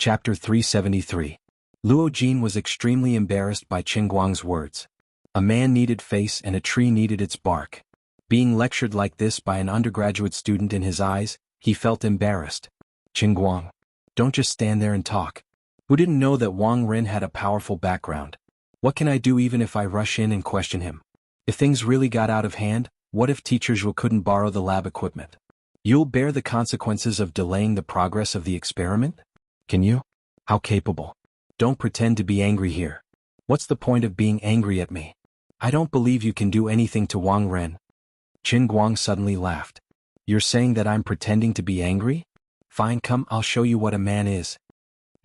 Chapter 373. Luo Jin was extremely embarrassed by Qin Guang's words. A man needed face and a tree needed its bark. Being lectured like this by an undergraduate student in his eyes, he felt embarrassed. Qin Guang, don't just stand there and talk. Who didn't know that Wang Ren had a powerful background? What can I do even if I rush in and question him? If things really got out of hand, what if Teacher Zhuo couldn't borrow the lab equipment? You'll bear the consequences of delaying the progress of the experiment? Can you? How capable? Don't pretend to be angry here. What's the point of being angry at me? I don't believe you can do anything to Wang Ren. Qin Guang suddenly laughed. You're saying that I'm pretending to be angry? Fine, come, I'll show you what a man is.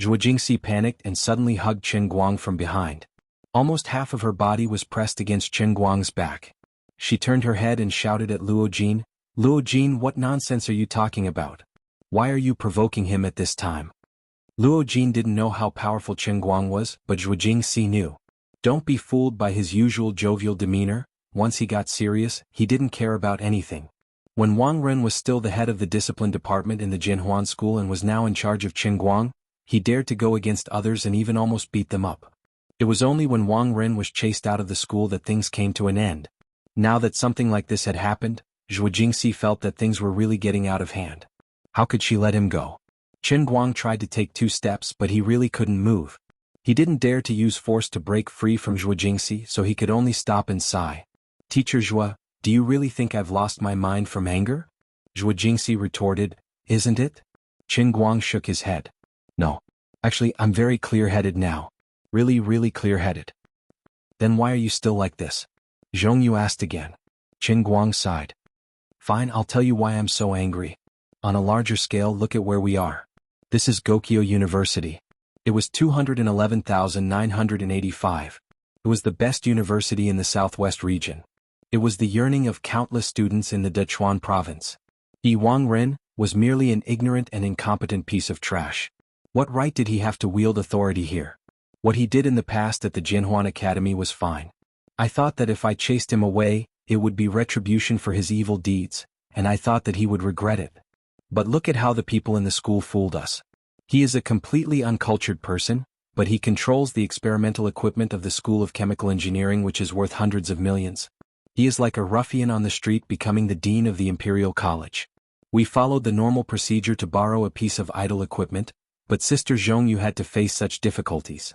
Zhuo Jingxi panicked and suddenly hugged Qin Guang from behind. Almost half of her body was pressed against Qin Guang's back. She turned her head and shouted at Luo Jin, Luo Jin, what nonsense are you talking about? Why are you provoking him at this time? Luo Jin didn't know how powerful Qin Guang was, but Zhuo Jingxi knew. Don't be fooled by his usual jovial demeanor. Once he got serious, he didn't care about anything. When Wang Ren was still the head of the discipline department in the Jinhuan school and was now in charge of Qin Guang, he dared to go against others and even almost beat them up. It was only when Wang Ren was chased out of the school that things came to an end. Now that something like this had happened, Zhuo Jingxi felt that things were really getting out of hand. How could she let him go? Qin Guang tried to take 2 steps, but he really couldn't move. He didn't dare to use force to break free from Zhuo Jingxi, so he could only stop and sigh. Teacher Zhuo, do you really think I've lost my mind from anger? Zhuo Jingxi retorted, isn't it? Qin Guang shook his head. No. Actually, I'm very clear-headed now. Really clear-headed. Then why are you still like this? Zhongyu asked again. Qin Guang sighed. Fine, I'll tell you why I'm so angry. On a larger scale, look at where we are. This is Gokyo University. It was 211,985. It was the best university in the southwest region. It was the yearning of countless students in the Dechuan province. Wang Ren was merely an ignorant and incompetent piece of trash. What right did he have to wield authority here? What he did in the past at the Jinhuan Academy was fine. I thought that if I chased him away, it would be retribution for his evil deeds, and I thought that he would regret it. But look at how the people in the school fooled us. He is a completely uncultured person, but he controls the experimental equipment of the School of Chemical Engineering, which is worth hundreds of millions. He is like a ruffian on the street becoming the dean of the Imperial College. We followed the normal procedure to borrow a piece of idle equipment, but Sister Zhongyu had to face such difficulties.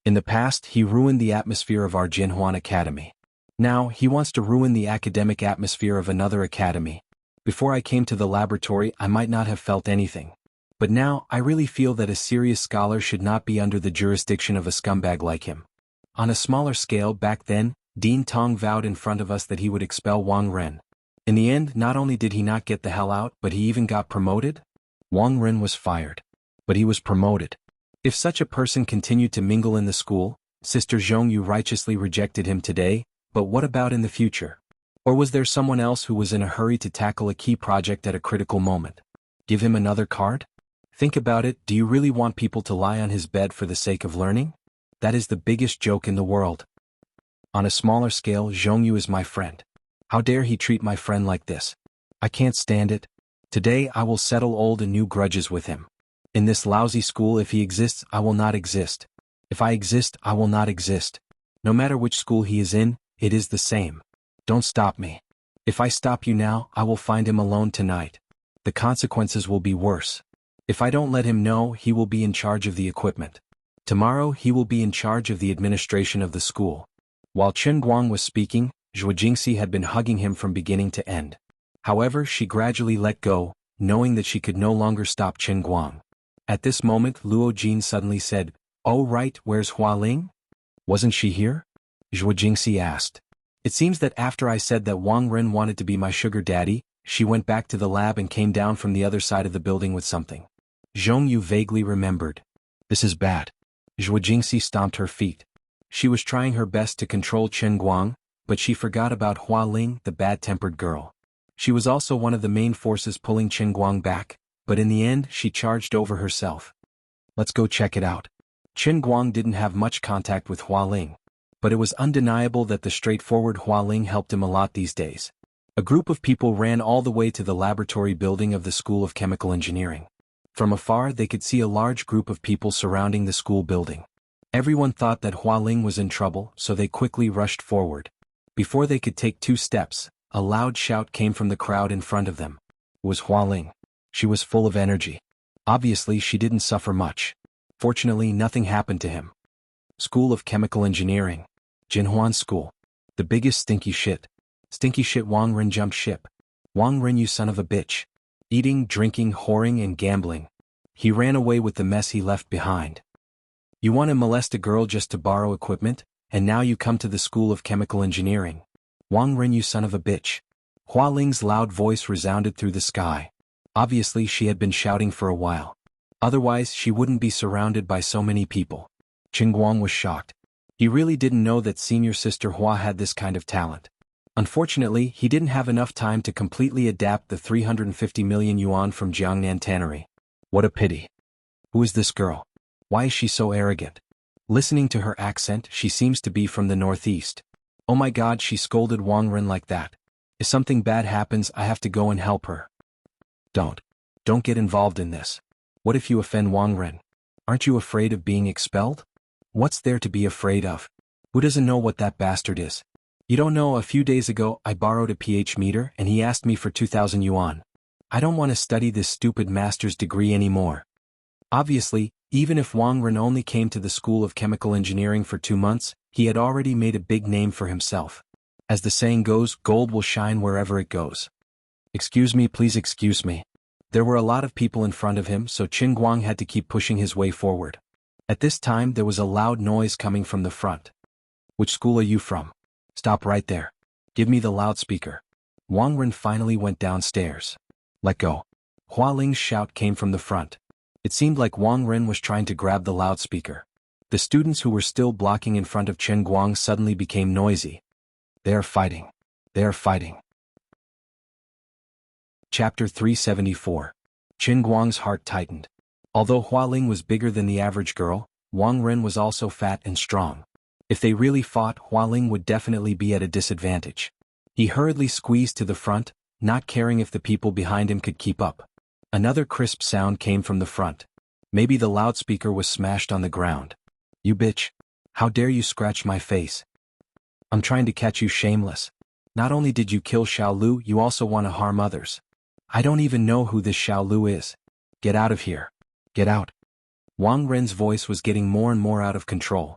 In the past, he ruined the atmosphere of our Jinhuan Academy. Now, he wants to ruin the academic atmosphere of another academy. Before I came to the laboratory, I might not have felt anything. But now, I really feel that a serious scholar should not be under the jurisdiction of a scumbag like him. On a smaller scale, back then, Dean Tong vowed in front of us that he would expel Wang Ren. In the end, not only did he not get the hell out, but he even got promoted? Wang Ren was fired. But he was promoted. If such a person continued to mingle in the school, Sister Zhongyu righteously rejected him today, but what about in the future? Or was there someone else who was in a hurry to tackle a key project at a critical moment? Give him another card? Think about it, do you really want people to lie on his bed for the sake of learning? That is the biggest joke in the world. On a smaller scale, Zhongyu is my friend. How dare he treat my friend like this? I can't stand it. Today I will settle old and new grudges with him. In this lousy school, if he exists, I will not exist. If I exist, I will not exist. No matter which school he is in, it is the same. Don't stop me. If I stop you now, I will find him alone tonight. The consequences will be worse. If I don't let him know, he will be in charge of the equipment. Tomorrow he will be in charge of the administration of the school. While Qin Guang was speaking, Zhuo Jingxi had been hugging him from beginning to end. However, she gradually let go, knowing that she could no longer stop Qin Guang. At this moment, Luo Jin suddenly said, "Oh right, where's Hua Ling? Wasn't she here?" Zhuo Jingxi asked. It seems that after I said that Wang Ren wanted to be my sugar daddy, she went back to the lab and came down from the other side of the building with something. Zhongyu vaguely remembered. This is bad. Zhuo Jingxi stomped her feet. She was trying her best to control Qin Guang, but she forgot about Hua Ling, the bad-tempered girl. She was also one of the main forces pulling Qin Guang back, but in the end she charged over herself. Let's go check it out. Qin Guang didn't have much contact with Hua Ling, but it was undeniable that the straightforward Hua Ling helped him a lot these days. A group of people ran all the way to the laboratory building of the School of Chemical Engineering. From afar they could see a large group of people surrounding the school building. Everyone thought that Hua Ling was in trouble, so they quickly rushed forward. Before they could take 2 steps, a loud shout came from the crowd in front of them. It was Hua Ling. She was full of energy. Obviously she didn't suffer much. Fortunately nothing happened to him. School of Chemical Engineering. Jinhuan School. The biggest stinky shit. Stinky shit. Wang Ren jumped ship. Wang Ren, you son of a bitch. Eating, drinking, whoring and gambling. He ran away with the mess he left behind. You want to molest a girl just to borrow equipment, and now you come to the School of Chemical Engineering. Wang Ren, you son of a bitch. Hua Ling's loud voice resounded through the sky. Obviously she had been shouting for a while. Otherwise she wouldn't be surrounded by so many people. Qin Guang was shocked. He really didn't know that senior sister Hua had this kind of talent. Unfortunately, he didn't have enough time to completely adapt the 350 million yuan from Jiangnan Tannery. What a pity. Who is this girl? Why is she so arrogant? Listening to her accent, she seems to be from the northeast. Oh my god, she scolded Wang Ren like that. If something bad happens, I have to go and help her. Don't get involved in this. What if you offend Wang Ren? Aren't you afraid of being expelled? What's there to be afraid of? Who doesn't know what that bastard is? You don't know, a few days ago I borrowed a pH meter and he asked me for 2,000 yuan. I don't want to study this stupid master's degree anymore. Obviously, even if Wang Ren only came to the School of Chemical Engineering for 2 months, he had already made a big name for himself. As the saying goes, gold will shine wherever it goes. Excuse me, please excuse me. There were a lot of people in front of him, so Qin Guang had to keep pushing his way forward. At this time there was a loud noise coming from the front. Which school are you from? Stop right there. Give me the loudspeaker. Wang Ren finally went downstairs. Let go. Hua Ling's shout came from the front. It seemed like Wang Ren was trying to grab the loudspeaker. The students who were still blocking in front of Qin Guang suddenly became noisy. They are fighting. They are fighting. Chapter 374. Qin Guang's heart tightened. Although Hua Ling was bigger than the average girl, Wang Ren was also fat and strong. If they really fought, Hua Ling would definitely be at a disadvantage. He hurriedly squeezed to the front, not caring if the people behind him could keep up. Another crisp sound came from the front. Maybe the loudspeaker was smashed on the ground. You bitch. How dare you scratch my face? I'm trying to catch you, shameless. Not only did you kill Xiao Lu, you also want to harm others. I don't even know who this Xiao Lu is. Get out of here. Get out. Wang Ren's voice was getting more and more out of control.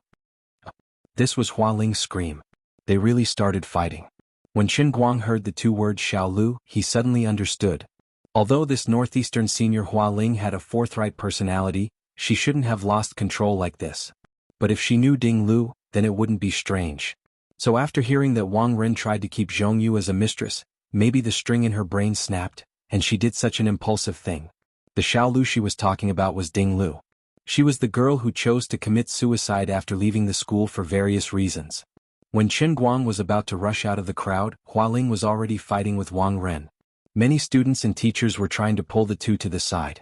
This was Hua Ling's scream. They really started fighting. When Qin Guang heard the 2 words Xiao Lu, he suddenly understood. Although this northeastern senior Hua Ling had a forthright personality, she shouldn't have lost control like this. But if she knew Ding Lu, then it wouldn't be strange. So after hearing that Wang Ren tried to keep Zhongyu as a mistress, maybe the string in her brain snapped, and she did such an impulsive thing. The Xiao Lu she was talking about was Ding Lu. She was the girl who chose to commit suicide after leaving the school for various reasons. When Qin Guang was about to rush out of the crowd, Hua Ling was already fighting with Wang Ren. Many students and teachers were trying to pull the two to the side.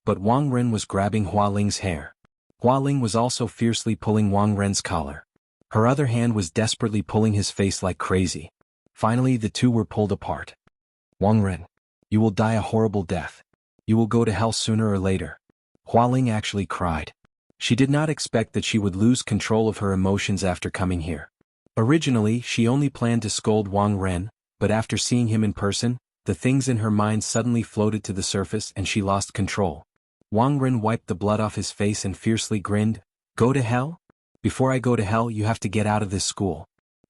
But Wang Ren was grabbing Hua Ling's hair. Hua Ling was also fiercely pulling Wang Ren's collar. Her other hand was desperately pulling his face like crazy. Finally the two were pulled apart. Wang Ren, you will die a horrible death. You will go to hell sooner or later. Hua Ling actually cried. She did not expect that she would lose control of her emotions after coming here. Originally, she only planned to scold Wang Ren, but after seeing him in person, the things in her mind suddenly floated to the surface and she lost control. Wang Ren wiped the blood off his face and fiercely grinned. Go to hell? Before I go to hell, you have to get out of this school.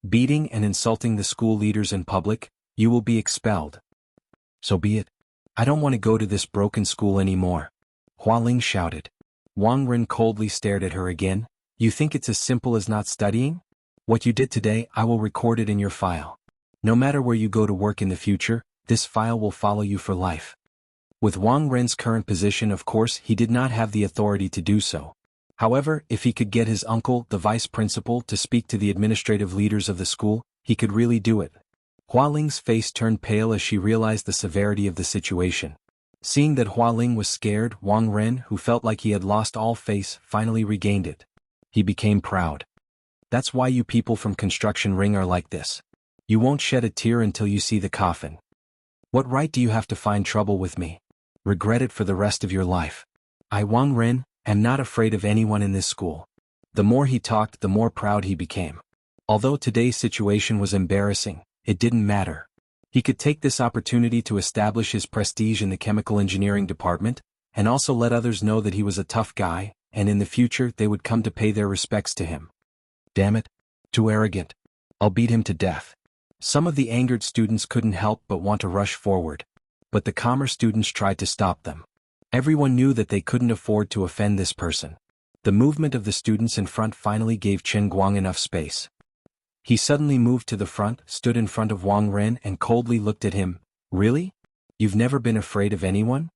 Beating and insulting the school leaders in public, you will be expelled. So be it. I don't want to go to this broken school anymore. Hua Ling shouted. Wang Ren coldly stared at her again. You think it's as simple as not studying? What you did today, I will record it in your file. No matter where you go to work in the future, this file will follow you for life. With Wang Ren's current position, of course, he did not have the authority to do so. However, if he could get his uncle, the vice principal, to speak to the administrative leaders of the school, he could really do it. Hua Ling's face turned pale as she realized the severity of the situation. Seeing that Hua Ling was scared, Wang Ren, who felt like he had lost all face, finally regained it. He became proud. That's why you people from Construction Ring are like this. You won't shed a tear until you see the coffin. What right do you have to find trouble with me? Regret it for the rest of your life. I Wang Ren, am not afraid of anyone in this school. The more he talked, the more proud he became. Although today's situation was embarrassing, it didn't matter. He could take this opportunity to establish his prestige in the chemical engineering department, and also let others know that he was a tough guy, and in the future they would come to pay their respects to him. Damn it. Too arrogant. I'll beat him to death. Some of the angered students couldn't help but want to rush forward. But the calmer students tried to stop them. Everyone knew that they couldn't afford to offend this person. The movement of the students in front finally gave Chen Guang enough space. He suddenly moved to the front, stood in front of Wang Ren and coldly looked at him. Really? You've never been afraid of anyone?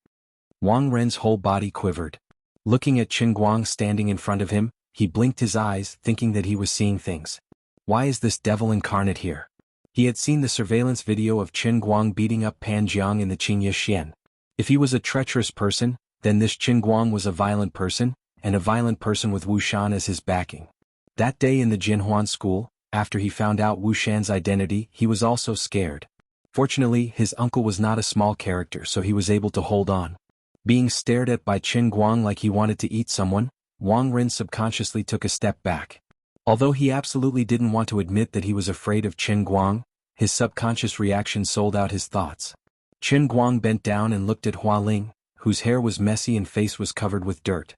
Wang Ren's whole body quivered. Looking at Chen Guang standing in front of him, he blinked his eyes, thinking that he was seeing things. Why is this devil incarnate here? He had seen the surveillance video of Chen Guang beating up Pan Jiang in the Qingye Xian. If he was a treacherous person, then this Chen Guang was a violent person, and a violent person with Wu Shan as his backing. That day in the Jinhuan school, after he found out Wu Shan's identity, he was also scared. Fortunately, his uncle was not a small character, so he was able to hold on. Being stared at by Chen Guang like he wanted to eat someone, Wang Ren subconsciously took a step back. Although he absolutely didn't want to admit that he was afraid of Chen Guang, his subconscious reaction sold out his thoughts. Chen Guang bent down and looked at Hua Ling, whose hair was messy and face was covered with dirt.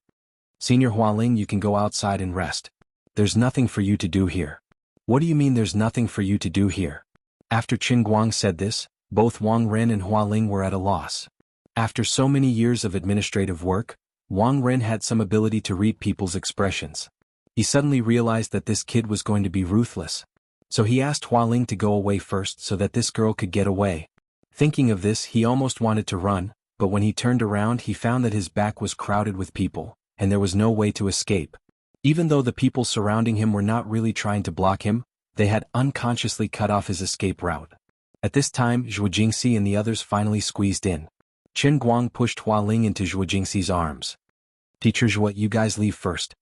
Senior Hua Ling, you can go outside and rest. There's nothing for you to do here. What do you mean there's nothing for you to do here? After Chen Guang said this, both Wang Ren and Hua Ling were at a loss. After so many years of administrative work, Wang Ren had some ability to read people's expressions. He suddenly realized that this kid was going to be ruthless. So he asked Hua Ling to go away first so that this girl could get away. Thinking of this, he almost wanted to run, but when he turned around he found that his back was crowded with people, and there was no way to escape. Even though the people surrounding him were not really trying to block him, they had unconsciously cut off his escape route. At this time, Zhuo Jingxi and the others finally squeezed in. Chen Guang pushed Hua Ling into Zhuo Jingxi's arms. Teacher Zhuo, you guys leave first.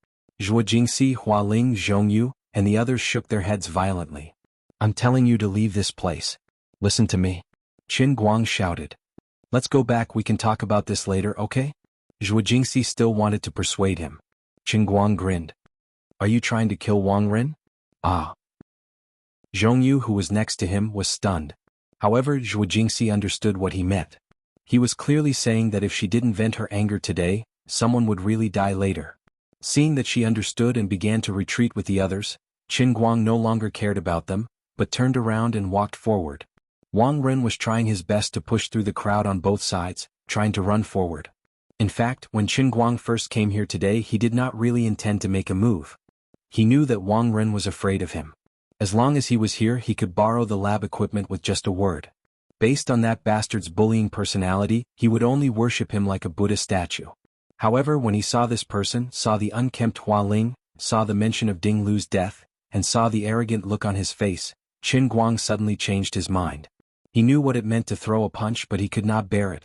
Zhuo Jingxi, Hua Ling, Zhongyu, and the others shook their heads violently. I'm telling you to leave this place. Listen to me. Chen Guang shouted. Let's go back, we can talk about this later, okay? Zhuo Jingxi still wanted to persuade him. Chen Guang grinned. Are you trying to kill Wang Ren? Ah. Zhongyu, who was next to him, was stunned. However, Zhuo Jingxi understood what he meant. He was clearly saying that if she didn't vent her anger today, someone would really die later. Seeing that she understood and began to retreat with the others, Chen Guang no longer cared about them, but turned around and walked forward. Wang Ren was trying his best to push through the crowd on both sides, trying to run forward. In fact, when Chen Guang first came here today, he did not really intend to make a move. He knew that Wang Ren was afraid of him. As long as he was here, he could borrow the lab equipment with just a word. Based on that bastard's bullying personality, he would only worship him like a Buddha statue. However, when he saw this person, saw the unkempt Hua Ling, saw the mention of Ding Lu's death, and saw the arrogant look on his face, Chen Guang suddenly changed his mind. He knew what it meant to throw a punch, but he could not bear it.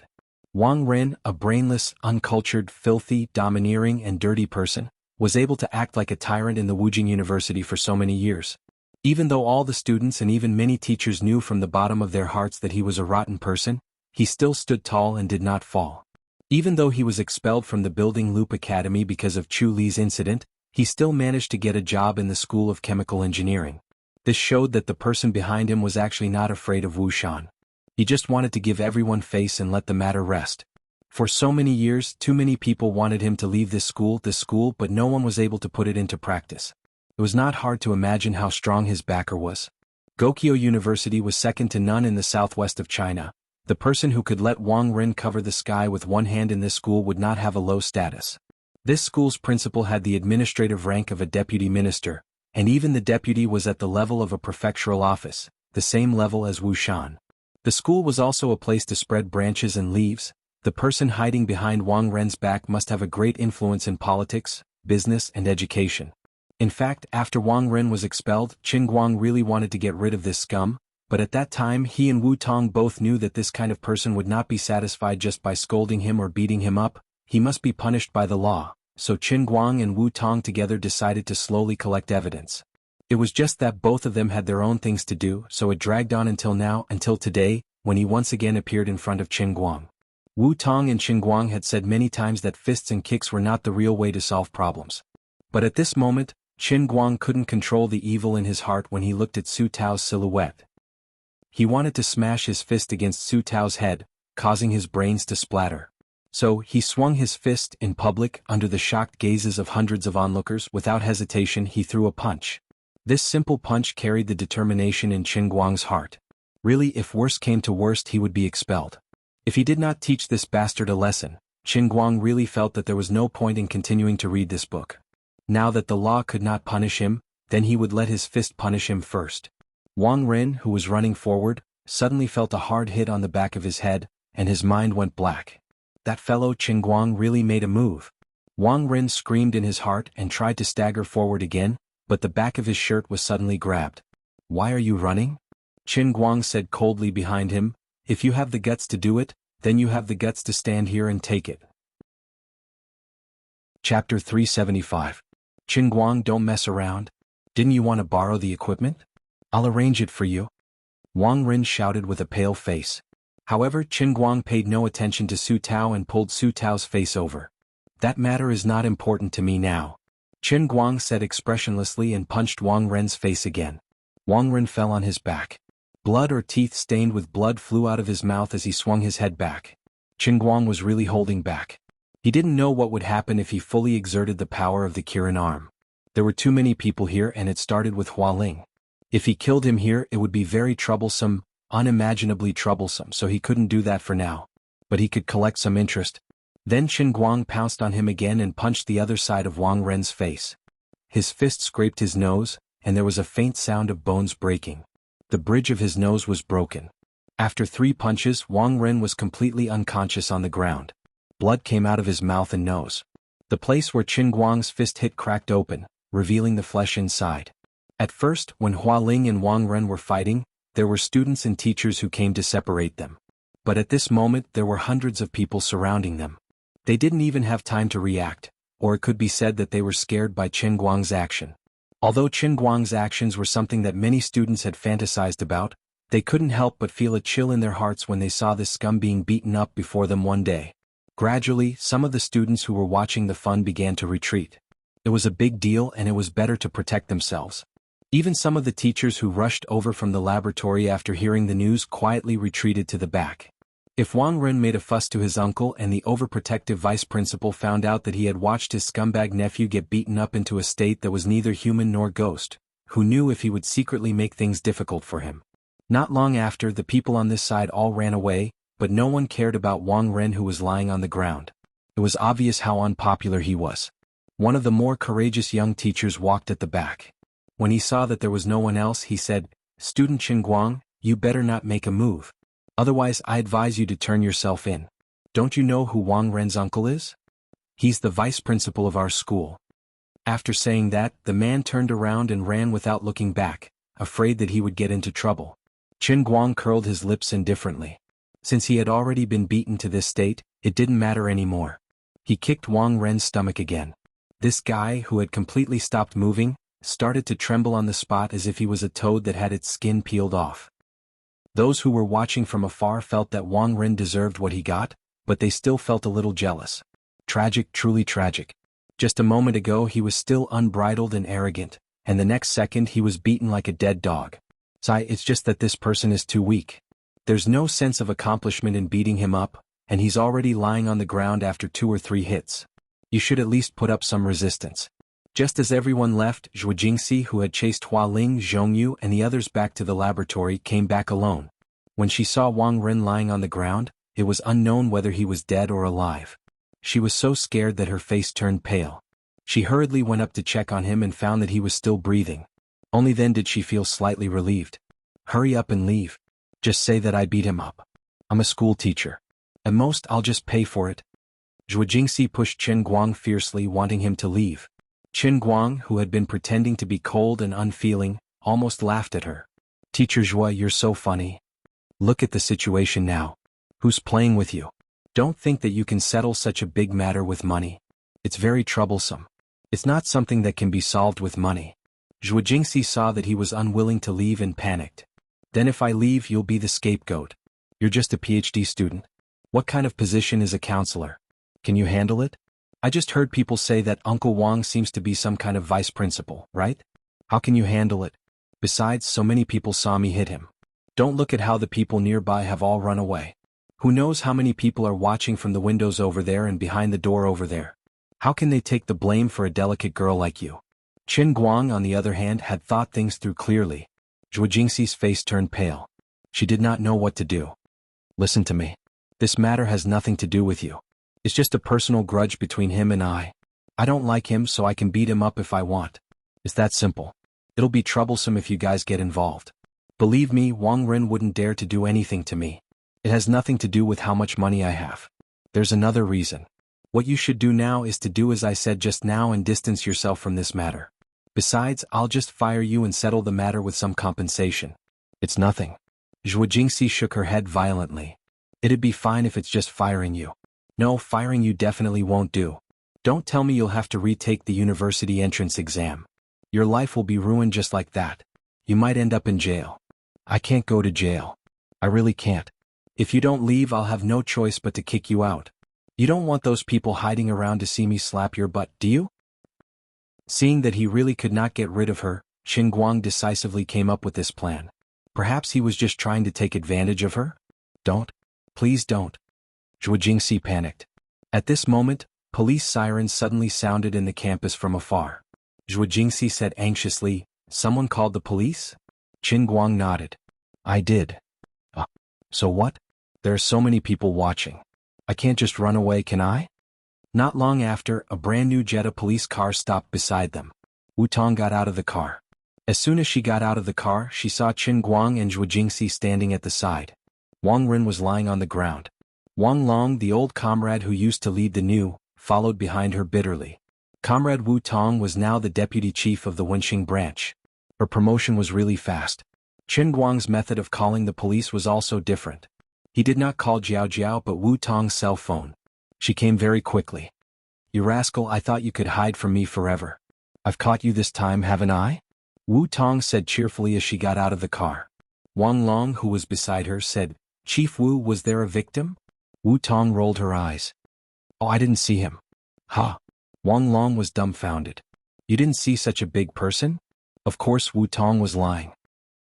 Wang Ren, a brainless, uncultured, filthy, domineering, and dirty person, was able to act like a tyrant in the Wujing University for so many years. Even though all the students and even many teachers knew from the bottom of their hearts that he was a rotten person, he still stood tall and did not fall. Even though he was expelled from the Building Loop Academy because of Chu Li's incident, he still managed to get a job in the School of Chemical Engineering. This showed that the person behind him was actually not afraid of Wu Shan. He just wanted to give everyone face and let the matter rest. For so many years, too many people wanted him to leave this school, but no one was able to put it into practice. It was not hard to imagine how strong his backer was. Gokyo University was second to none in the southwest of China. The person who could let Wang Ren cover the sky with one hand in this school would not have a low status. This school's principal had the administrative rank of a deputy minister, and even the deputy was at the level of a prefectural office, the same level as Wu Shan. The school was also a place to spread branches and leaves. The person hiding behind Wang Ren's back must have a great influence in politics, business, and education. In fact, after Wang Ren was expelled, Chen Guang really wanted to get rid of this scum, but at that time he and Wu Tong both knew that this kind of person would not be satisfied just by scolding him or beating him up. He must be punished by the law, so Chen Guang and Wu Tong together decided to slowly collect evidence. It was just that both of them had their own things to do, so it dragged on until now, until today, when he once again appeared in front of Chen Guang. Wu Tong and Qin Guang had said many times that fists and kicks were not the real way to solve problems. But at this moment, Qin Guang couldn't control the evil in his heart when he looked at Su Tao's silhouette. He wanted to smash his fist against Su Tao's head, causing his brains to splatter. So, he swung his fist in public under the shocked gazes of hundreds of onlookers. Without hesitation, he threw a punch. This simple punch carried the determination in Qin Guang's heart. Really, if worst came to worst, he would be expelled. If he did not teach this bastard a lesson, Qin Guang really felt that there was no point in continuing to read this book. Now that the law could not punish him, then he would let his fist punish him first. Wang Ren, who was running forward, suddenly felt a hard hit on the back of his head, and his mind went black. That fellow Qin Guang really made a move. Wang Ren screamed in his heart and tried to stagger forward again, but the back of his shirt was suddenly grabbed. "Why are you running?" Qin Guang said coldly behind him. "If you have the guts to do it, then you have the guts to stand here and take it." Chapter 375. Qin Guang, don't mess around. Didn't you want to borrow the equipment? I'll arrange it for you. Wang Ren shouted with a pale face. However, Qin Guang paid no attention to Su Tao and pulled Su Tao's face over. "That matter is not important to me now," Qin Guang said expressionlessly and punched Wang Ren's face again. Wang Ren fell on his back. Blood or teeth stained with blood flew out of his mouth as he swung his head back. Qin Guang was really holding back. He didn't know what would happen if he fully exerted the power of the Kirin arm. There were too many people here, and it started with Hua Ling. If he killed him here, it would be very troublesome, unimaginably troublesome, so he couldn't do that for now. But he could collect some interest. Then Qin Guang pounced on him again and punched the other side of Wang Ren's face. His fist scraped his nose, and there was a faint sound of bones breaking. The bridge of his nose was broken. After 3 punches, Wang Ren was completely unconscious on the ground. Blood came out of his mouth and nose. The place where Qin Guang's fist hit cracked open, revealing the flesh inside. At first, when Hua Ling and Wang Ren were fighting, there were students and teachers who came to separate them. But at this moment there were hundreds of people surrounding them. They didn't even have time to react, or it could be said that they were scared by Qin Guang's action. Although Qin Guang's actions were something that many students had fantasized about, they couldn't help but feel a chill in their hearts when they saw this scum being beaten up before them one day. Gradually, some of the students who were watching the fun began to retreat. It was a big deal, and it was better to protect themselves. Even some of the teachers who rushed over from the laboratory after hearing the news quietly retreated to the back. If Wang Ren made a fuss to his uncle and the overprotective vice principal found out that he had watched his scumbag nephew get beaten up into a state that was neither human nor ghost, who knew if he would secretly make things difficult for him? Not long after, the people on this side all ran away, but no one cared about Wang Ren, who was lying on the ground. It was obvious how unpopular he was. One of the more courageous young teachers walked at the back. When he saw that there was no one else, he said, "Student Qin Guang, you better not make a move. Otherwise I advise you to turn yourself in. Don't you know who Wang Ren's uncle is? He's the vice principal of our school." After saying that, the man turned around and ran without looking back, afraid that he would get into trouble. Qin Guang curled his lips indifferently. Since he had already been beaten to this state, it didn't matter anymore. He kicked Wang Ren's stomach again. This guy, who had completely stopped moving, started to tremble on the spot as if he was a toad that had its skin peeled off. Those who were watching from afar felt that Wang Ren deserved what he got, but they still felt a little jealous. Tragic, truly tragic. Just a moment ago he was still unbridled and arrogant, and the next second he was beaten like a dead dog. It's just that this person is too weak. There's no sense of accomplishment in beating him up, and he's already lying on the ground after 2 or 3 hits. You should at least put up some resistance. Just as everyone left, Zhuo Jingxi, who had chased Hua Ling, Zhongyu and the others back to the laboratory, came back alone. When she saw Wang Ren lying on the ground, it was unknown whether he was dead or alive. She was so scared that her face turned pale. She hurriedly went up to check on him and found that he was still breathing. Only then did she feel slightly relieved. "Hurry up and leave. Just say that I beat him up. I'm a school teacher. At most I'll just pay for it." Zhuo Jingxi pushed Qin Guang fiercely, wanting him to leave. Qin Guang, who had been pretending to be cold and unfeeling, almost laughed at her. "Teacher Zhuo, you're so funny. Look at the situation now. Who's playing with you? Don't think that you can settle such a big matter with money. It's very troublesome. It's not something that can be solved with money." Zhuo Jingxi saw that he was unwilling to leave and panicked. "Then if I leave, you'll be the scapegoat. You're just a PhD student. What kind of position is a counselor? Can you handle it? I just heard people say that Uncle Wang seems to be some kind of vice principal, right? How can you handle it? Besides, so many people saw me hit him. Don't look at how the people nearby have all run away. Who knows how many people are watching from the windows over there and behind the door over there? How can they take the blame for a delicate girl like you? Qin Guang, on the other hand, had thought things through clearly. Zhuo Jingxi's face turned pale. She did not know what to do. Listen to me. This matter has nothing to do with you. It's just a personal grudge between him and I. I don't like him, so I can beat him up if I want. It's that simple. It'll be troublesome if you guys get involved. Believe me, Wang Ren wouldn't dare to do anything to me. It has nothing to do with how much money I have. There's another reason. What you should do now is to do as I said just now and distance yourself from this matter. Besides, I'll just fire you and settle the matter with some compensation. It's nothing. Zhuo Jingxi shook her head violently. It'd be fine if it's just firing you. No, firing you definitely won't do. Don't tell me you'll have to retake the university entrance exam. Your life will be ruined just like that. You might end up in jail. I can't go to jail. I really can't. If you don't leave, I'll have no choice but to kick you out. You don't want those people hiding around to see me slap your butt, do you? Seeing that he really could not get rid of her, Qin Guang decisively came up with this plan. Perhaps he was just trying to take advantage of her? Don't. Please don't. Zhuo Jingxi panicked. At this moment, police sirens suddenly sounded in the campus from afar. Zhuo Jingxi said anxiously, "Someone called the police?" Qin Guang nodded. "I did." So what? There are so many people watching. I can't just run away, can I? Not long after, a brand new Jetta police car stopped beside them. Wu Tong got out of the car. As soon as she got out of the car, she saw Qin Guang and Zhuo Jingxi standing at the side. Wang Ren was lying on the ground. Wang Long, the old comrade who used to lead the new, followed behind her bitterly. Comrade Wu Tong was now the deputy chief of the Wenxing branch. Her promotion was really fast. Qin Guang's method of calling the police was also different. He did not call Jiao Jiao but Wu Tong's cell phone. She came very quickly. "You rascal, I thought you could hide from me forever. I've caught you this time, haven't I?" Wu Tong said cheerfully as she got out of the car. Wang Long, who was beside her, said, "Chief Wu, was there a victim?" Wu Tong rolled her eyes. "Oh, I didn't see him." "Ha!" Wang Long was dumbfounded. "You didn't see such a big person?" Of course Wu Tong was lying.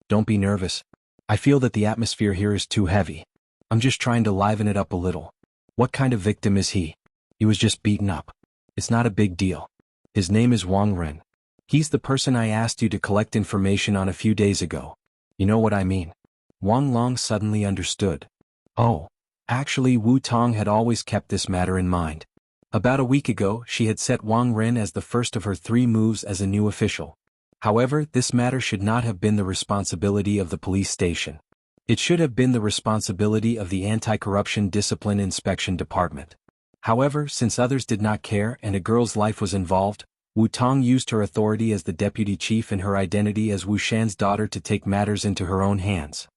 "Don't be nervous. I feel that the atmosphere here is too heavy. I'm just trying to liven it up a little." "What kind of victim is he?" "He was just beaten up. It's not a big deal. His name is Wang Ren. He's the person I asked you to collect information on a few days ago. You know what I mean." Wang Long suddenly understood. Oh, actually Wu Tong had always kept this matter in mind. About a week ago, she had set Wang Ren as the first of her 3 moves as a new official. However, this matter should not have been the responsibility of the police station. It should have been the responsibility of the Anti-Corruption Discipline Inspection Department. However, since others did not care and a girl's life was involved, Wu Tong used her authority as the deputy chief and her identity as Wu Shan's daughter to take matters into her own hands.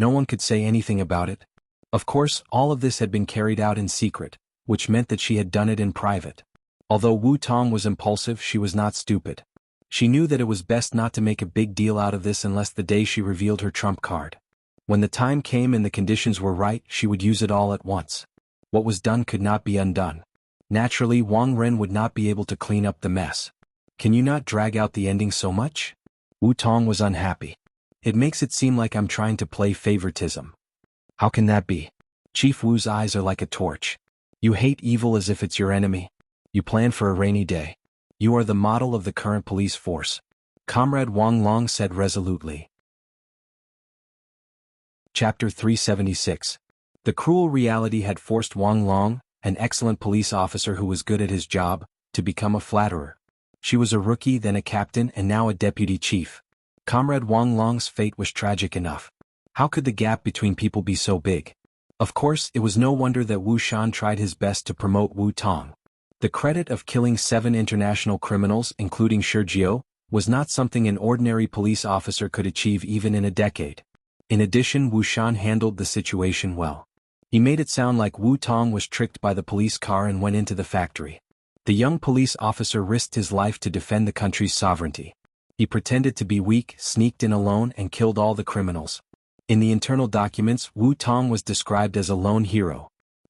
No one could say anything about it. Of course, all of this had been carried out in secret, which meant that she had done it in private. Although Wu Tong was impulsive, she was not stupid. She knew that it was best not to make a big deal out of this unless the day she revealed her trump card. When the time came and the conditions were right, she would use it all at once. What was done could not be undone. Naturally, Wang Ren would not be able to clean up the mess. "Can you not drag out the ending so much?" Wu Tong was unhappy. "It makes it seem like I'm trying to play favoritism." "How can that be?" Chief Wu's eyes are like a torch. "You hate evil as if it's your enemy. You plan for a rainy day. You are the model of the current police force," Comrade Wang Long said resolutely. Chapter 376. The cruel reality had forced Wang Long, an excellent police officer who was good at his job, to become a flatterer. She was a rookie, then a captain, and now a deputy chief. Comrade Wang Long's fate was tragic enough. How could the gap between people be so big? Of course, it was no wonder that Wu Shan tried his best to promote Wu Tong. The credit of killing 7 international criminals, including Shi Jiao, was not something an ordinary police officer could achieve even in a decade. In addition, Wu Shan handled the situation well. He made it sound like Wu Tong was tricked by the police car and went into the factory. The young police officer risked his life to defend the country's sovereignty. He pretended to be weak, sneaked in alone, and killed all the criminals. In the internal documents, Wu Tong was described as a lone hero.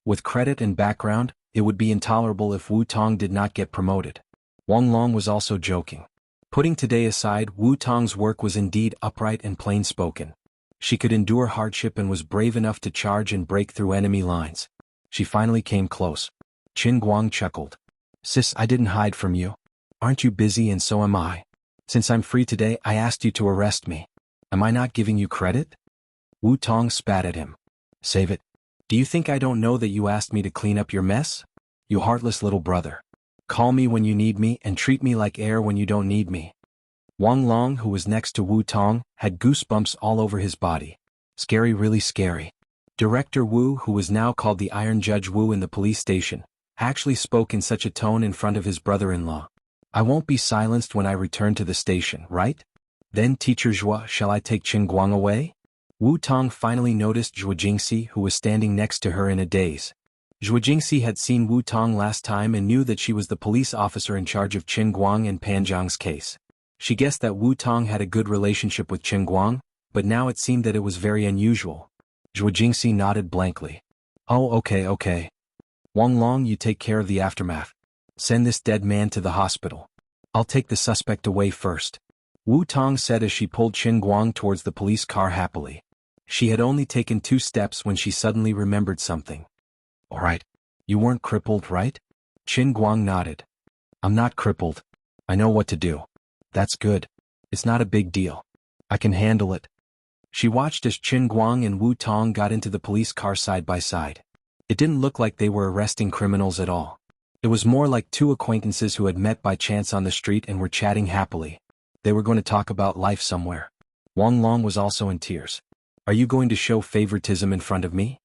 With credit and background, it would be intolerable if Wu Tong did not get promoted. Wang Long was also joking. Putting today aside, Wu Tong's work was indeed upright and plain-spoken. She could endure hardship and was brave enough to charge and break through enemy lines. She finally came close. Qin Guang chuckled. Sis, I didn't hide from you. Aren't you busy, and so am I? Since I'm free today, I asked you to arrest me. Am I not giving you credit? Wu Tong spat at him. Save it. Do you think I don't know that you asked me to clean up your mess? You heartless little brother. Call me when you need me and treat me like air when you don't need me. Wang Long, who was next to Wu Tong, had goosebumps all over his body. Scary, really scary. Director Wu, who was now called the Iron Judge Wu in the police station, actually spoke in such a tone in front of his brother-in-law. I won't be silenced when I return to the station, right? Then, Teacher Zhua, shall I take Qin Guang away? Wu Tong finally noticed Zhuo Jingxi, who was standing next to her in a daze. Zhuo Jingxi had seen Wu Tong last time and knew that she was the police officer in charge of Qin Guang and Pan Zhang's case. She guessed that Wu Tong had a good relationship with Qin Guang, but now it seemed that it was very unusual. Zhuo Jingxi nodded blankly. Oh, okay. Wang Long, you take care of the aftermath. Send this dead man to the hospital. I'll take the suspect away first. Wu Tong said as she pulled Qin Guang towards the police car happily. She had only taken 2 steps when she suddenly remembered something. All right. You weren't crippled, right? Qin Guang nodded. I'm not crippled. I know what to do. That's good. It's not a big deal. I can handle it. She watched as Qin Guang and Wu Tong got into the police car side by side. It didn't look like they were arresting criminals at all. It was more like 2 acquaintances who had met by chance on the street and were chatting happily. They were going to talk about life somewhere. Wang Long was also in tears. Are you going to show favoritism in front of me?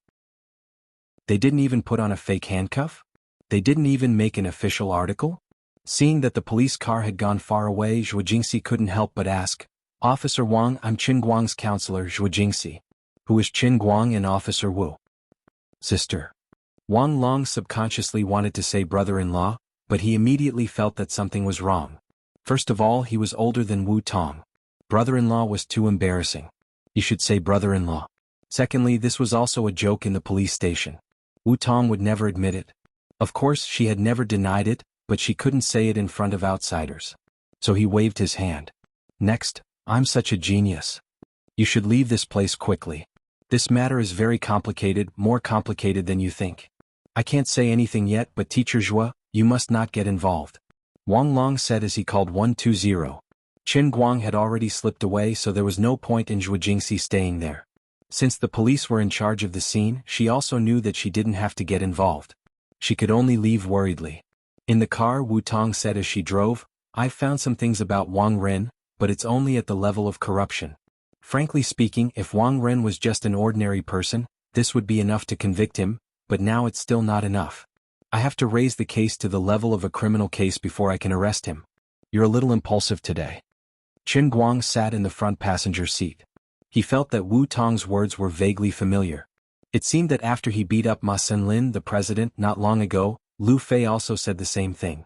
They didn't even put on a fake handcuff? They didn't even make an official article? Seeing that the police car had gone far away, Zhuo Jingxi couldn't help but ask, Officer Wang, I'm Qin Guang's counselor, Zhuo Jingxi. Who is Qin Guang and Officer Wu? Sister. Wang Long subconsciously wanted to say brother-in-law, but he immediately felt that something was wrong. First of all, he was older than Wu Tong. Brother-in-law was too embarrassing. You should say brother-in-law. Secondly, this was also a joke in the police station. Wu Tong would never admit it. Of course, she had never denied it, but she couldn't say it in front of outsiders. So he waved his hand. Next, I'm such a genius. You should leave this place quickly. This matter is very complicated, more complicated than you think. I can't say anything yet, but Teacher Zhua, you must not get involved. Wang Long said as he called 120. Qin Guang had already slipped away, so there was no point in Zhuo Jingxi staying there. Since the police were in charge of the scene, she also knew that she didn't have to get involved. She could only leave worriedly. In the car, Wu Tong said as she drove, I've found some things about Wang Ren, but it's only at the level of corruption. Frankly speaking, if Wang Ren was just an ordinary person, this would be enough to convict him, but now it's still not enough. I have to raise the case to the level of a criminal case before I can arrest him. You're a little impulsive today. Qin Guang sat in the front passenger seat. He felt that Wu Tong's words were vaguely familiar. It seemed that after he beat up Ma Senlin, the president, not long ago, Lu Fei also said the same thing.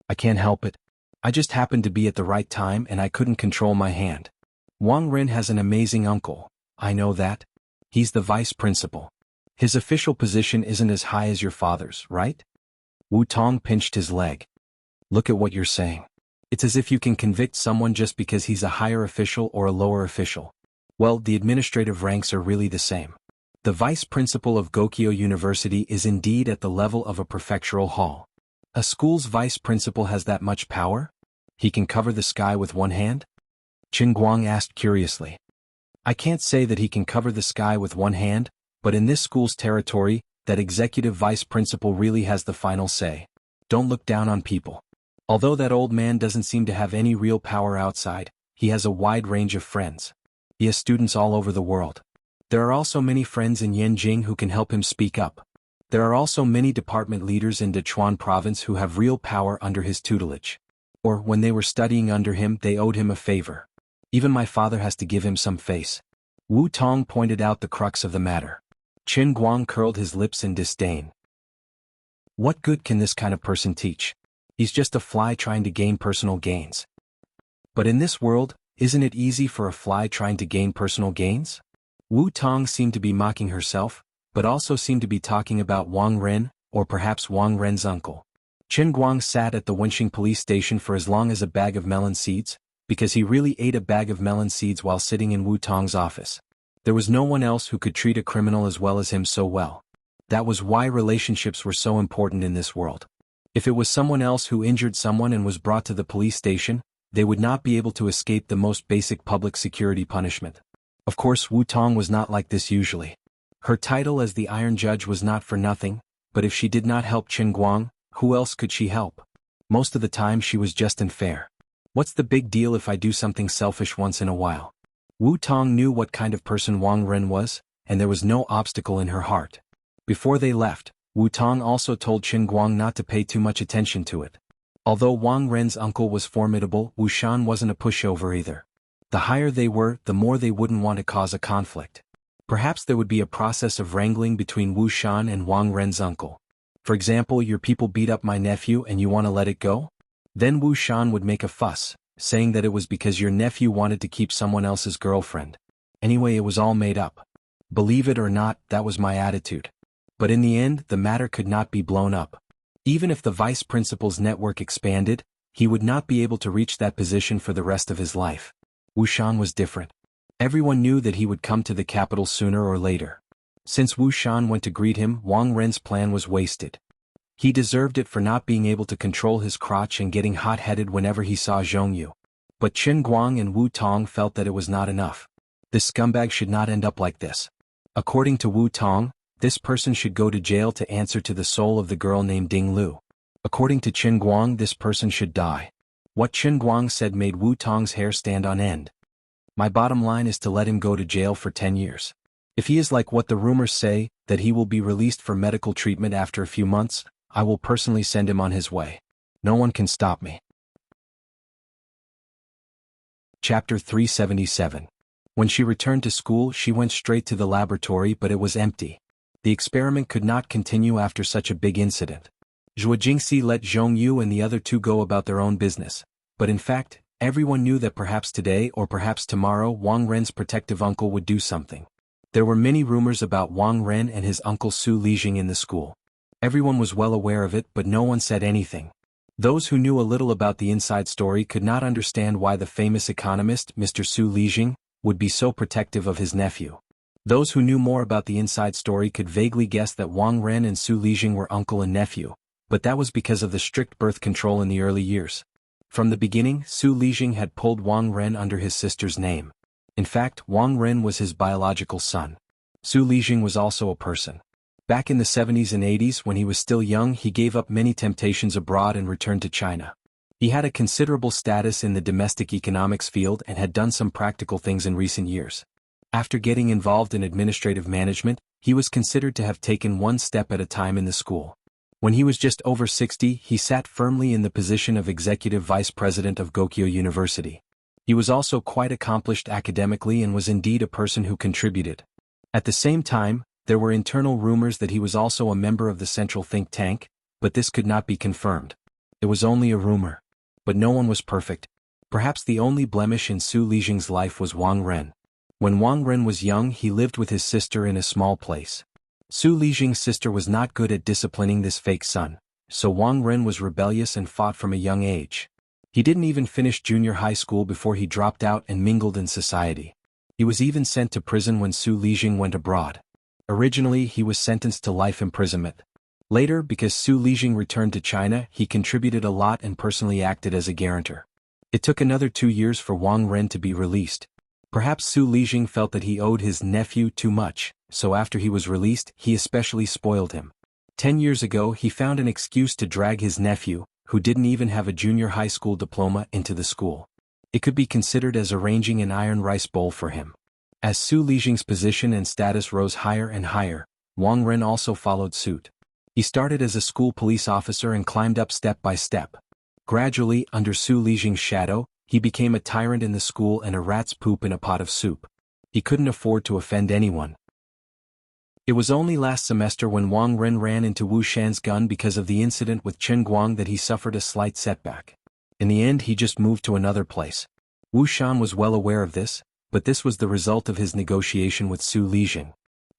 I can't help it. I just happened to be at the right time and I couldn't control my hand. Wang Ren has an amazing uncle. I know that. He's the vice principal. His official position isn't as high as your father's, right? Wu Tong pinched his leg. Look at what you're saying. It's as if you can convict someone just because he's a higher official or a lower official. Well, the administrative ranks are really the same. The vice principal of Gokyo University is indeed at the level of a prefectural hall. A school's vice principal has that much power? He can cover the sky with one hand? Qin Guang asked curiously. I can't say that he can cover the sky with one hand, but in this school's territory, that executive vice principal really has the final say. Don't look down on people. Although that old man doesn't seem to have any real power outside, he has a wide range of friends. He has students all over the world. There are also many friends in Yanjing who can help him speak up. There are also many department leaders in Dechuan province who have real power under his tutelage. Or, when they were studying under him, they owed him a favor. Even my father has to give him some face. Wu Tong pointed out the crux of the matter. Qin Guang curled his lips in disdain. What good can this kind of person teach? He's just a fly trying to gain personal gains. But in this world, isn't it easy for a fly trying to gain personal gains? Wu Tong seemed to be mocking herself, but also seemed to be talking about Wang Ren, or perhaps Wang Ren's uncle. Chen Guang sat at the Wenxing police station for as long as a bag of melon seeds, because he really ate a bag of melon seeds while sitting in Wu Tong's office. There was no one else who could treat a criminal as well as him so well. That was why relationships were so important in this world. If it was someone else who injured someone and was brought to the police station, they would not be able to escape the most basic public security punishment. Of course, Wu Tong was not like this usually. Her title as the Iron Judge was not for nothing, but if she did not help Chen Guang, who else could she help? Most of the time she was just unfair. What's the big deal if I do something selfish once in a while? Wu Tong knew what kind of person Wang Ren was, and there was no obstacle in her heart. Before they left, Wu Tong also told Chen Guang not to pay too much attention to it. Although Wang Ren's uncle was formidable, Wu Shan wasn't a pushover either. The higher they were, the more they wouldn't want to cause a conflict. Perhaps there would be a process of wrangling between Wu Shan and Wang Ren's uncle. For example, your people beat up my nephew and you want to let it go? Then Wu Shan would make a fuss, saying that it was because your nephew wanted to keep someone else's girlfriend. Anyway, it was all made up. Believe it or not, that was my attitude. But in the end, the matter could not be blown up. Even if the vice principal's network expanded, he would not be able to reach that position for the rest of his life. Wu Shan was different. Everyone knew that he would come to the capital sooner or later. Since Wu Shan went to greet him, Wang Ren's plan was wasted. He deserved it for not being able to control his crotch and getting hot-headed whenever he saw Zhongyu. But Chen Guang and Wu Tong felt that it was not enough. This scumbag should not end up like this. According to Wu Tong, this person should go to jail to answer to the soul of the girl named Ding Lu. According to Chen Guang, this person should die. What Chen Guang said made Wu Tong's hair stand on end. My bottom line is to let him go to jail for 10 years. If he is like what the rumors say, that he will be released for medical treatment after a few months, I will personally send him on his way. No one can stop me. Chapter 377. When she returned to school, she went straight to the laboratory, but it was empty. The experiment could not continue after such a big incident. Zhuo Jingxi let Zhongyu and the other two go about their own business, but in fact, everyone knew that perhaps today or perhaps tomorrow Wang Ren's protective uncle would do something. There were many rumors about Wang Ren and his uncle Su Lijing in the school. Everyone was well aware of it, but no one said anything. Those who knew a little about the inside story could not understand why the famous economist, Mr. Su Lijing, would be so protective of his nephew. Those who knew more about the inside story could vaguely guess that Wang Ren and Su Lijing were uncle and nephew, but that was because of the strict birth control in the early years. From the beginning, Su Lijing had pulled Wang Ren under his sister's name. In fact, Wang Ren was his biological son. Su Lijing was also a person. Back in the 70s and 80s, when he was still young, he gave up many temptations abroad and returned to China. He had a considerable status in the domestic economics field and had done some practical things in recent years. After getting involved in administrative management, he was considered to have taken one step at a time in the school. When he was just over 60, he sat firmly in the position of executive vice president of Gokyo University. He was also quite accomplished academically and was indeed a person who contributed. At the same time, there were internal rumors that he was also a member of the central think tank, but this could not be confirmed. It was only a rumor. But no one was perfect. Perhaps the only blemish in Su Lijing's life was Wang Ren. When Wang Ren was young, he lived with his sister in a small place. Su Lijing's sister was not good at disciplining this fake son, so Wang Ren was rebellious and fought from a young age. He didn't even finish junior high school before he dropped out and mingled in society. He was even sent to prison when Su Lijing went abroad. Originally, he was sentenced to life imprisonment. Later, because Su Lijing returned to China, he contributed a lot and personally acted as a guarantor. It took another 2 years for Wang Ren to be released. Perhaps Su Lijing felt that he owed his nephew too much, so after he was released, he especially spoiled him. 10 years ago, he found an excuse to drag his nephew, who didn't even have a junior high school diploma, into the school. It could be considered as arranging an iron rice bowl for him. As Su Lijing's position and status rose higher and higher, Wang Ren also followed suit. He started as a school police officer and climbed up step by step. Gradually, under Su Lijing's shadow, he became a tyrant in the school and a rat's poop in a pot of soup. He couldn't afford to offend anyone. It was only last semester when Wang Ren ran into Wu Shan's gun because of the incident with Chen Guang that he suffered a slight setback. In the end, he just moved to another place. Wu Shan was well aware of this, but this was the result of his negotiation with Su Lijing.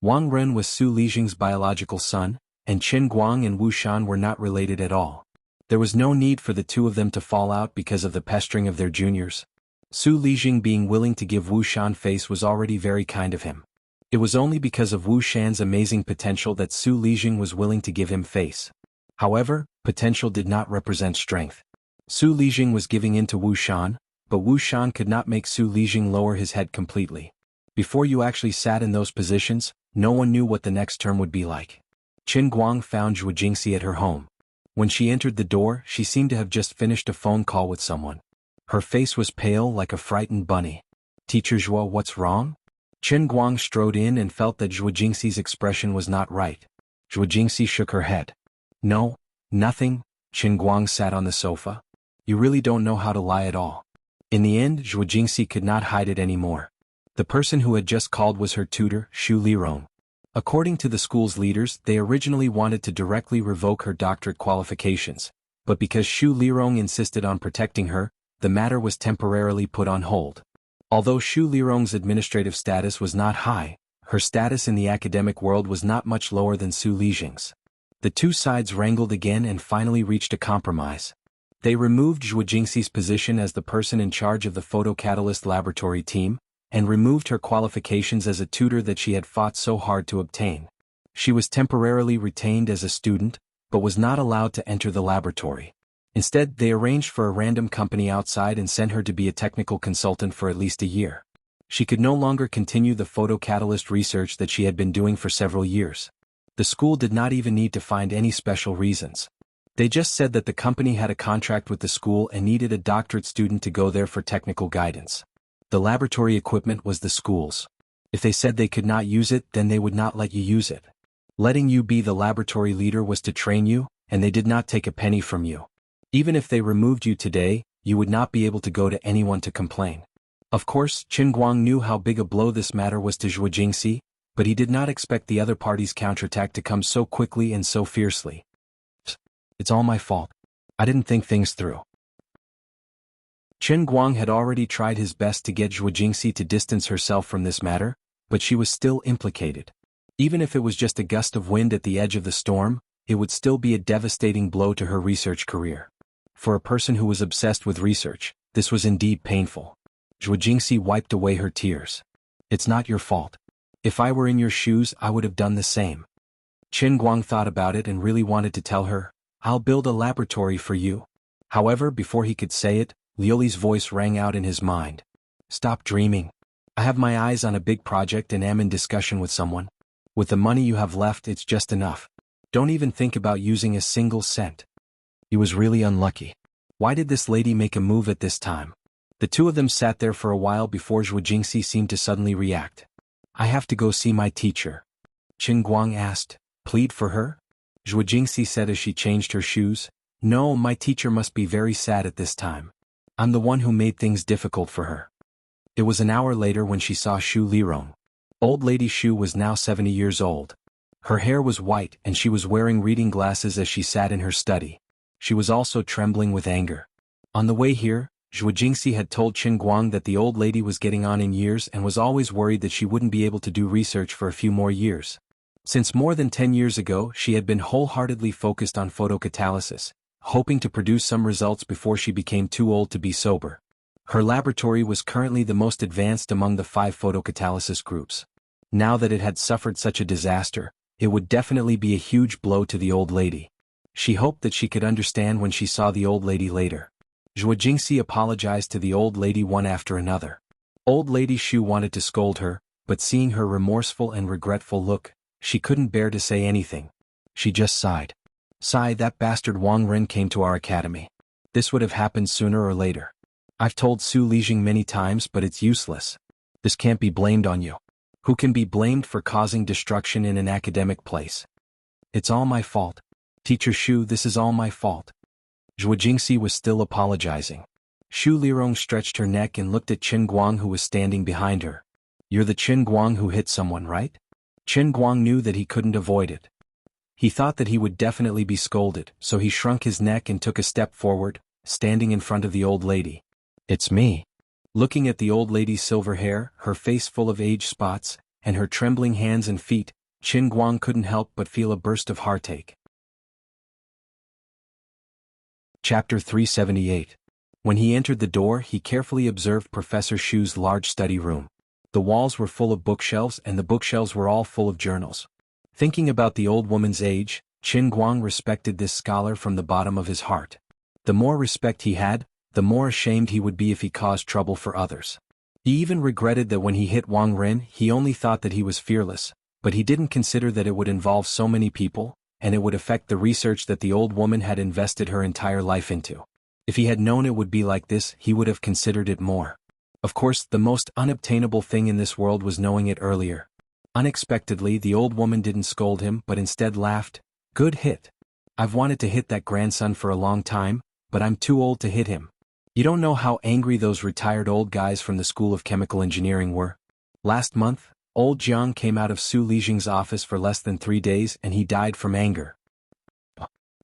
Wang Ren was Su Lijing's biological son, and Qin Guang and Wu Shan were not related at all. There was no need for the two of them to fall out because of the pestering of their juniors. Su Lijing being willing to give Wu Shan face was already very kind of him. It was only because of Wu Shan's amazing potential that Su Lijing was willing to give him face. However, potential did not represent strength. Su Lijing was giving in to Wu Shan, but Wu Shan could not make Su Lijing lower his head completely. Before you actually sat in those positions, no one knew what the next term would be like. Qin Guang found Zhuo Jingxi at her home. When she entered the door, she seemed to have just finished a phone call with someone. Her face was pale like a frightened bunny. "Teacher Zhuo, what's wrong?" Qin Guang strode in and felt that Zhuo Jingxi's expression was not right. Zhuo Jingxi shook her head. "No, nothing." Qin Guang sat on the sofa. "You really don't know how to lie at all." In the end, Zhuo Jingxi could not hide it anymore. The person who had just called was her tutor, Xu Lirong. According to the school's leaders, they originally wanted to directly revoke her doctorate qualifications, but because Xu Lirong insisted on protecting her, the matter was temporarily put on hold. Although Xu Lirong's administrative status was not high, her status in the academic world was not much lower than Su Lijing's. The two sides wrangled again and finally reached a compromise. They removed Zhuo Jingxi's position as the person in charge of the photocatalyst laboratory team, and removed her qualifications as a tutor that she had fought so hard to obtain. She was temporarily retained as a student, but was not allowed to enter the laboratory. Instead, they arranged for a random company outside and sent her to be a technical consultant for at least a year. She could no longer continue the photocatalyst research that she had been doing for several years. The school did not even need to find any special reasons. They just said that the company had a contract with the school and needed a doctorate student to go there for technical guidance. The laboratory equipment was the school's. If they said they could not use it, then they would not let you use it. Letting you be the laboratory leader was to train you, and they did not take a penny from you. Even if they removed you today, you would not be able to go to anyone to complain. Of course, Qin Guang knew how big a blow this matter was to Zhuo Jingxi, but he did not expect the other party's counterattack to come so quickly and so fiercely. "It's all my fault. I didn't think things through." Qin Guang had already tried his best to get Zhuo Jingxi to distance herself from this matter, but she was still implicated. Even if it was just a gust of wind at the edge of the storm, it would still be a devastating blow to her research career. For a person who was obsessed with research, this was indeed painful. Zhuo Jingxi wiped away her tears. "It's not your fault. If I were in your shoes, I would have done the same." Qin Guang thought about it and really wanted to tell her, "I'll build a laboratory for you." However, before he could say it, Liuli's voice rang out in his mind. "Stop dreaming. I have my eyes on a big project and am in discussion with someone. With the money you have left, it's just enough. Don't even think about using a single cent." He was really unlucky. Why did this lady make a move at this time? The two of them sat there for a while before Zhuo Jingxi seemed to suddenly react. "I have to go see my teacher." Qin Guang asked. "Plead for her?" Zhuo Jingxi said as she changed her shoes. "No, my teacher must be very sad at this time. I'm the one who made things difficult for her." It was an hour later when she saw Xu Lirong. Old Lady Xu was now 70 years old. Her hair was white and she was wearing reading glasses as she sat in her study. She was also trembling with anger. On the way here, Zhuo Jingxi had told Qin Guang that the old lady was getting on in years and was always worried that she wouldn't be able to do research for a few more years. Since more than 10 years ago, she had been wholeheartedly focused on photocatalysis, hoping to produce some results before she became too old to be sober. Her laboratory was currently the most advanced among the 5 photocatalysis groups. Now that it had suffered such a disaster, it would definitely be a huge blow to the old lady. She hoped that she could understand when she saw the old lady later. Zhuo Jingxi apologized to the old lady one after another. Old Lady Xu wanted to scold her, but seeing her remorseful and regretful look, she couldn't bear to say anything. She just sighed. "Sigh, that bastard Wang Ren came to our academy. This would have happened sooner or later. I've told Su Lijing many times, but it's useless. This can't be blamed on you. Who can be blamed for causing destruction in an academic place? It's all my fault. Teacher Xu, this is all my fault." Zhuo Jingxi was still apologizing. Xu Lirong stretched her neck and looked at Qin Guang, who was standing behind her. "You're the Qin Guang who hit someone, right?" Qin Guang knew that he couldn't avoid it. He thought that he would definitely be scolded, so he shrunk his neck and took a step forward, standing in front of the old lady. "It's me." Looking at the old lady's silver hair, her face full of age spots, and her trembling hands and feet, Qin Guang couldn't help but feel a burst of heartache. Chapter 378. When he entered the door, he carefully observed Professor Shu's large study room. The walls were full of bookshelves, and the bookshelves were all full of journals. Thinking about the old woman's age, Qin Guang respected this scholar from the bottom of his heart. The more respect he had, the more ashamed he would be if he caused trouble for others. He even regretted that when he hit Wang Ren, he only thought that he was fearless, but he didn't consider that it would involve so many people, and it would affect the research that the old woman had invested her entire life into. If he had known it would be like this, he would have considered it more. Of course, the most unobtainable thing in this world was knowing it earlier. Unexpectedly, the old woman didn't scold him but instead laughed. "Good hit. I've wanted to hit that grandson for a long time, but I'm too old to hit him." You don't know how angry those retired old guys from the School of Chemical Engineering were. Last month, old Jiang came out of Su Lijing's office for less than 3 days and he died from anger.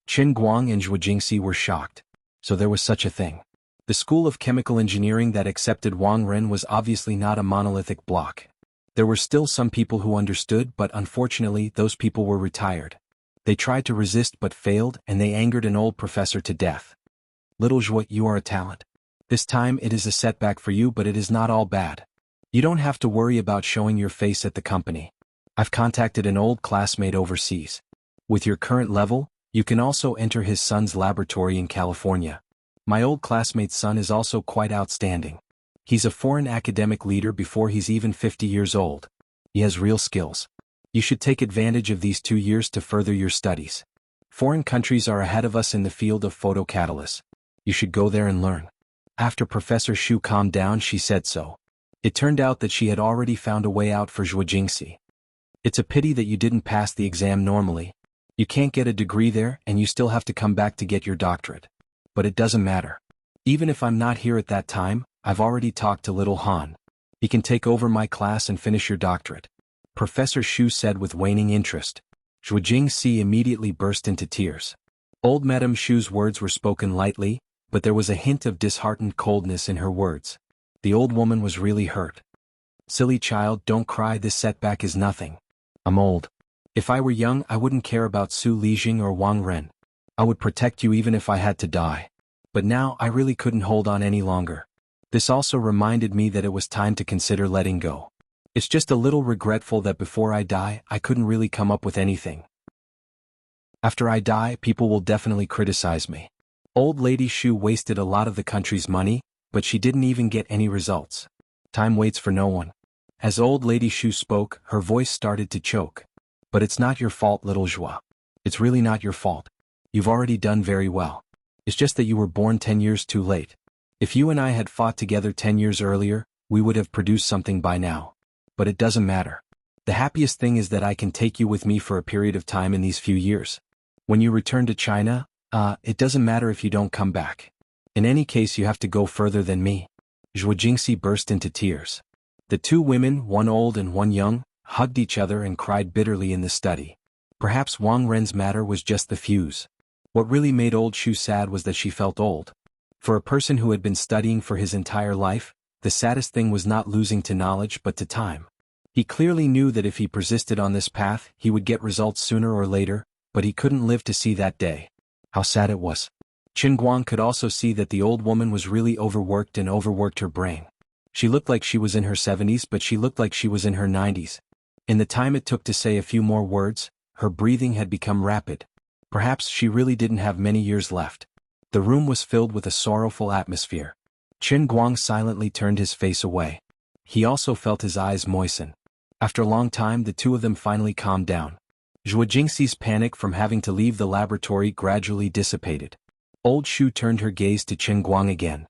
Qin Guang and Zhuo Jingxi were shocked. So there was such a thing. The School of Chemical Engineering that accepted Wang Ren was obviously not a monolithic block. There were still some people who understood, but unfortunately those people were retired. They tried to resist but failed, and they angered an old professor to death. "Little Zhuo, you are a talent. This time it is a setback for you, but it is not all bad. You don't have to worry about showing your face at the company. I've contacted an old classmate overseas. With your current level, you can also enter his son's laboratory in California. My old classmate's son is also quite outstanding. He's a foreign academic leader before he's even 50 years old. He has real skills. You should take advantage of these 2 years to further your studies. Foreign countries are ahead of us in the field of photocatalysts. You should go there and learn." After Professor Shu calmed down, she said so. It turned out that she had already found a way out for Zhuo Jingxi. "It's a pity that you didn't pass the exam normally. You can't get a degree there and you still have to come back to get your doctorate. But it doesn't matter. Even if I'm not here at that time, I've already talked to little Han. He can take over my class and finish your doctorate," Professor Shu said with waning interest. Zhuo Jingxi immediately burst into tears. Old Madame Shu's words were spoken lightly, but there was a hint of disheartened coldness in her words. The old woman was really hurt. "Silly child, don't cry, this setback is nothing. I'm old. If I were young, I wouldn't care about Su Lijing or Wang Ren. I would protect you even if I had to die. But now I really couldn't hold on any longer. This also reminded me that it was time to consider letting go. It's just a little regretful that before I die, I couldn't really come up with anything. After I die, people will definitely criticize me." Old Lady Shu wasted a lot of the country's money, but she didn't even get any results. Time waits for no one. As Old Lady Shu spoke, her voice started to choke. "But it's not your fault, little Zhuo. It's really not your fault. You've already done very well. It's just that you were born 10 years too late. If you and I had fought together 10 years earlier, we would have produced something by now. But it doesn't matter. The happiest thing is that I can take you with me for a period of time in these few years. When you return to China, it doesn't matter if you don't come back. In any case, you have to go further than me." Zhuo Jingxi burst into tears. The 2 women, one old and one young, hugged each other and cried bitterly in the study. Perhaps Wang Ren's matter was just the fuse. What really made old Shu sad was that she felt old. For a person who had been studying for his entire life, the saddest thing was not losing to knowledge but to time. He clearly knew that if he persisted on this path, he would get results sooner or later, but he couldn't live to see that day. How sad it was. Qin Guang could also see that the old woman was really overworked and overworked her brain. She looked like she was in her 70s, but she looked like she was in her 90s. In the time it took to say a few more words, her breathing had become rapid. Perhaps she really didn't have many years left. The room was filled with a sorrowful atmosphere. Qin Guang silently turned his face away. He also felt his eyes moisten. After a long time, the 2 of them finally calmed down. Zhuo Jingxi's panic from having to leave the laboratory gradually dissipated. Old Shu turned her gaze to Qin Guang again.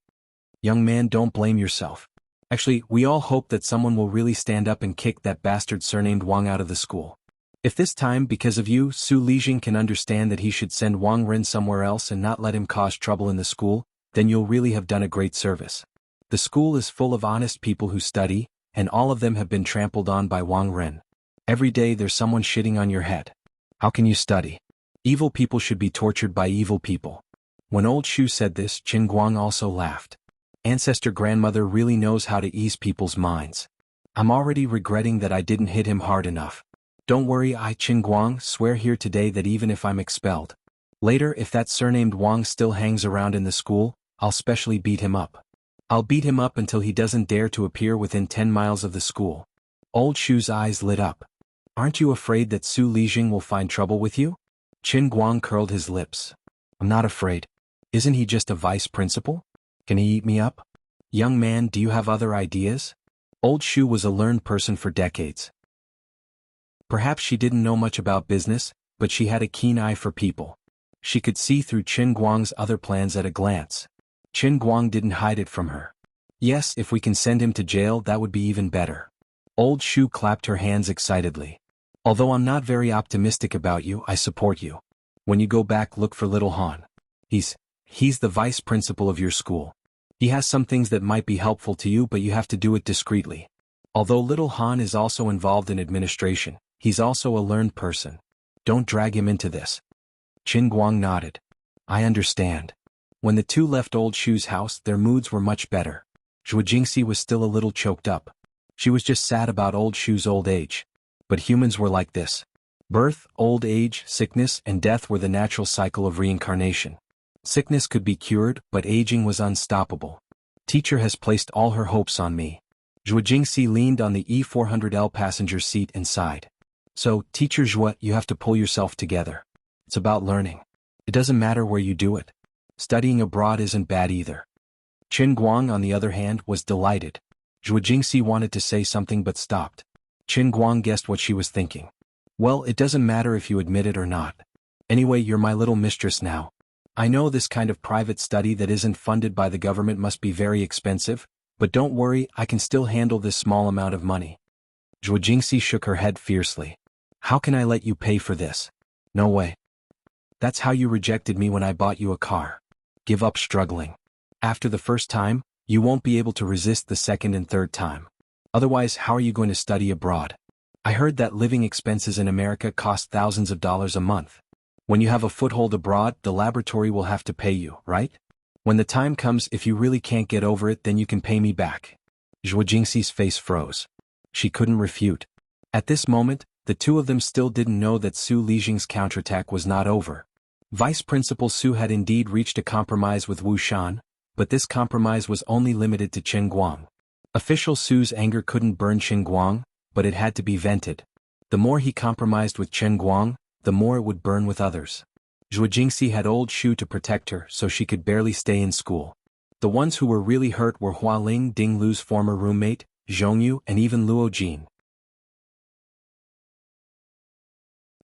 "Young man, don't blame yourself. Actually, we all hope that someone will really stand up and kick that bastard surnamed Wang out of the school. If this time, because of you, Su Lijing can understand that he should send Wang Ren somewhere else and not let him cause trouble in the school, then you'll really have done a great service. The school is full of honest people who study, and all of them have been trampled on by Wang Ren. Every day there's someone shitting on your head. How can you study? Evil people should be tortured by evil people." When old Shu said this, Qin Guang also laughed. Ancestor grandmother really knows how to ease people's minds. I'm already regretting that I didn't hit him hard enough. Don't worry, I Qin Guang swear here today that even if I'm expelled. Later, if that surnamed Wang still hangs around in the school, I'll specially beat him up. I'll beat him up until he doesn't dare to appear within 10 miles of the school. Old Shu's eyes lit up. Aren't you afraid that Su Lijing will find trouble with you? Qin Guang curled his lips. I'm not afraid. Isn't he just a vice principal? Can he eat me up? Young man, do you have other ideas? Old Shu was a learned person for decades. Perhaps she didn't know much about business, but she had a keen eye for people. She could see through Qin Guang's other plans at a glance. Qin Guang didn't hide it from her. Yes, if we can send him to jail, that would be even better. Old Shu clapped her hands excitedly. Although I'm not very optimistic about you, I support you. When you go back, look for little Han. He's the vice principal of your school. He has some things that might be helpful to you, but you have to do it discreetly. Although little Han is also involved in administration, he's also a learned person. Don't drag him into this. Qin Guang nodded. I understand. When the two left Old Shu's house, their moods were much better. Zhuo Jingxi was still a little choked up. She was just sad about Old Shu's old age. But humans were like this. Birth, old age, sickness, and death were the natural cycle of reincarnation. Sickness could be cured, but aging was unstoppable. Teacher has placed all her hopes on me. Zhuo Jingxi leaned on the E400L passenger seat and sighed. So, Teacher Zhuo, you have to pull yourself together. It's about learning. It doesn't matter where you do it. Studying abroad isn't bad either. Qin Guang, on the other hand, was delighted. Zhuo Jingxi wanted to say something but stopped. Qin Guang guessed what she was thinking. Well, it doesn't matter if you admit it or not. Anyway, you're my little mistress now. I know this kind of private study that isn't funded by the government must be very expensive, but don't worry, I can still handle this small amount of money. Zhuo Jingxi shook her head fiercely. How can I let you pay for this? No way. That's how you rejected me when I bought you a car. Give up struggling. After the first time, you won't be able to resist the second and third time. Otherwise, how are you going to study abroad? I heard that living expenses in America cost thousands of dollars a month. When you have a foothold abroad, the laboratory will have to pay you, right? When the time comes, if you really can't get over it, then you can pay me back. Zhuo Jingxi's face froze. She couldn't refute. At this moment, the two of them still didn't know that Su Lijing's counterattack was not over. Vice Principal Su had indeed reached a compromise with Wu Shan, but this compromise was only limited to Qin Guang. Official Su's anger couldn't burn Qin Guang, but it had to be vented. The more he compromised with Qin Guang, the more it would burn with others. Zhuo Jingxi had Old Shu to protect her, so she could barely stay in school. The ones who were really hurt were Hualing, Ding Lu's former roommate, Zhongyu, and even Luo Jin.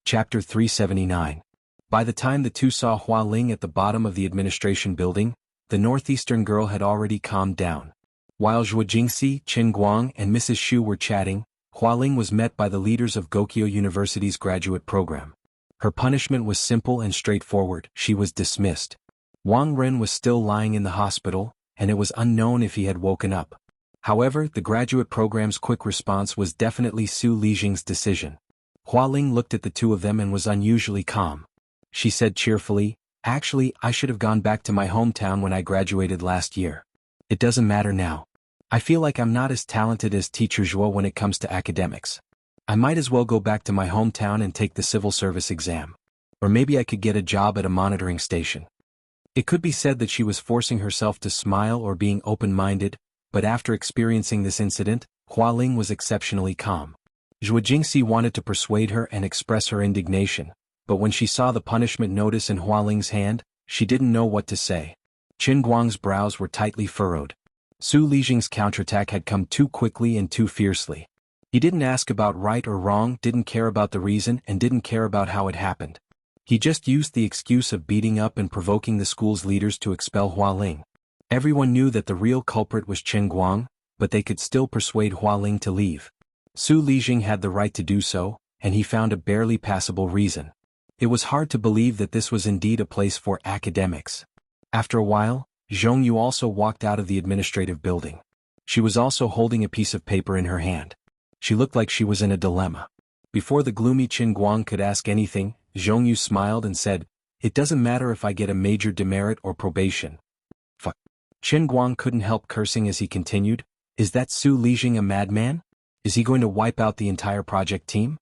Chapter 379. By the time the two saw Hualing at the bottom of the administration building, the northeastern girl had already calmed down. While Zhuo Jingxi, Qin Guang, and Mrs. Shu were chatting, Hualing was met by the leaders of Gokyo University's graduate program. Her punishment was simple and straightforward. She was dismissed. Wang Ren was still lying in the hospital, and it was unknown if he had woken up. However, the graduate program's quick response was definitely Su Lijing's decision. Hualing looked at the two of them and was unusually calm. She said cheerfully, Actually, I should have gone back to my hometown when I graduated last year. It doesn't matter now. I feel like I'm not as talented as Teacher Zhuo when it comes to academics. I might as well go back to my hometown and take the civil service exam. Or maybe I could get a job at a monitoring station. It could be said that she was forcing herself to smile or being open-minded, but after experiencing this incident, Hualing was exceptionally calm. Zhuo Jingxi wanted to persuade her and express her indignation, but when she saw the punishment notice in Hualing's hand, she didn't know what to say. Qin Guang's brows were tightly furrowed. Su Lijing's counterattack had come too quickly and too fiercely. He didn't ask about right or wrong, didn't care about the reason, and didn't care about how it happened. He just used the excuse of beating up and provoking the school's leaders to expel Hualing. Everyone knew that the real culprit was Qin Guang, but they could still persuade Hualing to leave. Su Lijing had the right to do so, and he found a barely passable reason. It was hard to believe that this was indeed a place for academics. After a while, Zhongyu also walked out of the administrative building. She was also holding a piece of paper in her hand. She looked like she was in a dilemma. Before the gloomy Qin Guang could ask anything, Zhongyu smiled and said, It doesn't matter if I get a major demerit or probation. Fuck. Qin Guang couldn't help cursing as he continued, Is that Su Lijing a madman? Is he going to wipe out the entire project team?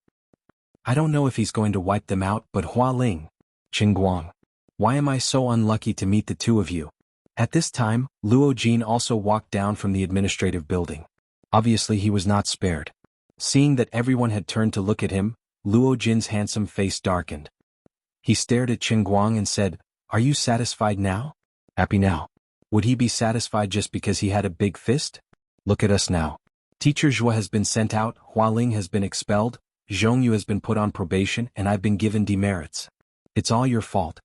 I don't know if he's going to wipe them out, but Hua Ling, Qin Guang. Why am I so unlucky to meet the two of you? At this time, Luo Jin also walked down from the administrative building. Obviously he was not spared. Seeing that everyone had turned to look at him, Luo Jin's handsome face darkened. He stared at Qin Guang and said, "Are you satisfied now? Happy now?" Would he be satisfied just because he had a big fist? Look at us now. Teacher Zhua has been sent out, Hua Ling has been expelled, Zhongyu has been put on probation, and I've been given demerits. It's all your fault.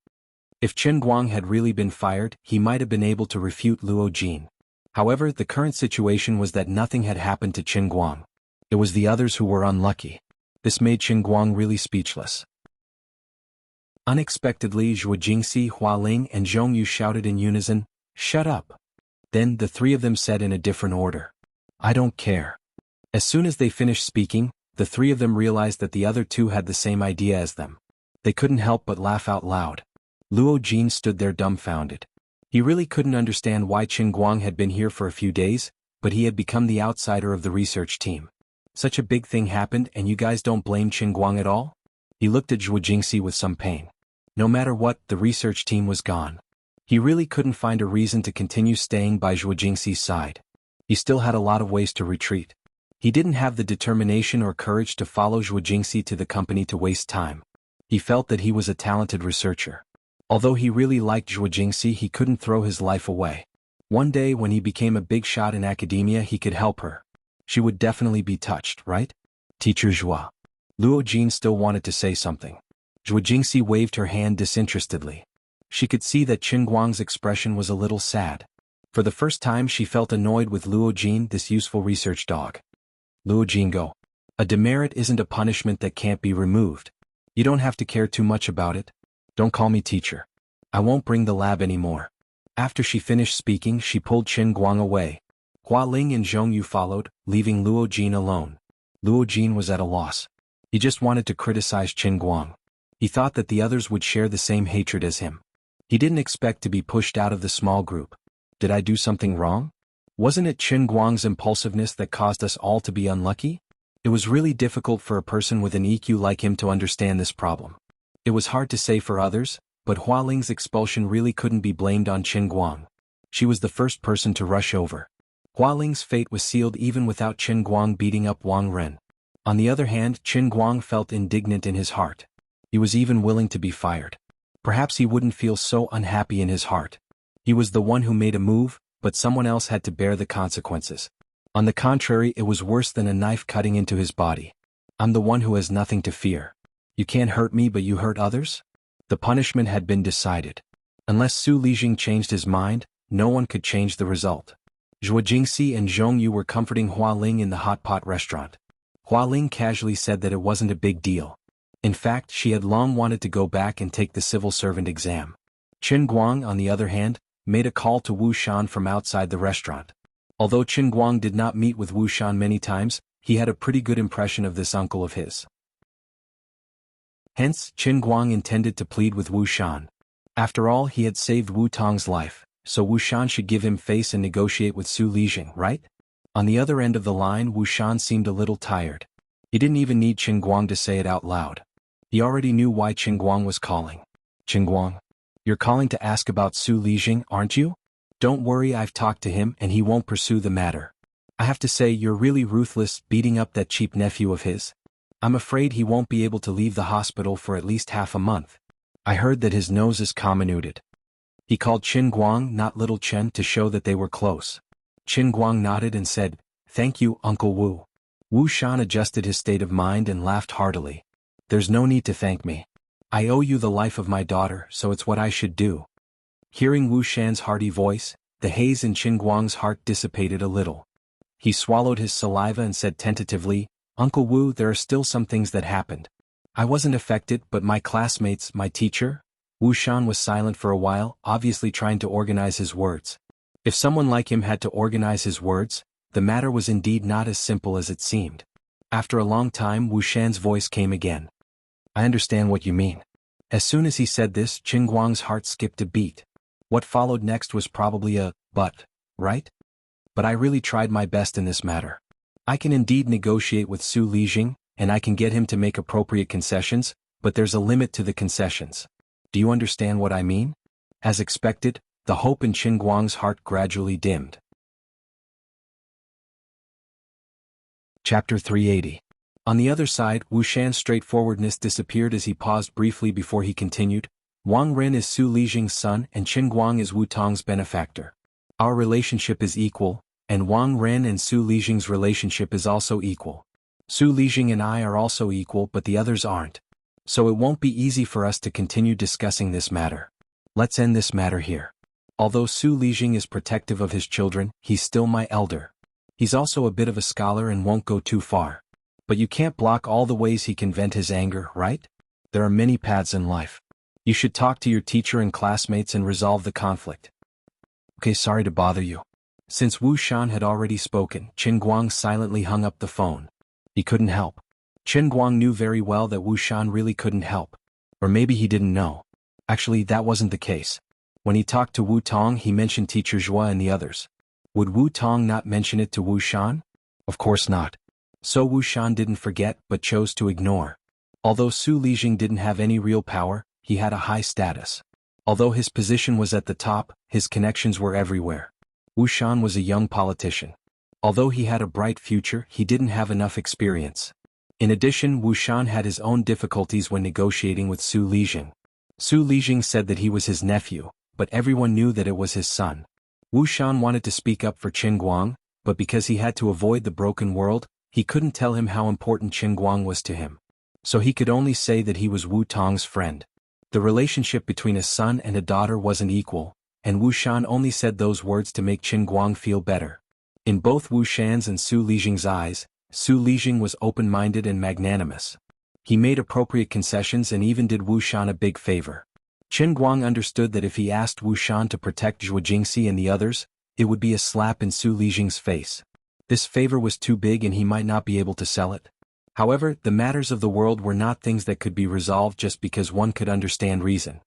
If Qin Guang had really been fired, he might have been able to refute Luo Jin. However, the current situation was that nothing had happened to Qin Guang. It was the others who were unlucky. This made Qin Guang really speechless. Unexpectedly, Zhuo Jingxi, Hua Ling, and Zhongyu shouted in unison, "Shut up!" Then the three of them said in a different order, "I don't care." As soon as they finished speaking, the three of them realized that the other two had the same idea as them. They couldn't help but laugh out loud. Luo Jin stood there dumbfounded. He really couldn't understand why Qin Guang had been here for a few days, but he had become the outsider of the research team. Such a big thing happened and you guys don't blame Qin Guang at all? He looked at Zhuo Jingxi with some pain. No matter what, the research team was gone. He really couldn't find a reason to continue staying by Zhuo Jingxi's side. He still had a lot of ways to retreat. He didn't have the determination or courage to follow Zhuo Jingxi to the company to waste time. He felt that he was a talented researcher. Although he really liked Zhuo Jingxi, he couldn't throw his life away. One day when he became a big shot in academia, he could help her. She would definitely be touched, right? Teacher Zhua. Luo Jin still wanted to say something. Zhuo Jingxi waved her hand disinterestedly. She could see that Qin Guang's expression was a little sad. For the first time she felt annoyed with Luo Jin, this useful research dog. Luo Jin, go. A demerit isn't a punishment that can't be removed. You don't have to care too much about it. Don't call me teacher. I won't bring the lab anymore. After she finished speaking, she pulled Qin Guang away. Hua Ling and Zhongyu followed, leaving Luo Jin alone. Luo Jin was at a loss. He just wanted to criticize Qin Guang. He thought that the others would share the same hatred as him. He didn't expect to be pushed out of the small group. Did I do something wrong? Wasn't it Qin Guang's impulsiveness that caused us all to be unlucky? It was really difficult for a person with an EQ like him to understand this problem. It was hard to say for others, but Hua Ling's expulsion really couldn't be blamed on Qin Guang. She was the first person to rush over. Hua Ling's fate was sealed even without Qin Guang beating up Wang Ren. On the other hand, Qin Guang felt indignant in his heart. He was even willing to be fired. Perhaps he wouldn't feel so unhappy in his heart. He was the one who made a move, but someone else had to bear the consequences. On the contrary, it was worse than a knife cutting into his body. I'm the one who has nothing to fear. You can't hurt me, but you hurt others? The punishment had been decided. Unless Su Lijing changed his mind, no one could change the result. Zhuo Jingxi and Zhongyu were comforting Hua Ling in the hot pot restaurant. Hua Ling casually said that it wasn't a big deal. In fact, she had long wanted to go back and take the civil servant exam. Qin Guang, on the other hand, made a call to Wu Shan from outside the restaurant. Although Qin Guang did not meet with Wu Shan many times, he had a pretty good impression of this uncle of his. Hence, Qin Guang intended to plead with Wu Shan. After all, he had saved Wu Tong's life, so Wu Shan should give him face and negotiate with Su Lijing, right? On the other end of the line, Wu Shan seemed a little tired. He didn't even need Qin Guang to say it out loud. He already knew why Qin Guang was calling. Qin Guang, you're calling to ask about Su Lijing, aren't you? Don't worry, I've talked to him and he won't pursue the matter. I have to say, you're really ruthless, beating up that cheap nephew of his. I'm afraid he won't be able to leave the hospital for at least half a month. I heard that his nose is comminuted. He called Qin Guang, not little Chen, to show that they were close. Qin Guang nodded and said, "Thank you, Uncle Wu." Wu Shan adjusted his state of mind and laughed heartily. There's no need to thank me. I owe you the life of my daughter, so it's what I should do. Hearing Wu Shan's hearty voice, the haze in Qin Guang's heart dissipated a little. He swallowed his saliva and said tentatively, Uncle Wu, there are still some things that happened. I wasn't affected, but my classmates, my teacher? Wu Shan was silent for a while, obviously trying to organize his words. If someone like him had to organize his words, the matter was indeed not as simple as it seemed. After a long time, Wu Shan's voice came again. I understand what you mean. As soon as he said this, Qin Guang's heart skipped a beat. What followed next was probably a, but, right? But I really tried my best in this matter. I can indeed negotiate with Su Lijing, and I can get him to make appropriate concessions, but there's a limit to the concessions. Do you understand what I mean? As expected, the hope in Qin Guang's heart gradually dimmed. Chapter 380. On the other side, Wu Shan's straightforwardness disappeared as he paused briefly before he continued. Wang Ren is Su Lijing's son and Qin Guang is Wu Tong's benefactor. Our relationship is equal, and Wang Ren and Su Lijing's relationship is also equal. Su Lijing and I are also equal, but the others aren't. So it won't be easy for us to continue discussing this matter. Let's end this matter here. Although Su Lijing is protective of his children, he's still my elder. He's also a bit of a scholar and won't go too far. But you can't block all the ways he can vent his anger, right? There are many paths in life. You should talk to your teacher and classmates and resolve the conflict. Okay, sorry to bother you. Since Wu Shan had already spoken, Qin Guang silently hung up the phone. He couldn't help. Qin Guang knew very well that Wu Shan really couldn't help. Or maybe he didn't know. Actually, that wasn't the case. When he talked to Wu Tong, he mentioned Teacher Zhua and the others. Would Wu Tong not mention it to Wu Shan? Of course not. So Wu Shan didn't forget but chose to ignore. Although Su Lijing didn't have any real power, he had a high status. Although his position was at the top, his connections were everywhere. Wu Shan was a young politician. Although he had a bright future, he didn't have enough experience. In addition, Wu Shan had his own difficulties when negotiating with Su Lijing. Su Lijing said that he was his nephew, but everyone knew that it was his son. Wu Shan wanted to speak up for Qin Guang, but because he had to avoid the broken world, he couldn't tell him how important Qin Guang was to him. So he could only say that he was Wu Tong's friend. The relationship between a son and a daughter wasn't equal, and Wu Shan only said those words to make Qin Guang feel better. In both Wu Shan's and Su Lijing's eyes, Su Lijing was open-minded and magnanimous. He made appropriate concessions and even did Wu Shan a big favor. Qin Guang understood that if he asked Wu Shan to protect Zhuo Jingxi and the others, it would be a slap in Su Lijing's face. This favor was too big and he might not be able to sell it. However, the matters of the world were not things that could be resolved just because one could understand reason.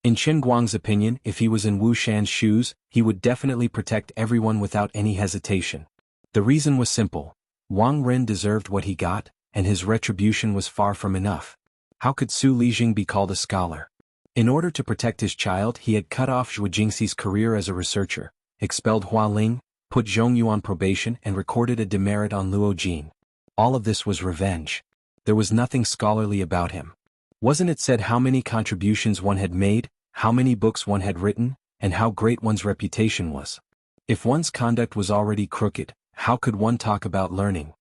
In Qin Guang's opinion, if he was in Wu Shan's shoes, he would definitely protect everyone without any hesitation. The reason was simple. Wang Ren deserved what he got, and his retribution was far from enough. How could Su Lijing be called a scholar? In order to protect his child, he had cut off Zhuo Jingxi's career as a researcher, expelled Hua Ling, put Zhongyu on probation and recorded a demerit on Luo Jin. All of this was revenge. There was nothing scholarly about him. Wasn't it said how many contributions one had made, how many books one had written, and how great one's reputation was? If one's conduct was already crooked, how could one talk about learning?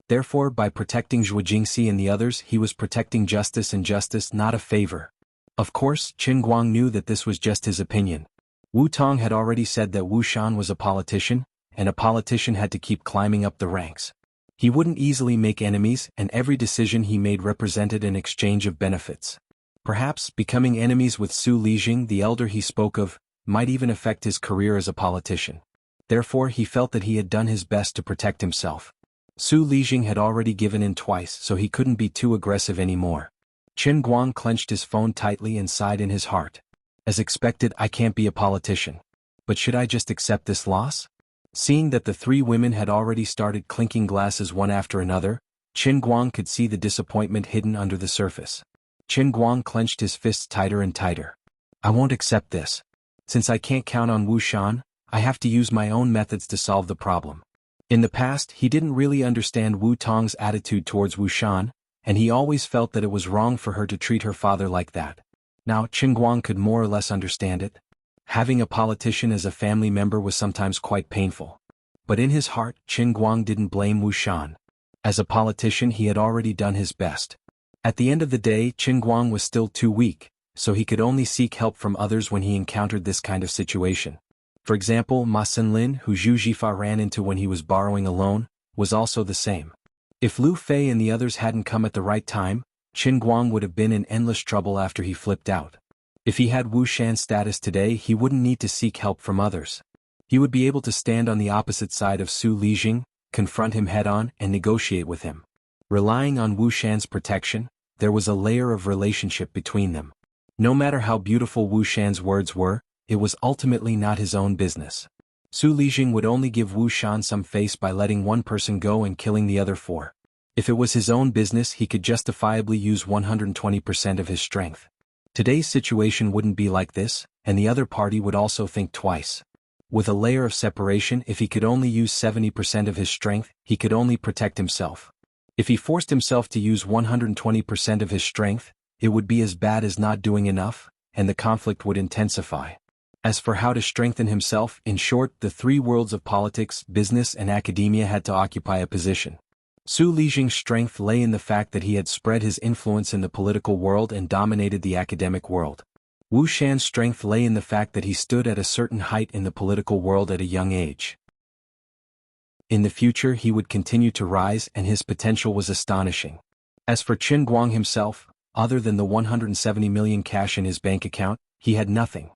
Therefore, by protecting Zhuo Jingxi and the others, he was protecting justice, and justice, not a favor. Of course, Qin Guang knew that this was just his opinion. Wu Tong had already said that Wu Shan was a politician, and a politician had to keep climbing up the ranks. He wouldn't easily make enemies, and every decision he made represented an exchange of benefits. Perhaps, becoming enemies with Su Lijing, the elder he spoke of, might even affect his career as a politician. Therefore, he felt that he had done his best to protect himself. Su Lijing had already given in twice, so he couldn't be too aggressive anymore. Qin Guang clenched his phone tightly and sighed in his heart. As expected, I can't be a politician. But should I just accept this loss? Seeing that the three women had already started clinking glasses one after another, Qin Guang could see the disappointment hidden under the surface. Qin Guang clenched his fists tighter and tighter. I won't accept this. Since I can't count on Wu Shan, I have to use my own methods to solve the problem. In the past, he didn't really understand Wu Tong's attitude towards Wu Shan, and he always felt that it was wrong for her to treat her father like that. Now, Qin Guang could more or less understand it. Having a politician as a family member was sometimes quite painful. But in his heart, Qin Guang didn't blame Wu Shan. As a politician, he had already done his best. At the end of the day, Qin Guang was still too weak, so he could only seek help from others when he encountered this kind of situation. For example, Ma Xinlin, who Zhu Jifa ran into when he was borrowing a loan, was also the same. If Lu Fei and the others hadn't come at the right time, Qin Guang would have been in endless trouble after he flipped out. If he had Wu Shan's status today, he wouldn't need to seek help from others. He would be able to stand on the opposite side of Su Lijing, confront him head-on, and negotiate with him. Relying on Wu Shan's protection, there was a layer of relationship between them. No matter how beautiful Wu Shan's words were, it was ultimately not his own business. Su Lijing would only give Wu Shan some face by letting one person go and killing the other four. If it was his own business, he could justifiably use 120% of his strength. Today's situation wouldn't be like this, and the other party would also think twice. With a layer of separation, if he could only use 70% of his strength, he could only protect himself. If he forced himself to use 120% of his strength, it would be as bad as not doing enough, and the conflict would intensify. As for how to strengthen himself, in short, the three worlds of politics, business and academia had to occupy a position. Su Lijing's strength lay in the fact that he had spread his influence in the political world and dominated the academic world. Wu Shan's strength lay in the fact that he stood at a certain height in the political world at a young age. In the future he would continue to rise and his potential was astonishing. As for Qin Guang himself, other than the 170 million cash in his bank account, he had nothing.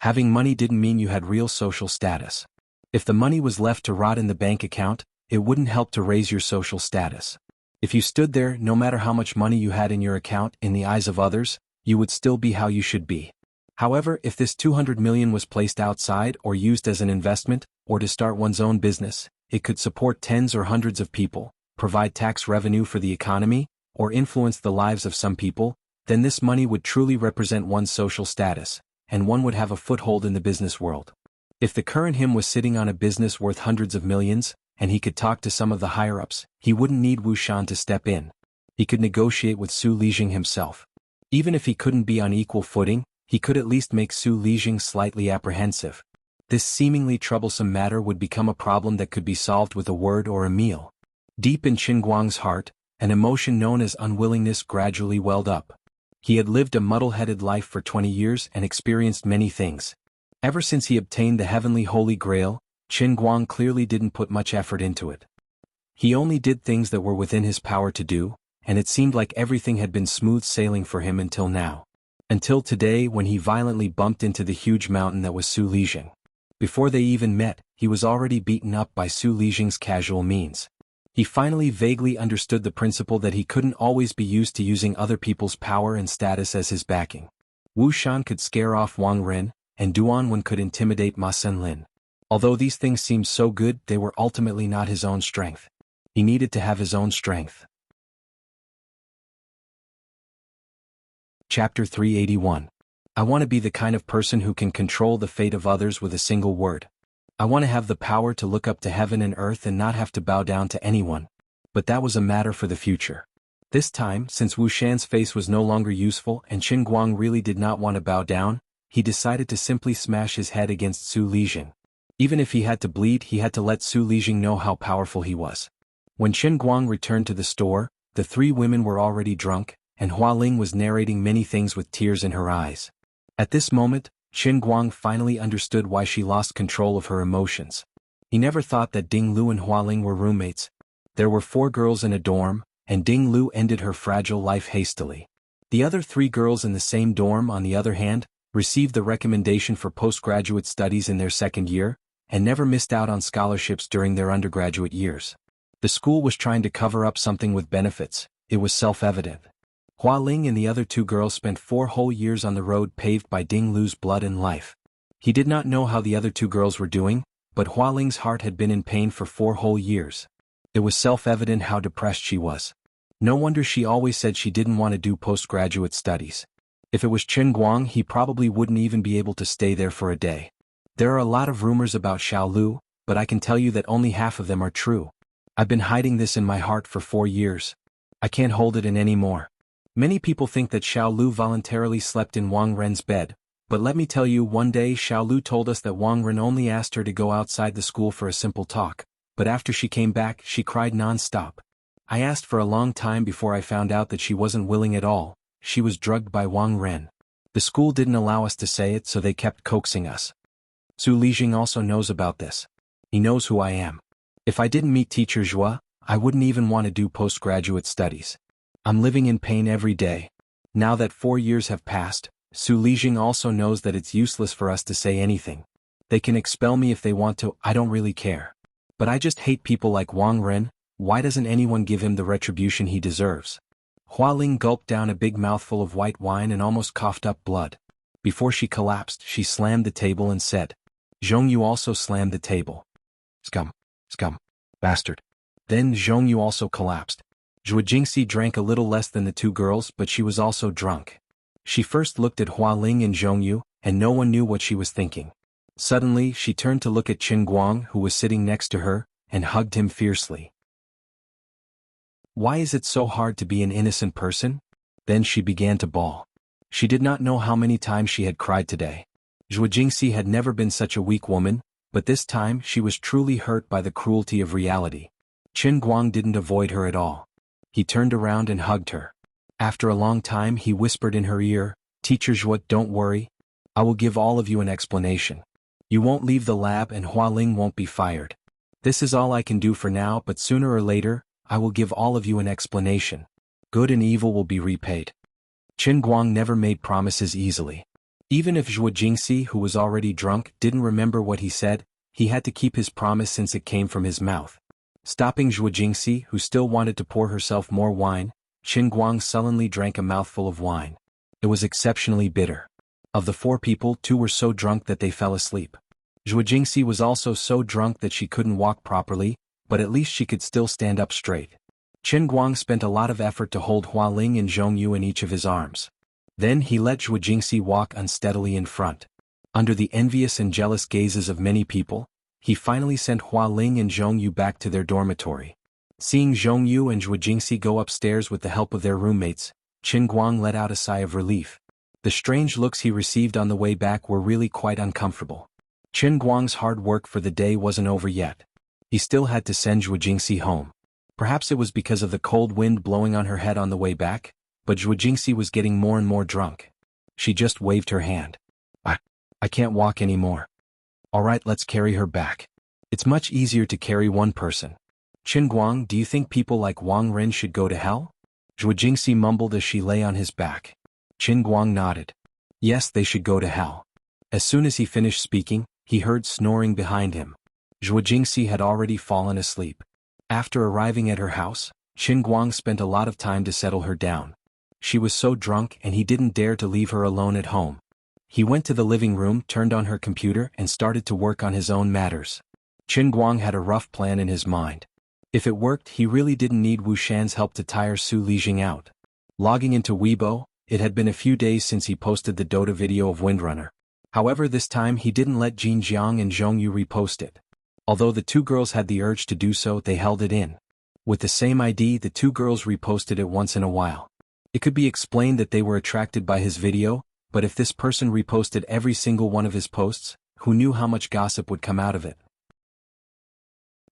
Having money didn't mean you had real social status. If the money was left to rot in the bank account, it wouldn't help to raise your social status. If you stood there, no matter how much money you had in your account, in the eyes of others, you would still be how you should be. However, if this 200 million was placed outside or used as an investment, or to start one's own business, it could support tens or hundreds of people, provide tax revenue for the economy, or influence the lives of some people, then this money would truly represent one's social status, and one would have a foothold in the business world. If the current him was sitting on a business worth hundreds of millions, and he could talk to some of the higher-ups, he wouldn't need Wu Shan to step in. He could negotiate with Su Lijing himself. Even if he couldn't be on equal footing, he could at least make Su Lijing slightly apprehensive. This seemingly troublesome matter would become a problem that could be solved with a word or a meal. Deep in Qin Guang's heart, an emotion known as unwillingness gradually welled up. He had lived a muddle-headed life for 20 years and experienced many things. Ever since he obtained the heavenly Holy Grail, Qin Guang clearly didn't put much effort into it. He only did things that were within his power to do, and it seemed like everything had been smooth sailing for him until now. Until today, when he violently bumped into the huge mountain that was Su Lijing. Before they even met, he was already beaten up by Su Lijing's casual means. He finally vaguely understood the principle that he couldn't always be used to using other people's power and status as his backing. Wu Shan could scare off Wang Ren, and Duan Wen could intimidate Ma Senlin. Although these things seemed so good, they were ultimately not his own strength. He needed to have his own strength. Chapter 381. I want to be the kind of person who can control the fate of others with a single word. I want to have the power to look up to heaven and earth and not have to bow down to anyone. But that was a matter for the future. This time, since Wu Shan's face was no longer useful and Qin Guang really did not want to bow down, he decided to simply smash his head against Su Lijing. Even if he had to bleed, he had to let Su Lijing know how powerful he was. When Qin Guang returned to the store, the three women were already drunk, and Hua Ling was narrating many things with tears in her eyes. At this moment, Qin Guang finally understood why she lost control of her emotions. He never thought that Ding Lu and Hua Ling were roommates. There were 4 girls in a dorm, and Ding Lu ended her fragile life hastily. The other 3 girls in the same dorm, on the other hand, received the recommendation for postgraduate studies in their second year, and never missed out on scholarships during their undergraduate years. The school was trying to cover up something with benefits, it was self-evident. Hua Ling and the other 2 girls spent 4 whole years on the road paved by Ding Lu's blood and life. He did not know how the other 2 girls were doing, but Hua Ling's heart had been in pain for 4 whole years. It was self-evident how depressed she was. No wonder she always said she didn't want to do postgraduate studies. If it was Qin Guang, he probably wouldn't even be able to stay there for a day. There are a lot of rumors about Xiao Lu, but I can tell you that only half of them are true. I've been hiding this in my heart for 4 years. I can't hold it in anymore. Many people think that Xiao Lu voluntarily slept in Wang Ren's bed, but let me tell you, one day Xiao Lu told us that Wang Ren only asked her to go outside the school for a simple talk, but after she came back, she cried non-stop. I asked for a long time before I found out that she wasn't willing at all. She was drugged by Wang Ren. The school didn't allow us to say it, so they kept coaxing us. Su Lijing also knows about this. He knows who I am. If I didn't meet Teacher Zhua, I wouldn't even want to do postgraduate studies. I'm living in pain every day. Now that 4 years have passed, Su Lijing also knows that it's useless for us to say anything. They can expel me if they want to, I don't really care. But I just hate people like Wang Ren. Why doesn't anyone give him the retribution he deserves? Hua Ling gulped down a big mouthful of white wine and almost coughed up blood. Before she collapsed, she slammed the table and said, Zhongyu also slammed the table. Scum. Scum. Bastard. Then Zhongyu also collapsed. Zhuo Jingxi drank a little less than the two girls, but she was also drunk. She first looked at Hua Ling and Zhongyu, and no one knew what she was thinking. Suddenly, she turned to look at Qin Guang, who was sitting next to her, and hugged him fiercely. Why is it so hard to be an innocent person? Then she began to bawl. She did not know how many times she had cried today. Zhuo Jingxi had never been such a weak woman, but this time she was truly hurt by the cruelty of reality. Qin Guang didn't avoid her at all. He turned around and hugged her. After a long time he whispered in her ear, "Teacher Zhuo, don't worry. I will give all of you an explanation. You won't leave the lab and Hua Ling won't be fired. This is all I can do for now, but sooner or later, I will give all of you an explanation. Good and evil will be repaid." Qin Guang never made promises easily. Even if Zhuo Jingxi, who was already drunk, didn't remember what he said, he had to keep his promise since it came from his mouth. Stopping Zhuo Jingxi, who still wanted to pour herself more wine, Qin Guang sullenly drank a mouthful of wine. It was exceptionally bitter. Of the four people, two were so drunk that they fell asleep. Zhuo Jingxi was also so drunk that she couldn't walk properly, but at least she could still stand up straight. Qin Guang spent a lot of effort to hold Hua Ling and Zhongyu in each of his arms. Then he let Zhuo Jingxi walk unsteadily in front. Under the envious and jealous gazes of many people, he finally sent Hua Ling and Zhongyu back to their dormitory. Seeing Zhongyu and Zhuo Jingxi go upstairs with the help of their roommates, Qin Guang let out a sigh of relief. The strange looks he received on the way back were really quite uncomfortable. Qin Guang's hard work for the day wasn't over yet. He still had to send Zhuo Jingxi home. Perhaps it was because of the cold wind blowing on her head on the way back, but Zhuo Jingxi was getting more and more drunk. She just waved her hand. I can't walk anymore. Alright, let's carry her back. It's much easier to carry one person. Qin Guang, do you think people like Wang Ren should go to hell? Zhuo Jingxi mumbled as she lay on his back. Qin Guang nodded. Yes, they should go to hell. As soon as he finished speaking, he heard snoring behind him. Zhuo Jingxi had already fallen asleep. After arriving at her house, Qin Guang spent a lot of time to settle her down. She was so drunk and he didn't dare to leave her alone at home. He went to the living room, turned on her computer and started to work on his own matters. Qin Guang had a rough plan in his mind. If it worked, he really didn't need Wu Shan's help to tire Su Lijing out. Logging into Weibo, it had been a few days since he posted the Dota video of Windrunner. However, this time he didn't let Jin Jiang and Zhongyu repost it. Although the two girls had the urge to do so, they held it in. With the same ID, the two girls reposted it once in a while. It could be explained that they were attracted by his video, but if this person reposted every single one of his posts, who knew how much gossip would come out of it?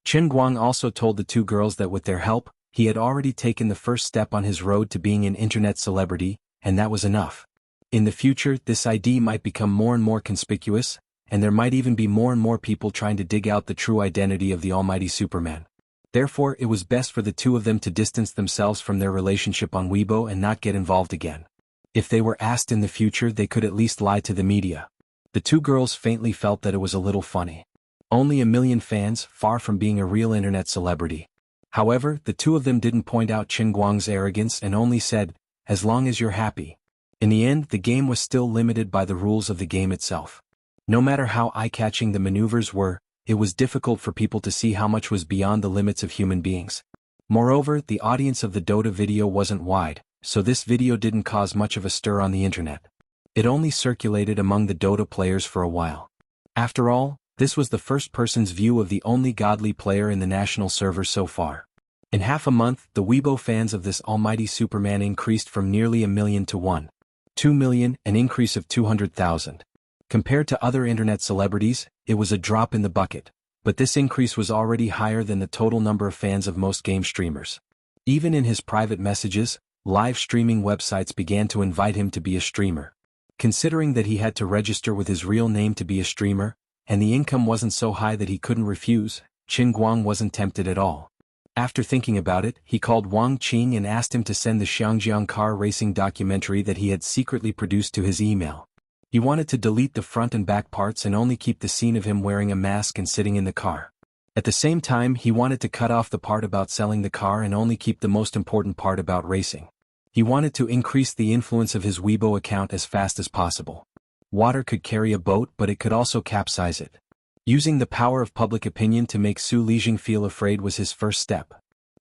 Qin Guang also told the two girls that with their help, he had already taken the first step on his road to being an internet celebrity, and that was enough. In the future, this ID might become more and more conspicuous, and there might even be more and more people trying to dig out the true identity of the almighty Superman. Therefore, it was best for the two of them to distance themselves from their relationship on Weibo and not get involved again. If they were asked in the future, they could at least lie to the media. The two girls faintly felt that it was a little funny. Only 1 million fans, far from being a real internet celebrity. However, the two of them didn't point out Qin Guang's arrogance and only said, "As long as you're happy." In the end, the game was still limited by the rules of the game itself. No matter how eye-catching the maneuvers were, it was difficult for people to see how much was beyond the limits of human beings. Moreover, the audience of the Dota video wasn't wide, so this video didn't cause much of a stir on the internet. It only circulated among the Dota players for a while. After all, this was the first person's view of the only godly player in the national server so far. In half a month, the Weibo fans of this almighty Superman increased from nearly 1 million to 2 million, an increase of 200,000. Compared to other internet celebrities, it was a drop in the bucket, but this increase was already higher than the total number of fans of most game streamers. Even in his private messages, live streaming websites began to invite him to be a streamer. Considering that he had to register with his real name to be a streamer, and the income wasn't so high that he couldn't refuse, Qin Guang wasn't tempted at all. After thinking about it, he called Wang Qing and asked him to send the Xiangjiang car racing documentary that he had secretly produced to his email. He wanted to delete the front and back parts and only keep the scene of him wearing a mask and sitting in the car. At the same time, he wanted to cut off the part about selling the car and only keep the most important part about racing. He wanted to increase the influence of his Weibo account as fast as possible. Water could carry a boat, but it could also capsize it. Using the power of public opinion to make Su Lijing feel afraid was his first step.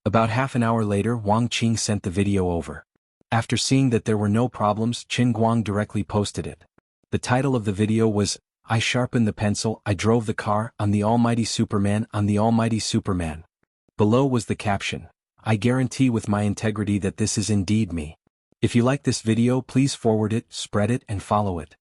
About half an hour later, Wang Qing sent the video over. After seeing that there were no problems, Qin Guang directly posted it. The title of the video was, "I sharpened the pencil, I drove the car, I'm the almighty Superman, I'm the almighty Superman." Below was the caption, "I guarantee with my integrity that this is indeed me." If you like this video, please forward it, spread it, and follow it.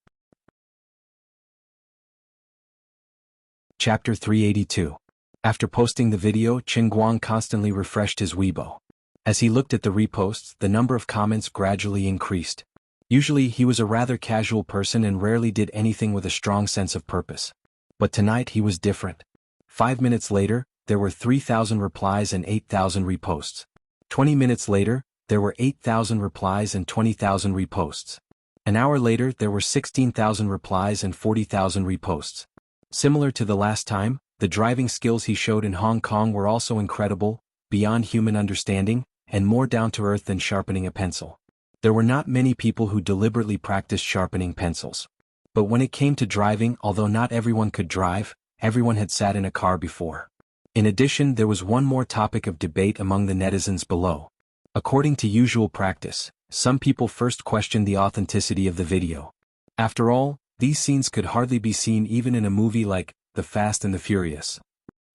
Chapter 382. After posting the video, Qin Guang constantly refreshed his Weibo. As he looked at the reposts, the number of comments gradually increased. Usually he was a rather casual person and rarely did anything with a strong sense of purpose. But tonight he was different. 5 minutes later, there were 3,000 replies and 8,000 reposts. 20 minutes later, there were 8,000 replies and 20,000 reposts. An hour later, there were 16,000 replies and 40,000 reposts. Similar to the last time, the driving skills he showed in Hong Kong were also incredible, beyond human understanding, and more down-to-earth than sharpening a pencil. There were not many people who deliberately practiced sharpening pencils. But when it came to driving, although not everyone could drive, everyone had sat in a car before. In addition, there was one more topic of debate among the netizens below. According to usual practice, some people first questioned the authenticity of the video. After all, these scenes could hardly be seen even in a movie like The Fast and the Furious.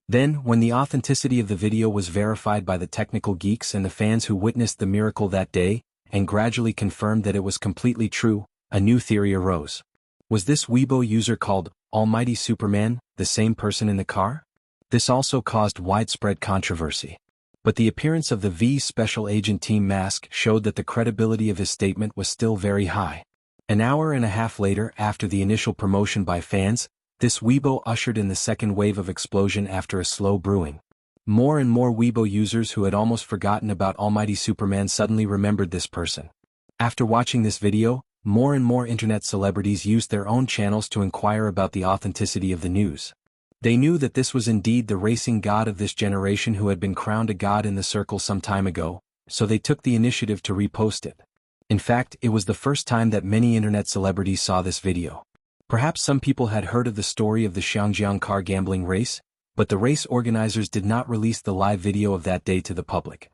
Then, when the authenticity of the video was verified by the technical geeks and the fans who witnessed the miracle that day, and gradually confirmed that it was completely true, a new theory arose. Was this Weibo user called Almighty Superman the same person in the car? This also caused widespread controversy. But the appearance of the V Special Agent Team mask showed that the credibility of his statement was still very high. An hour and a half later, after the initial promotion by fans, this Weibo ushered in the second wave of explosion after a slow brewing. More and more Weibo users who had almost forgotten about Almighty Superman suddenly remembered this person. After watching this video, more and more internet celebrities used their own channels to inquire about the authenticity of the news. They knew that this was indeed the racing god of this generation who had been crowned a god in the circle some time ago, so they took the initiative to repost it. In fact, it was the first time that many internet celebrities saw this video. Perhaps some people had heard of the story of the Xiangjiang car gambling race, but the race organizers did not release the live video of that day to the public.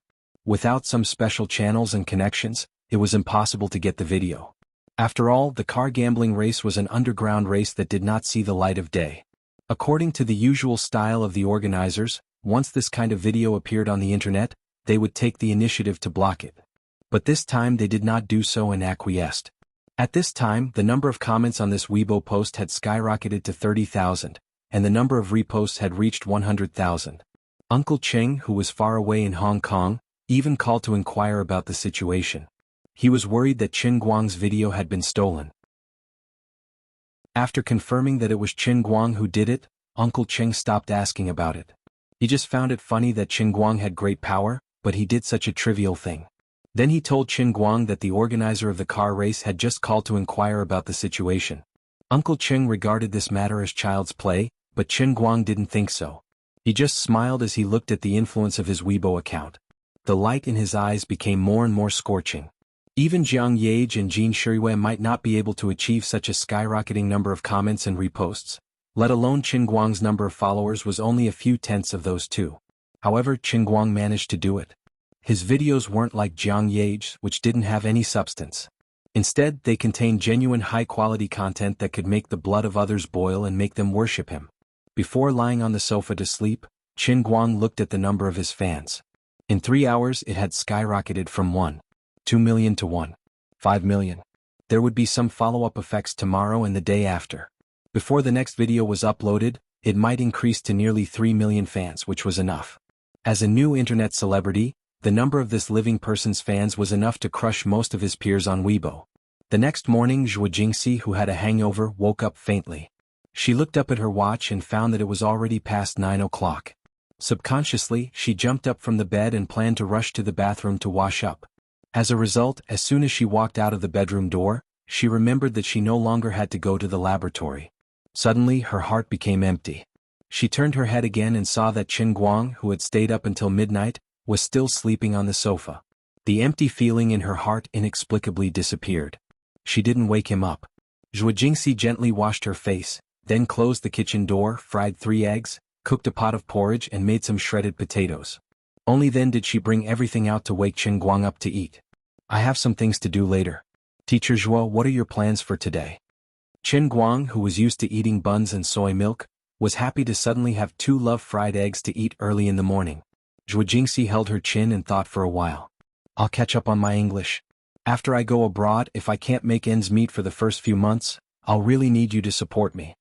Without some special channels and connections, it was impossible to get the video. After all, the car gambling race was an underground race that did not see the light of day. According to the usual style of the organizers, once this kind of video appeared on the internet, they would take the initiative to block it. But this time they did not do so and acquiesced. At this time, the number of comments on this Weibo post had skyrocketed to 30,000, and the number of reposts had reached 100,000. Uncle Cheng, who was far away in Hong Kong, even called to inquire about the situation. He was worried that Qin Guang's video had been stolen. After confirming that it was Qin Guang who did it, Uncle Cheng stopped asking about it. He just found it funny that Qin Guang had great power, but he did such a trivial thing. Then he told Qin Guang that the organizer of the car race had just called to inquire about the situation. Uncle Cheng regarded this matter as child's play, but Qin Guang didn't think so. He just smiled as he looked at the influence of his Weibo account. The light in his eyes became more and more scorching. Even Jiang Yage and Jin Shirui might not be able to achieve such a skyrocketing number of comments and reposts. Let alone Qin Guang's number of followers was only a few tenths of those two. However, Qin Guang managed to do it. His videos weren't like Jiang Yage's, which didn't have any substance. Instead, they contained genuine high-quality content that could make the blood of others boil and make them worship him. Before lying on the sofa to sleep, Qin Guang looked at the number of his fans. In 3 hours it had skyrocketed from 1.2 million to 1.5 million. There would be some follow-up effects tomorrow and the day after. Before the next video was uploaded, it might increase to nearly 3 million fans, which was enough. As a new internet celebrity, the number of this living person's fans was enough to crush most of his peers on Weibo. The next morning, Zhuo Jingxi, who had a hangover, woke up faintly. She looked up at her watch and found that it was already past 9 o'clock. Subconsciously, she jumped up from the bed and planned to rush to the bathroom to wash up. As a result, as soon as she walked out of the bedroom door, she remembered that she no longer had to go to the laboratory. Suddenly, her heart became empty. She turned her head again and saw that Qin Guang, who had stayed up until midnight, was still sleeping on the sofa. The empty feeling in her heart inexplicably disappeared. She didn't wake him up. Zhuo Jingxi gently washed her face, then closed the kitchen door, fried 3 eggs, cooked a pot of porridge and made some shredded potatoes. Only then did she bring everything out to wake Qin Guang up to eat. I have some things to do later. Teacher Zhuo, what are your plans for today? Qin Guang, who was used to eating buns and soy milk, was happy to suddenly have 2 fried eggs to eat early in the morning. Zhuo Jingxi held her chin and thought for a while. I'll catch up on my English. After I go abroad, if I can't make ends meet for the first few months, I'll really need you to support me.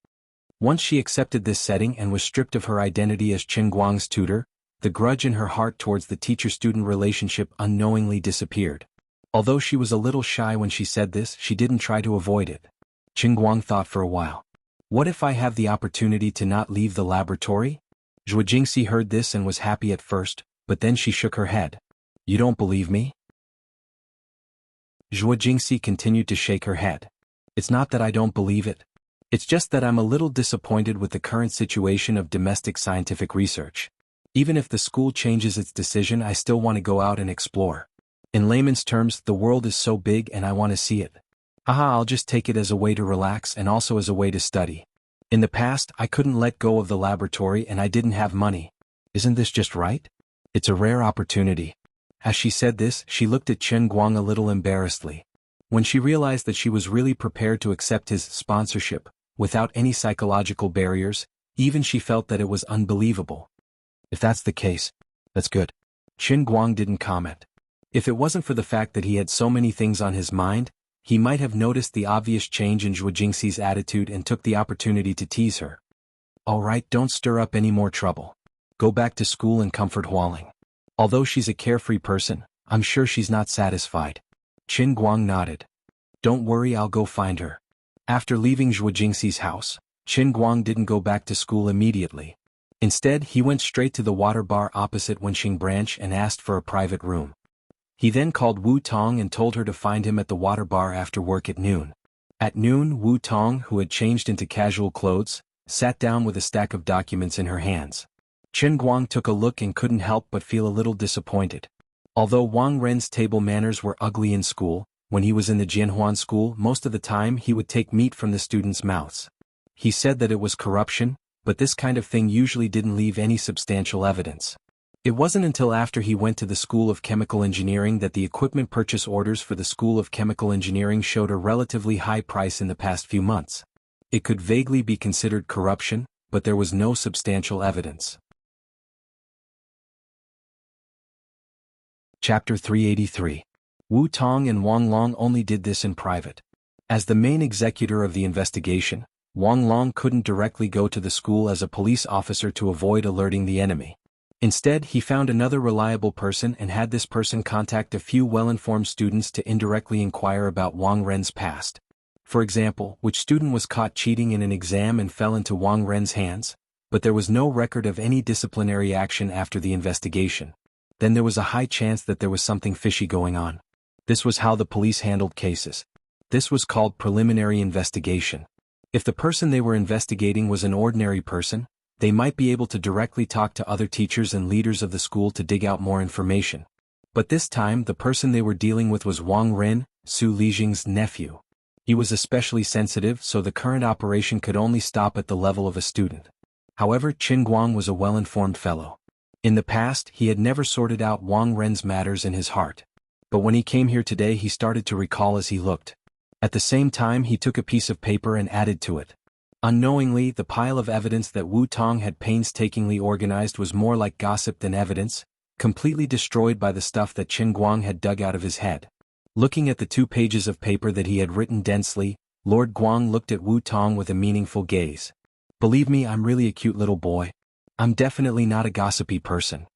Once she accepted this setting and was stripped of her identity as Qin Guang's tutor, the grudge in her heart towards the teacher-student relationship unknowingly disappeared. Although she was a little shy when she said this, she didn't try to avoid it. Qin Guang thought for a while. What if I have the opportunity to not leave the laboratory? Zhuo Jingxi heard this and was happy at first, but then she shook her head. You don't believe me? Zhuo Jingxi continued to shake her head. It's not that I don't believe it. It's just that I'm a little disappointed with the current situation of domestic scientific research. Even if the school changes its decision, I still want to go out and explore. In layman's terms, the world is so big and I want to see it. Haha, I'll just take it as a way to relax and also as a way to study. In the past, I couldn't let go of the laboratory and I didn't have money. Isn't this just right? It's a rare opportunity. As she said this, she looked at Qin Guang a little embarrassedly. When she realized that she was really prepared to accept his sponsorship, without any psychological barriers, even she felt that it was unbelievable. If that's the case, that's good. Qin Guang didn't comment. If it wasn't for the fact that he had so many things on his mind, he might have noticed the obvious change in Zhuo Jingxi's attitude and took the opportunity to tease her. All right, don't stir up any more trouble. Go back to school and comfort Hualing. Although she's a carefree person, I'm sure she's not satisfied. Qin Guang nodded. Don't worry, I'll go find her. After leaving Zhuo Jingxi's house, Qin Guang didn't go back to school immediately. Instead, he went straight to the water bar opposite Wenxing Branch and asked for a private room. He then called Wu Tong and told her to find him at the water bar after work at noon. At noon, Wu Tong, who had changed into casual clothes, sat down with a stack of documents in her hands. Qin Guang took a look and couldn't help but feel a little disappointed. Although Wang Ren's table manners were ugly in school, when he was in the Jianhuan school, most of the time he would take meat from the students' mouths. He said that it was corruption, but this kind of thing usually didn't leave any substantial evidence. It wasn't until after he went to the School of Chemical Engineering that the equipment purchase orders for the School of Chemical Engineering showed a relatively high price in the past few months. It could vaguely be considered corruption, but there was no substantial evidence. Chapter 383. Wu Tong and Wang Long only did this in private. As the main executor of the investigation, Wang Long couldn't directly go to the school as a police officer to avoid alerting the enemy. Instead, he found another reliable person and had this person contact a few well-informed students to indirectly inquire about Wang Ren's past. For example, which student was caught cheating in an exam and fell into Wang Ren's hands, but there was no record of any disciplinary action after the investigation. Then there was a high chance that there was something fishy going on. This was how the police handled cases. This was called preliminary investigation. If the person they were investigating was an ordinary person, they might be able to directly talk to other teachers and leaders of the school to dig out more information. But this time, the person they were dealing with was Wang Ren, Su Lijing's nephew. He was especially sensitive, so the current operation could only stop at the level of a student. However, Qin Guang was a well-informed fellow. In the past, he had never sorted out Wang Ren's matters in his heart. But when he came here today, he started to recall as he looked. At the same time, he took a piece of paper and added to it. Unknowingly, the pile of evidence that Wu Tong had painstakingly organized was more like gossip than evidence, completely destroyed by the stuff that Qin Guang had dug out of his head. Looking at the 2 pages of paper that he had written densely, Lord Guang looked at Wu Tong with a meaningful gaze. Believe me, I'm really a cute little boy. I'm definitely not a gossipy person.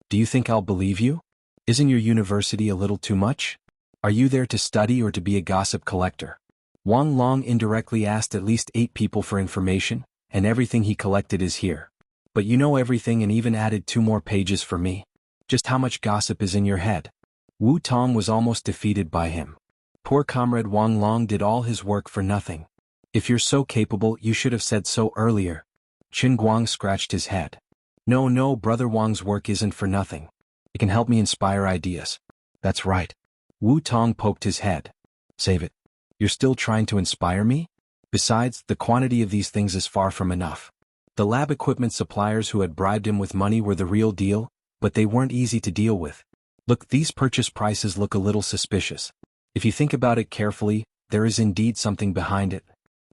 Do you think I'll believe you? Isn't your university a little too much? Are you there to study or to be a gossip collector? Wang Long indirectly asked at least 8 people for information, and everything he collected is here. But you know everything and even added 2 more pages for me. Just how much gossip is in your head? Wu Tong was almost defeated by him. Poor comrade Wang Long did all his work for nothing. If you're so capable, you should have said so earlier. Qin Guang scratched his head. No, brother Wang's work isn't for nothing. It can help me inspire ideas. That's right. Wu Tong poked his head. Save it. You're still trying to inspire me? Besides, the quantity of these things is far from enough. The lab equipment suppliers who had bribed him with money were the real deal, but they weren't easy to deal with. Look, these purchase prices look a little suspicious. If you think about it carefully, there is indeed something behind it.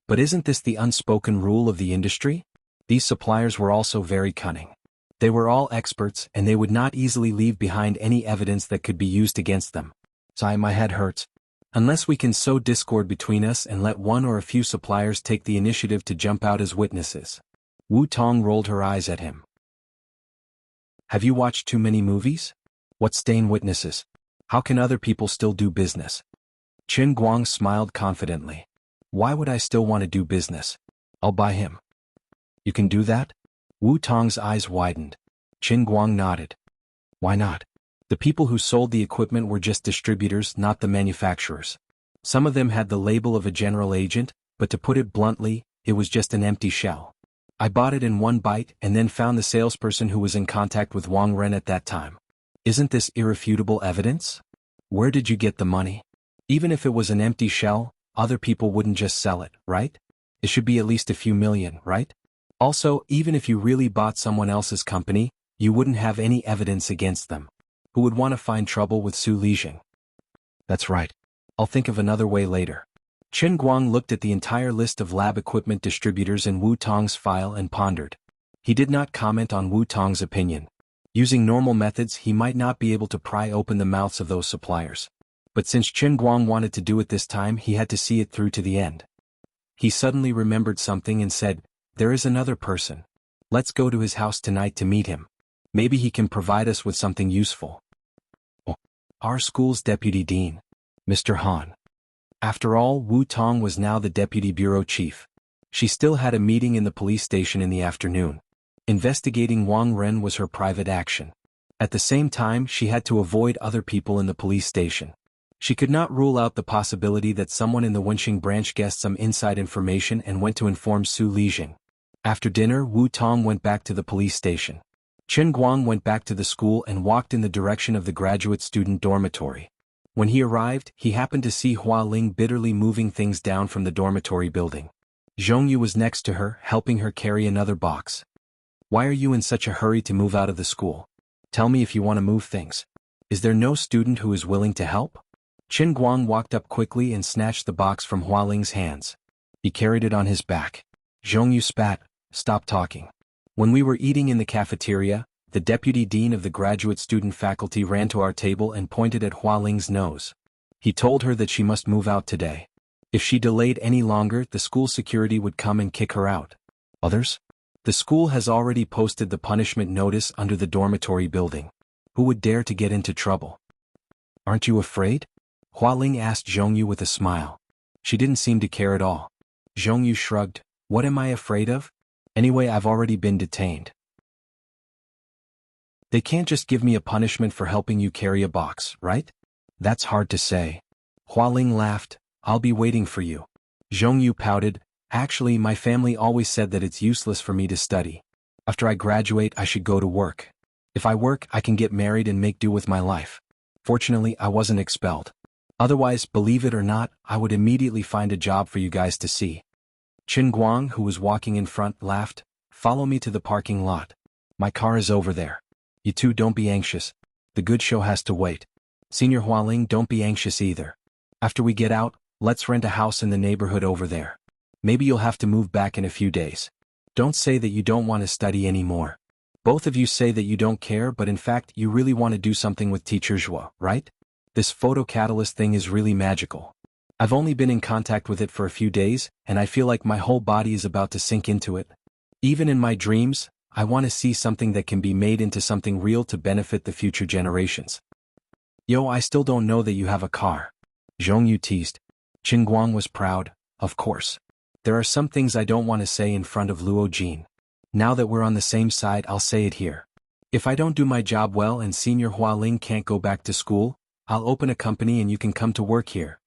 But isn't this the unspoken rule of the industry? These suppliers were also very cunning. They were all experts, and they would not easily leave behind any evidence that could be used against them. Sigh, my head hurts. Unless we can sow discord between us and let one or a few suppliers take the initiative to jump out as witnesses. Wu Tong rolled her eyes at him. Have you watched too many movies? What stain witnesses? How can other people still do business? Qin Guang smiled confidently. Why would I still want to do business? I'll buy him. You can do that? Wu Tong's eyes widened. Qin Guang nodded. Why not? The people who sold the equipment were just distributors, not the manufacturers. Some of them had the label of a general agent, but to put it bluntly, it was just an empty shell. I bought it in one bite and then found the salesperson who was in contact with Wang Ren at that time. Isn't this irrefutable evidence? Where did you get the money? Even if it was an empty shell, other people wouldn't just sell it, right? It should be at least a few million, right? Also, even if you really bought someone else's company, you wouldn't have any evidence against them. Who would want to find trouble with Su Lijing? That's right. I'll think of another way later. Qin Guang looked at the entire list of lab equipment distributors in Wu Tong's file and pondered. He did not comment on Wu Tong's opinion. Using normal methods, he might not be able to pry open the mouths of those suppliers. But since Qin Guang wanted to do it this time, he had to see it through to the end. He suddenly remembered something and said, there is another person. Let's go to his house tonight to meet him. Maybe he can provide us with something useful. Oh, our school's deputy dean, Mr. Han. After all, Wu Tong was now the deputy bureau chief. She still had a meeting in the police station in the afternoon. Investigating Wang Ren was her private action. At the same time, she had to avoid other people in the police station. She could not rule out the possibility that someone in the Wenxing branch guessed some inside information and went to inform Su Lijing. After dinner, Wu Tong went back to the police station. Qin Guang went back to the school and walked in the direction of the graduate student dormitory. When he arrived, he happened to see Hua Ling bitterly moving things down from the dormitory building. Zhongyu was next to her, helping her carry another box. Why are you in such a hurry to move out of the school? Tell me if you want to move things. Is there no student who is willing to help? Qin Guang walked up quickly and snatched the box from Hua Ling's hands. He carried it on his back. Zhongyu spat. Stop talking. When we were eating in the cafeteria, the deputy dean of the graduate student faculty ran to our table and pointed at Hua Ling's nose. He told her that she must move out today. If she delayed any longer, the school security would come and kick her out. Others? The school has already posted the punishment notice under the dormitory building. Who would dare to get into trouble? Aren't you afraid? Hua Ling asked Zhongyu with a smile. She didn't seem to care at all. Zhongyu shrugged. What am I afraid of? Anyway, I've already been detained. They can't just give me a punishment for helping you carry a box, right? That's hard to say. Hua Ling laughed. I'll be waiting for you. Zhongyu pouted. Actually, my family always said that it's useless for me to study. After I graduate, I should go to work. If I work, I can get married and make do with my life. Fortunately, I wasn't expelled. Otherwise, believe it or not, I would immediately find a job for you guys to see. Qin Guang, who was walking in front, laughed. Follow me to the parking lot. My car is over there. You two don't be anxious. The good show has to wait. Senior Hua Ling, don't be anxious either. After we get out, let's rent a house in the neighborhood over there. Maybe you'll have to move back in a few days. Don't say that you don't want to study anymore. Both of you say that you don't care, but in fact you really want to do something with Teacher Zhuo, right? This photocatalyst thing is really magical. I've only been in contact with it for a few days, and I feel like my whole body is about to sink into it. Even in my dreams, I want to see something that can be made into something real to benefit the future generations. Yo, I still don't know that you have a car. Zhongyu teased. Qin Guang was proud, of course. There are some things I don't want to say in front of Luo Jin. Now that we're on the same side, I'll say it here. If I don't do my job well and Senior Hua Ling can't go back to school, I'll open a company and you can come to work here.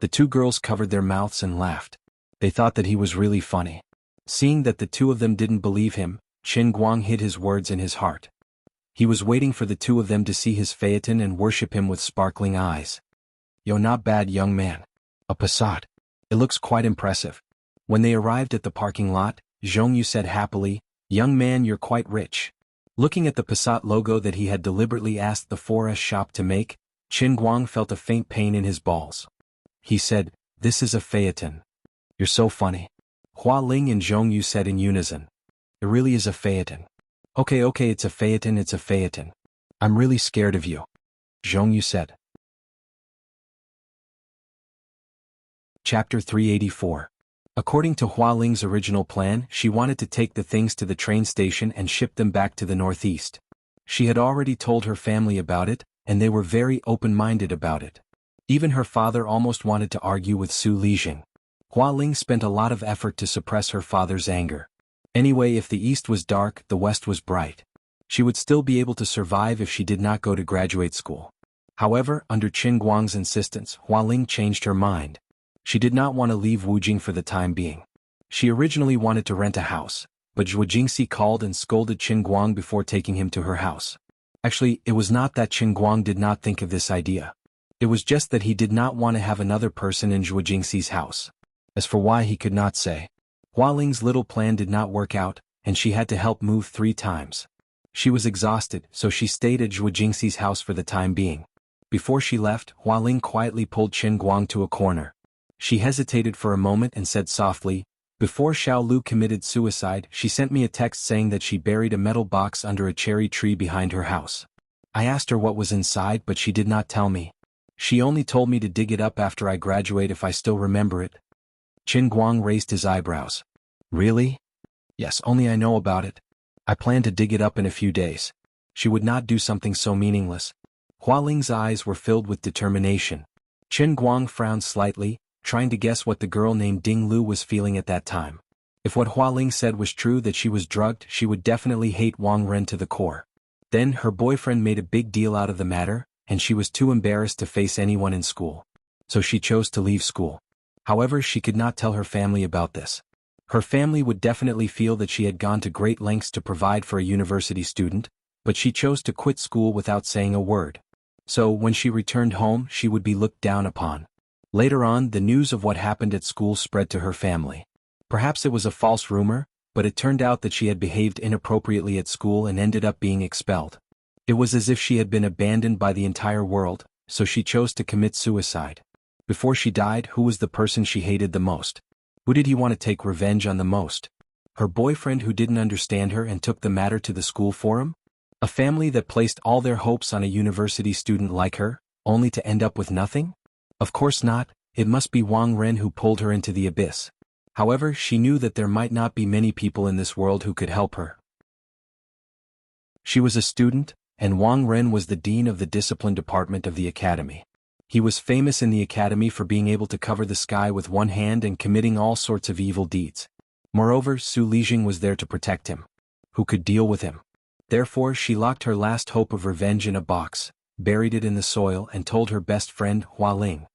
The two girls covered their mouths and laughed. They thought that he was really funny. Seeing that the two of them didn't believe him, Qin Guang hid his words in his heart. He was waiting for the two of them to see his phaeton and worship him with sparkling eyes. Yo, not bad, young man. A Passat. It looks quite impressive. When they arrived at the parking lot, Zhongyu said happily, "Young man, you're quite rich." Looking at the Passat logo that he had deliberately asked the 4S shop to make, Qin Guang felt a faint pain in his balls. He said, "This is a Phaeton." "You're so funny." Hua Ling and Zhongyu said in unison. "It really is a Phaeton." Okay, it's a Phaeton, it's a Phaeton. "I'm really scared of you," Zhongyu said. Chapter 384. According to Hua Ling's original plan, she wanted to take the things to the train station and ship them back to the northeast. She had already told her family about it, and they were very open-minded about it. Even her father almost wanted to argue with Su Lijing. Hua Ling spent a lot of effort to suppress her father's anger. Anyway, if the east was dark, the west was bright. She would still be able to survive if she did not go to graduate school. However, under Qin Guang's insistence, Hua Ling changed her mind. She did not want to leave Wujing for the time being. She originally wanted to rent a house, but Zhuo Jingxi called and scolded Qin Guang before taking him to her house. Actually, it was not that Qin Guang did not think of this idea. It was just that he did not want to have another person in Zhuo Jingxi's house. As for why, he could not say. Hua Ling's little plan did not work out, and she had to help move 3 times. She was exhausted, so she stayed at Zhuo Jingxi's house for the time being. Before she left, Hua Ling quietly pulled Qin Guang to a corner. She hesitated for a moment and said softly, "Before Xiao Lu committed suicide, she sent me a text saying that she buried a metal box under a cherry tree behind her house. I asked her what was inside, but she did not tell me. She only told me to dig it up after I graduate if I still remember it." Qin Guang raised his eyebrows. "Really?" "Yes, only I know about it. I plan to dig it up in a few days." She would not do something so meaningless. Hua Ling's eyes were filled with determination. Qin Guang frowned slightly, trying to guess what the girl named Ding Lu was feeling at that time. If what Hua Ling said was true, that she was drugged, she would definitely hate Wang Ren to the core. Then her boyfriend made a big deal out of the matter, and she was too embarrassed to face anyone in school. So she chose to leave school. However, she could not tell her family about this. Her family would definitely feel that she had gone to great lengths to provide for a university student, but she chose to quit school without saying a word. So when she returned home, she would be looked down upon. Later on, the news of what happened at school spread to her family. Perhaps it was a false rumor, but it turned out that she had behaved inappropriately at school and ended up being expelled. It was as if she had been abandoned by the entire world, so she chose to commit suicide. Before she died, who was the person she hated the most? Who did he want to take revenge on the most? Her boyfriend who didn't understand her and took the matter to the school forum? A family that placed all their hopes on a university student like her, only to end up with nothing? Of course not, it must be Wang Ren who pulled her into the abyss. However, she knew that there might not be many people in this world who could help her. She was a student, and Wang Ren was the dean of the discipline department of the academy. He was famous in the academy for being able to cover the sky with one hand and committing all sorts of evil deeds. Moreover, Su Lijing was there to protect him. Who could deal with him? Therefore, she locked her last hope of revenge in a box, buried it in the soil, and told her best friend, Hua Ling.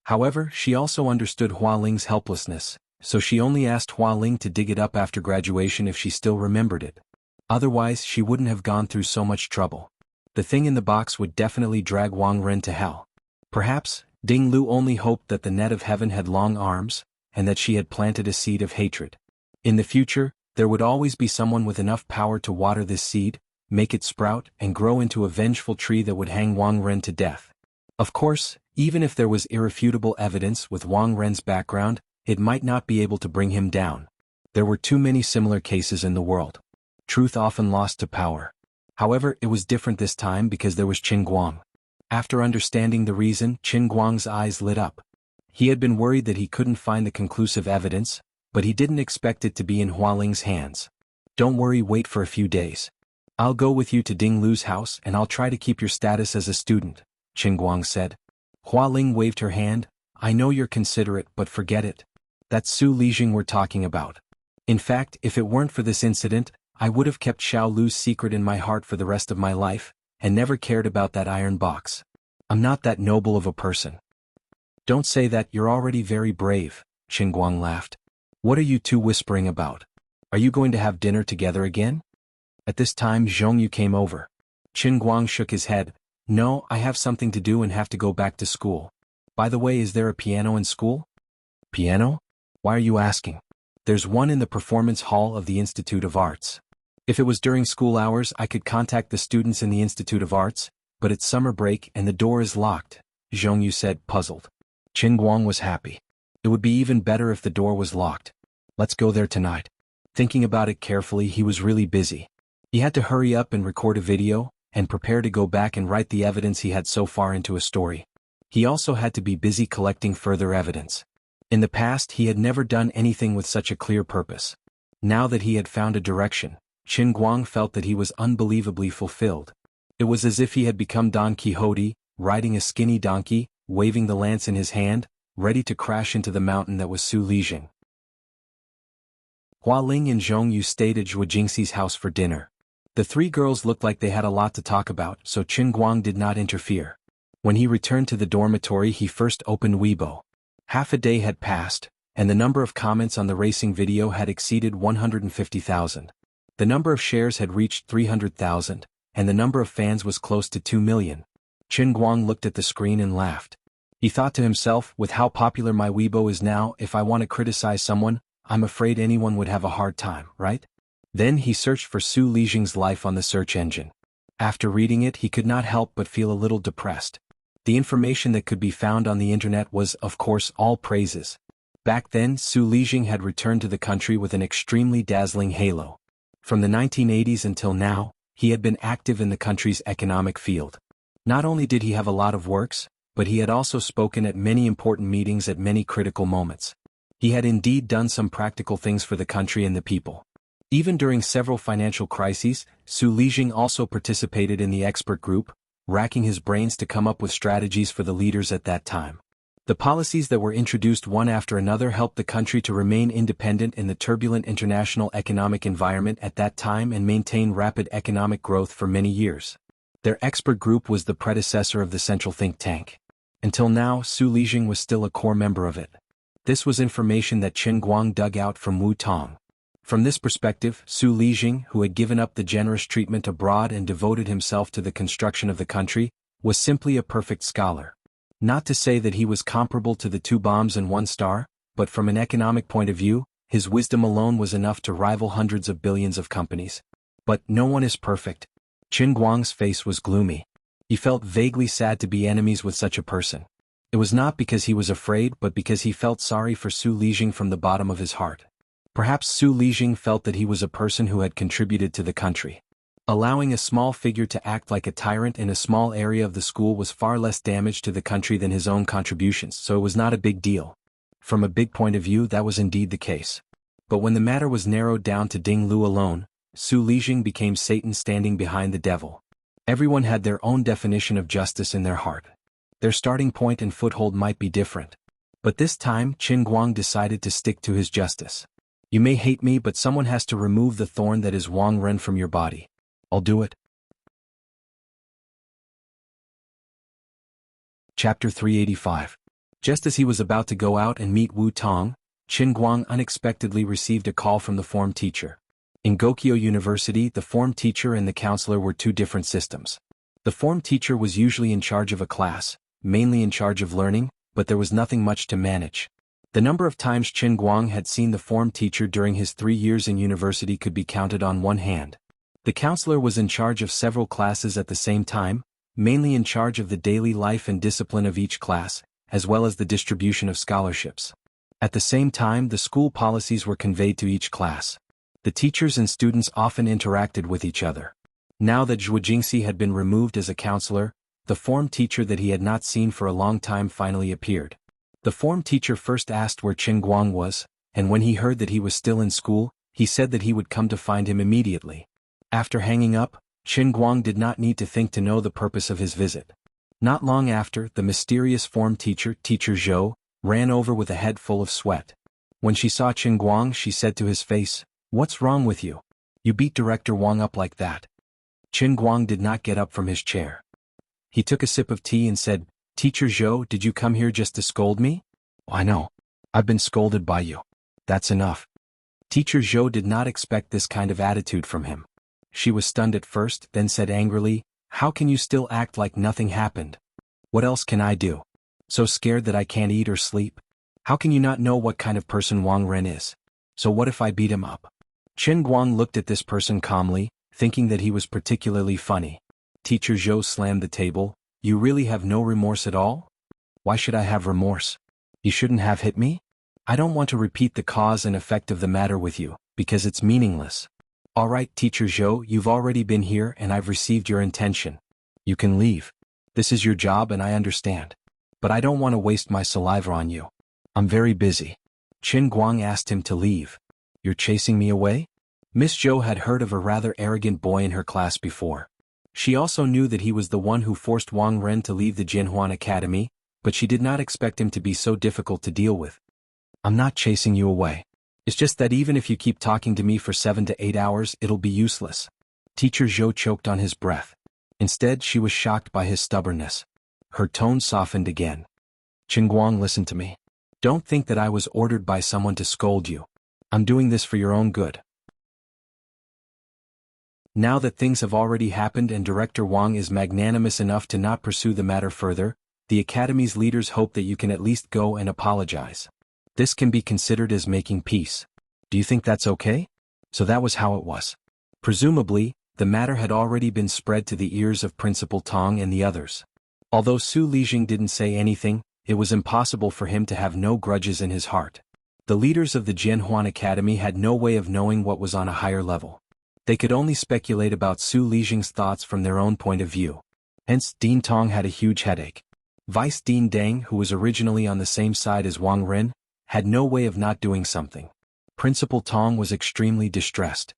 However, she also understood Hua Ling's helplessness, so she only asked Hua Ling to dig it up after graduation if she still remembered it. Otherwise, she wouldn't have gone through so much trouble. The thing in the box would definitely drag Wang Ren to hell. Perhaps, Ding Lu only hoped that the net of heaven had long arms, and that she had planted a seed of hatred. In the future, there would always be someone with enough power to water this seed, make it sprout, and grow into a vengeful tree that would hang Wang Ren to death. Of course, even if there was irrefutable evidence with Wang Ren's background, it might not be able to bring him down. There were too many similar cases in the world. Truth often lost to power. However, it was different this time because there was Qin Guang. After understanding the reason, Qin Guang's eyes lit up. He had been worried that he couldn't find the conclusive evidence, but he didn't expect it to be in Hua Ling's hands. "Don't worry, wait for a few days. I'll go with you to Ding Lu's house and I'll try to keep your status as a student," Qin Guang said. Hua Ling waved her hand. "I know you're considerate, but forget it. That's Su Lijing we're talking about. In fact, if it weren't for this incident, I would have kept Xiao Lu's secret in my heart for the rest of my life, and never cared about that iron box. I'm not that noble of a person." "Don't say that, you're already very brave," Qin Guang laughed. "What are you two whispering about? Are you going to have dinner together again?" At this time Zhongyu came over. Qin Guang shook his head. "No, I have something to do and have to go back to school. By the way, is there a piano in school?" "Piano? Why are you asking?" There's one in the performance hall of the Institute of Arts. If it was during school hours I could contact the students in the Institute of Arts, but it's summer break and the door is locked, Zhongyu said, puzzled. Qin Guang was happy. It would be even better if the door was locked. Let's go there tonight. Thinking about it carefully, he was really busy. He had to hurry up and record a video, and prepare to go back and write the evidence he had so far into a story. He also had to be busy collecting further evidence. In the past he had never done anything with such a clear purpose. Now that he had found a direction, Qin Guang felt that he was unbelievably fulfilled. It was as if he had become Don Quixote, riding a skinny donkey, waving the lance in his hand, ready to crash into the mountain that was Su Lijing. Hua Ling and Zhongyu stayed at Zhuo Jingxi's house for dinner. The three girls looked like they had a lot to talk about, so Qin Guang did not interfere. When he returned to the dormitory he first opened Weibo. Half a day had passed, and the number of comments on the racing video had exceeded 150,000. The number of shares had reached 300,000, and the number of fans was close to 2 million. Qin Guang looked at the screen and laughed. He thought to himself, with how popular my Weibo is now, if I want to criticize someone, I'm afraid anyone would have a hard time, right? Then he searched for Su Lijing's life on the search engine. After reading it he could not help but feel a little depressed. The information that could be found on the internet was, of course, all praises. Back then Su Lijing had returned to the country with an extremely dazzling halo. From the 1980s until now, he had been active in the country's economic field. Not only did he have a lot of works, but he had also spoken at many important meetings at many critical moments. He had indeed done some practical things for the country and the people. Even during several financial crises, Su Lijing also participated in the expert group, racking his brains to come up with strategies for the leaders at that time. The policies that were introduced one after another helped the country to remain independent in the turbulent international economic environment at that time and maintain rapid economic growth for many years. Their expert group was the predecessor of the central think tank. Until now, Su Lijing was still a core member of it. This was information that Qin Guang dug out from Wu Tong. From this perspective, Su Lijing, who had given up the generous treatment abroad and devoted himself to the construction of the country, was simply a perfect scholar. Not to say that he was comparable to the 2 bombs and 1 star, but from an economic point of view, his wisdom alone was enough to rival hundreds of billions of companies. But no one is perfect. Qin Guang's face was gloomy. He felt vaguely sad to be enemies with such a person. It was not because he was afraid but because he felt sorry for Su Lijing from the bottom of his heart. Perhaps Su Lijing felt that he was a person who had contributed to the country. Allowing a small figure to act like a tyrant in a small area of the school was far less damage to the country than his own contributions, so it was not a big deal. From a big point of view that was indeed the case. But when the matter was narrowed down to Ding Lu alone, Su Lijing became Satan standing behind the devil. Everyone had their own definition of justice in their heart. Their starting point and foothold might be different. But this time Qin Guang decided to stick to his justice. You may hate me, but someone has to remove the thorn that is Wang Ren from your body. I'll do it. Chapter 385. Just as he was about to go out and meet Wu Tong, Qin Guang unexpectedly received a call from the form teacher. In Gokyo University, the form teacher and the counselor were 2 different systems. The form teacher was usually in charge of a class, mainly in charge of learning, but there was nothing much to manage. The number of times Qin Guang had seen the form teacher during his 3 years in university could be counted on one hand. The counselor was in charge of several classes at the same time, mainly in charge of the daily life and discipline of each class, as well as the distribution of scholarships. At the same time, the school policies were conveyed to each class. The teachers and students often interacted with each other. Now that Zhuo Jingxi had been removed as a counselor, the form teacher that he had not seen for a long time finally appeared. The form teacher first asked where Qin Guang was, and when he heard that he was still in school, he said that he would come to find him immediately. After hanging up, Qin Guang did not need to think to know the purpose of his visit. Not long after, the mysterious form teacher, Teacher Zhou, ran over with a head full of sweat. When she saw Qin Guang, she said to his face, "What's wrong with you? You beat Director Wang up like that." Qin Guang did not get up from his chair. He took a sip of tea and said, "Teacher Zhou, did you come here just to scold me?" "I know. I've been scolded by you. That's enough." Teacher Zhou did not expect this kind of attitude from him. She was stunned at first, then said angrily, "How can you still act like nothing happened? What else can I do? So scared that I can't eat or sleep? How can you not know what kind of person Wang Ren is? So what if I beat him up? Chen Guang looked at this person calmly, thinking that he was particularly funny. Teacher Zhou slammed the table. You really have no remorse at all? Why should I have remorse? You shouldn't have hit me? I don't want to repeat the cause and effect of the matter with you, because it's meaningless. All right, Teacher Zhou, you've already been here and I've received your intention. You can leave. This is your job and I understand. But I don't want to waste my saliva on you. I'm very busy. Qin Guang asked him to leave. You're chasing me away? Miss Zhou had heard of a rather arrogant boy in her class before. She also knew that he was the one who forced Wang Ren to leave the Jinhuan Academy, but she did not expect him to be so difficult to deal with. I'm not chasing you away. It's just that even if you keep talking to me for 7 to 8 hours, it'll be useless. Teacher Zhou choked on his breath. Instead, she was shocked by his stubbornness. Her tone softened again. Qingguang, listen to me. Don't think that I was ordered by someone to scold you. I'm doing this for your own good. Now that things have already happened and Director Wang is magnanimous enough to not pursue the matter further, the Academy's leaders hope that you can at least go and apologize. This can be considered as making peace. Do you think that's okay? So that was how it was. Presumably, the matter had already been spread to the ears of Principal Tong and the others. Although Su Lijing didn't say anything, it was impossible for him to have no grudges in his heart. The leaders of the Jianhuan Academy had no way of knowing what was on a higher level. They could only speculate about Su Lijing's thoughts from their own point of view. Hence, Dean Tong had a huge headache. Vice Dean Deng, who was originally on the same side as Wang Ren, had no way of not doing something. Principal Tong was extremely distressed.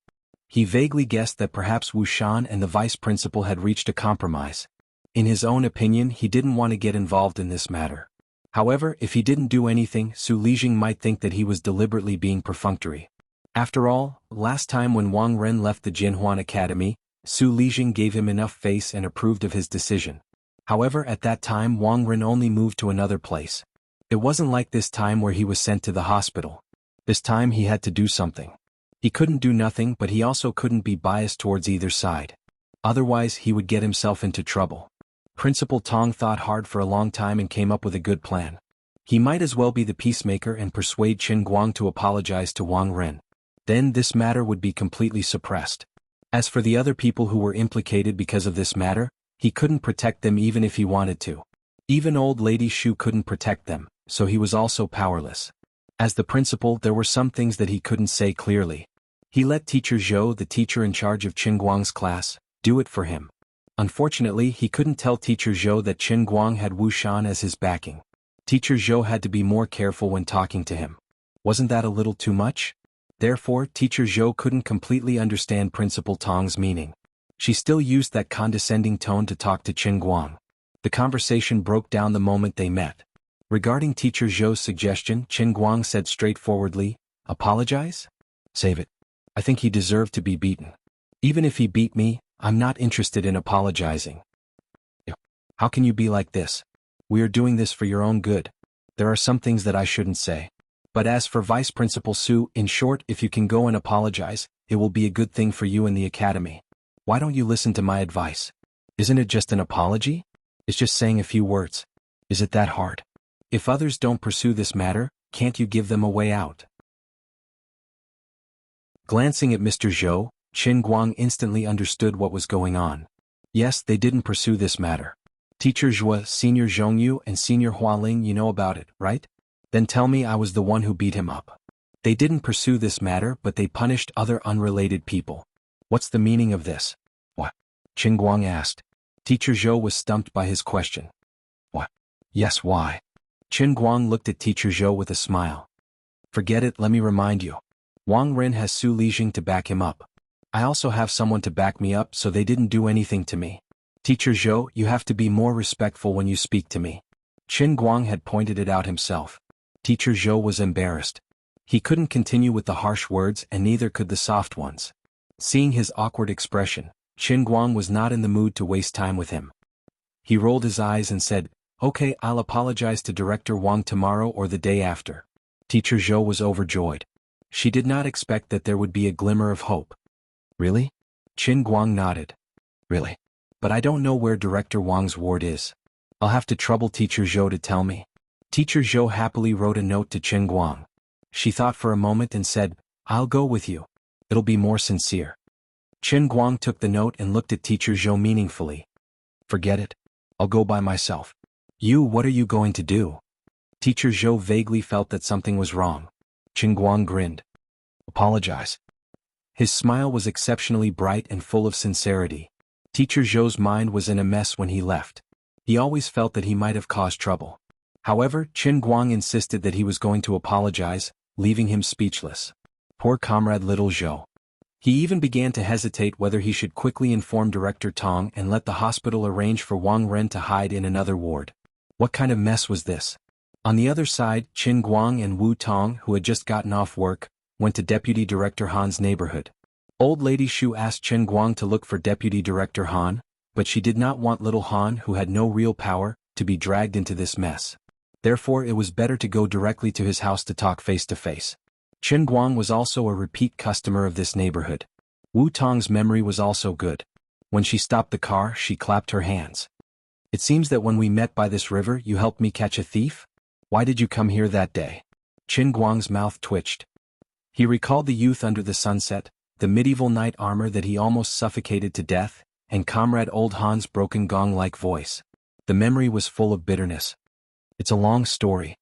He vaguely guessed that perhaps Wu Shan and the vice principal had reached a compromise. In his own opinion, he didn't want to get involved in this matter. However, if he didn't do anything, Su Lijing might think that he was deliberately being perfunctory. After all, last time when Wang Ren left the Jinhuan Academy, Su Lijing gave him enough face and approved of his decision. However, at that time Wang Ren only moved to another place. It wasn't like this time where he was sent to the hospital. This time he had to do something. He couldn't do nothing, but he also couldn't be biased towards either side. Otherwise, he would get himself into trouble. Principal Tong thought hard for a long time and came up with a good plan. He might as well be the peacemaker and persuade Qin Guang to apologize to Wang Ren. Then this matter would be completely suppressed. As for the other people who were implicated because of this matter, he couldn't protect them even if he wanted to. Even old lady Shu couldn't protect them, so he was also powerless. As the principal, there were some things that he couldn't say clearly. He let Teacher Zhou, the teacher in charge of Qin Guang's class, do it for him. Unfortunately, he couldn't tell Teacher Zhou that Qin Guang had Wu Shan as his backing. Teacher Zhou had to be more careful when talking to him. Wasn't that a little too much? Therefore, Teacher Zhou couldn't completely understand Principal Tong's meaning. She still used that condescending tone to talk to Qin Guang. The conversation broke down the moment they met. Regarding Teacher Zhou's suggestion, Qin Guang said straightforwardly, "Apologize? Save it. I think he deserved to be beaten. Even if he beat me, I'm not interested in apologizing." How can you be like this? We are doing this for your own good. There are some things that I shouldn't say. But as for Vice Principal Su, in short, if you can go and apologize, it will be a good thing for you and the academy. Why don't you listen to my advice? Isn't it just an apology? It's just saying a few words. Is it that hard? If others don't pursue this matter, can't you give them a way out? Glancing at Mr. Zhou, Qin Guang instantly understood what was going on. Yes, they didn't pursue this matter. Teacher Zhou, Senior Zhongyu and Senior Hualing, you know about it, right? Then tell me I was the one who beat him up. They didn't pursue this matter, but they punished other unrelated people. What's the meaning of this? What? Qin Guang asked. Teacher Zhou was stumped by his question. What? Yes, why? Qin Guang looked at Teacher Zhou with a smile. Forget it, let me remind you. Wang Ren has Su Lijing to back him up. I also have someone to back me up, so they didn't do anything to me. Teacher Zhou, you have to be more respectful when you speak to me. Qin Guang had pointed it out himself. Teacher Zhou was embarrassed. He couldn't continue with the harsh words and neither could the soft ones. Seeing his awkward expression, Qin Guang was not in the mood to waste time with him. He rolled his eyes and said, "Okay, I'll apologize to Director Wang tomorrow or the day after." Teacher Zhou was overjoyed. She did not expect that there would be a glimmer of hope. Really? Qin Guang nodded. Really? But I don't know where Director Wang's ward is. I'll have to trouble Teacher Zhou to tell me. Teacher Zhou happily wrote a note to Qin Guang. She thought for a moment and said, I'll go with you. It'll be more sincere. Qin Guang took the note and looked at Teacher Zhou meaningfully. Forget it. I'll go by myself. What are you going to do? Teacher Zhou vaguely felt that something was wrong. Qin Guang grinned. Apologize. His smile was exceptionally bright and full of sincerity. Teacher Zhou's mind was in a mess when he left. He always felt that he might have caused trouble. However, Qin Guang insisted that he was going to apologize, leaving him speechless. Poor comrade little Zhou. He even began to hesitate whether he should quickly inform Director Tong and let the hospital arrange for Wang Ren to hide in another ward. What kind of mess was this? On the other side, Qin Guang and Wu Tong, who had just gotten off work, went to Deputy Director Han's neighborhood. Old Lady Shu asked Qin Guang to look for Deputy Director Han, but she did not want little Han, who had no real power, to be dragged into this mess. Therefore it was better to go directly to his house to talk face to face. Qin Guang was also a repeat customer of this neighborhood. Wu Tong's memory was also good. When she stopped the car, she clapped her hands. It seems that when we met by this river you helped me catch a thief? Why did you come here that day? Qin Guang's mouth twitched. He recalled the youth under the sunset, the medieval knight armor that he almost suffocated to death, and Comrade Old Han's broken gong-like voice. The memory was full of bitterness. It's a long story.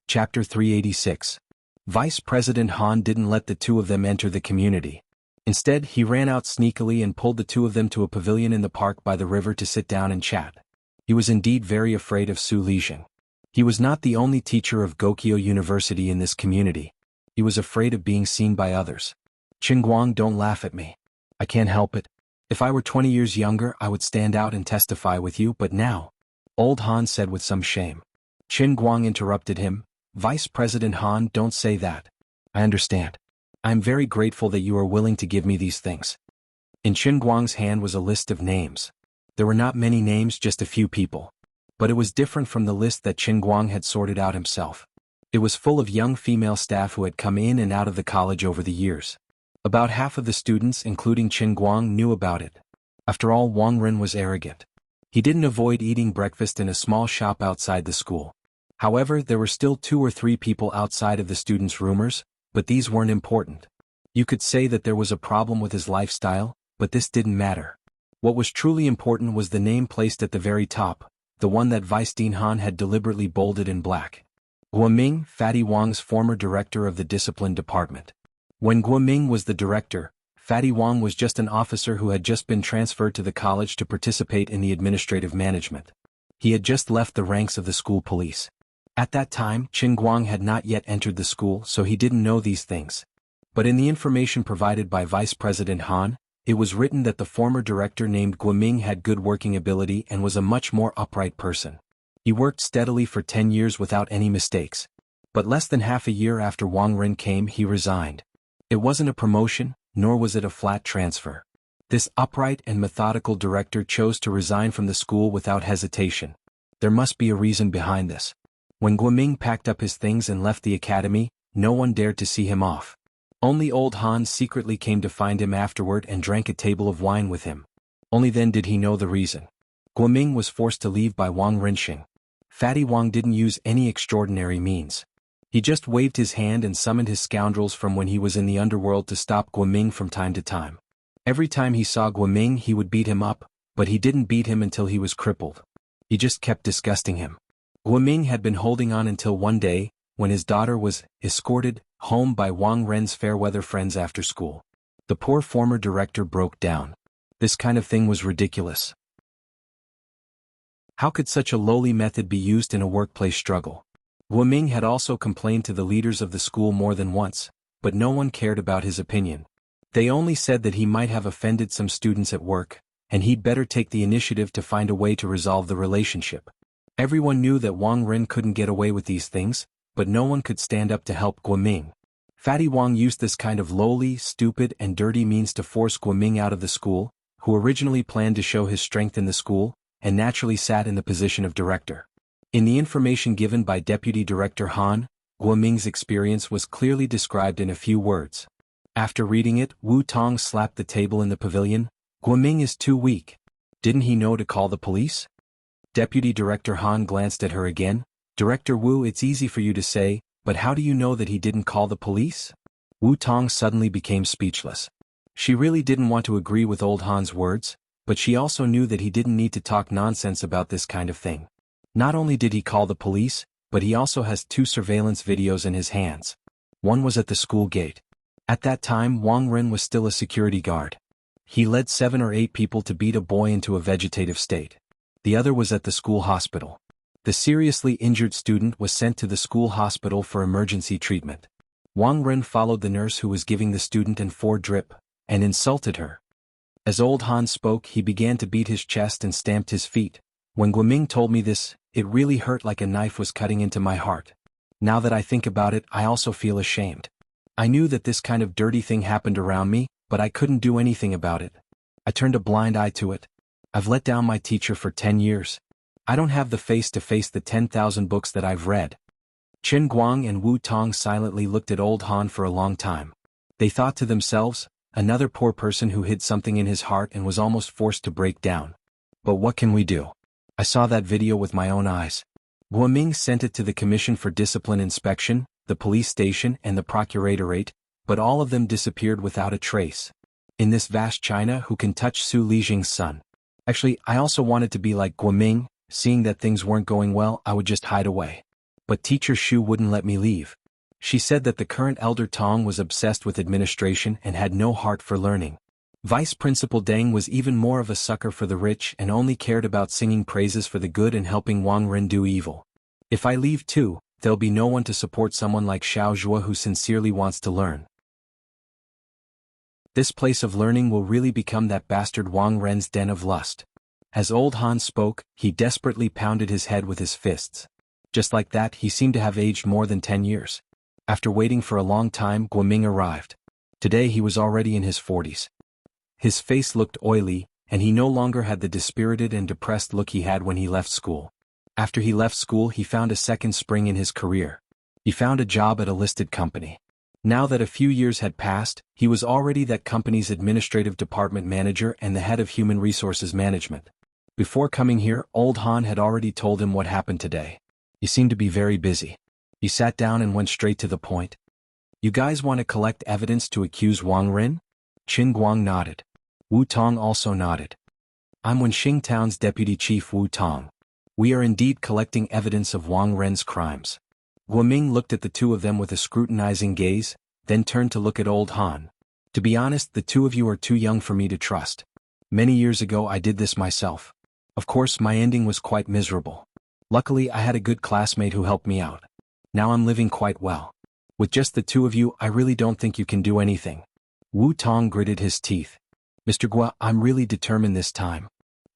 Chapter 386. Vice President Han didn't let the two of them enter the community. Instead, he ran out sneakily and pulled the two of them to a pavilion in the park by the river to sit down and chat. He was indeed very afraid of Su Lijing. He was not the only teacher of Gokyo University in this community. He was afraid of being seen by others. Qin Guang, don't laugh at me. I can't help it. If I were 20 years younger I would stand out and testify with you, but now, Old Han said with some shame. Qin Guang interrupted him. Vice President Han, don't say that. I understand. I am very grateful that you are willing to give me these things. In Qin Guang's hand was a list of names. There were not many names, just a few people. But it was different from the list that Qin Guang had sorted out himself. It was full of young female staff who had come in and out of the college over the years. About half of the students, including Qin Guang, knew about it. After all, Wang Ren was arrogant. He didn't avoid eating breakfast in a small shop outside the school. However, there were still 2 or 3 people outside of the students' rumors, but these weren't important. You could say that there was a problem with his lifestyle, but this didn't matter. What was truly important was the name placed at the very top, the one that Vice Dean Han had deliberately bolded in black. Guoming, Fatty Wang's former director of the discipline department. When Guoming was the director, Fatty Wang was just an officer who had just been transferred to the college to participate in the administrative management. He had just left the ranks of the school police. At that time, Qin Guang had not yet entered the school, so he didn't know these things. But in the information provided by Vice President Han, it was written that the former director named Guoming had good working ability and was a much more upright person. He worked steadily for 10 years without any mistakes. But less than half a year after Wang Ren came, he resigned. It wasn't a promotion, nor was it a flat transfer. This upright and methodical director chose to resign from the school without hesitation. There must be a reason behind this. When Guoming packed up his things and left the academy, no one dared to see him off. Only Old Han secretly came to find him afterward and drank a table of wine with him. Only then did he know the reason. Guoming was forced to leave by Wang Renxing. Fatty Wang didn't use any extraordinary means. He just waved his hand and summoned his scoundrels from when he was in the underworld to stop Guoming from time to time. Every time he saw Guoming he would beat him up, but he didn't beat him until he was crippled. He just kept disgusting him. Guoming had been holding on until one day, when his daughter was escorted home by Wang Ren's fair-weather friends after school. The poor former director broke down. This kind of thing was ridiculous. How could such a lowly method be used in a workplace struggle? Guoming had also complained to the leaders of the school more than once, but no one cared about his opinion. They only said that he might have offended some students at work, and he'd better take the initiative to find a way to resolve the relationship. Everyone knew that Wang Ren couldn't get away with these things, but no one could stand up to help Guoming. Fatty Wang used this kind of lowly, stupid, and dirty means to force Guoming out of the school, who originally planned to show his strength in the school, and naturally sat in the position of director. In the information given by Deputy Director Han, Guoming's experience was clearly described in a few words. After reading it, Wu Tong slapped the table in the pavilion. Guoming is too weak. Didn't he know to call the police? Deputy Director Han glanced at her again. Director Wu, it's easy for you to say, but how do you know that he didn't call the police? Wu Tong suddenly became speechless. She really didn't want to agree with old Han's words, but she also knew that he didn't need to talk nonsense about this kind of thing. Not only did he call the police, but he also has 2 surveillance videos in his hands. One was at the school gate. At that time, Wang Ren was still a security guard. He led 7 or 8 people to beat a boy into a vegetative state. The other was at the school hospital. The seriously injured student was sent to the school hospital for emergency treatment. Wang Ren followed the nurse who was giving the student an 4 drip, and insulted her. As old Han spoke, he began to beat his chest and stamped his feet. When Guoming told me this, it really hurt like a knife was cutting into my heart. Now that I think about it, I also feel ashamed. I knew that this kind of dirty thing happened around me, but I couldn't do anything about it. I turned a blind eye to it. I've let down my teacher for 10 years. I don't have the face to face the 10,000 books that I've read. Chen Guang and Wu Tong silently looked at old Han for a long time. They thought to themselves, another poor person who hid something in his heart and was almost forced to break down. But what can we do? I saw that video with my own eyes. Guoming sent it to the Commission for Discipline Inspection, the police station and the procuratorate, but all of them disappeared without a trace. In this vast China, who can touch Su Lijing's son? Actually, I also wanted to be like Guoming. Seeing that things weren't going well, I would just hide away. But teacher Shu wouldn't let me leave. She said that the current elder Tong was obsessed with administration and had no heart for learning. Vice Principal Deng was even more of a sucker for the rich and only cared about singing praises for the good and helping Wang Ren do evil. If I leave too, there'll be no one to support someone like Xiao Zhuo who sincerely wants to learn. This place of learning will really become that bastard Wang Ren's den of lust. As old Han spoke, he desperately pounded his head with his fists. Just like that, he seemed to have aged more than 10 years. After waiting for a long time, Guoming arrived. Today he was already in his 40s. His face looked oily, and he no longer had the dispirited and depressed look he had when he left school. After he left school, he found a second spring in his career. He found a job at a listed company. Now that a few years had passed, he was already that company's administrative department manager and the head of human resources management. Before coming here, old Han had already told him what happened today. He seemed to be very busy. He sat down and went straight to the point. You guys want to collect evidence to accuse Wang Ren? Qin Guang nodded. Wu Tong also nodded. I'm Wenxing Town's Deputy Chief Wu Tong. We are indeed collecting evidence of Wang Ren's crimes. Guoming looked at the 2 of them with a scrutinizing gaze, then turned to look at old Han. To be honest, the 2 of you are too young for me to trust. Many years ago I did this myself. Of course, my ending was quite miserable. Luckily, I had a good classmate who helped me out. Now I'm living quite well. With just the 2 of you, I really don't think you can do anything. Wu Tong gritted his teeth. Mr. Gua, I'm really determined this time.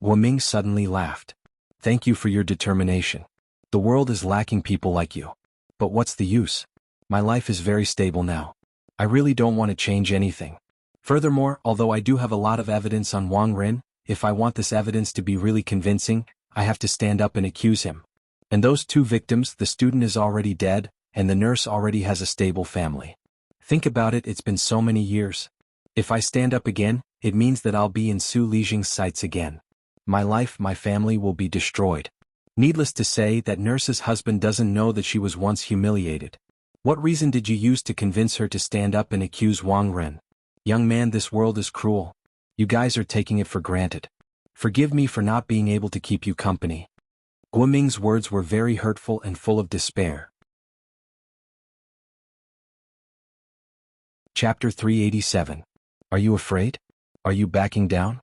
Guoming suddenly laughed. Thank you for your determination. The world is lacking people like you. But what's the use? My life is very stable now. I really don't want to change anything. Furthermore, although I do have a lot of evidence on Wang Ren, if I want this evidence to be really convincing, I have to stand up and accuse him. And those 2 victims, the student is already dead, and the nurse already has a stable family. Think about it, it's been so many years. If I stand up again, it means that I'll be in Su Lijing's sights again. My life, my family will be destroyed. Needless to say, that nurse's husband doesn't know that she was once humiliated. What reason did you use to convince her to stand up and accuse Wang Ren? Young man, this world is cruel. You guys are taking it for granted. Forgive me for not being able to keep you company. Guoming's words were very hurtful and full of despair. Chapter 387. Are you afraid? Are you backing down?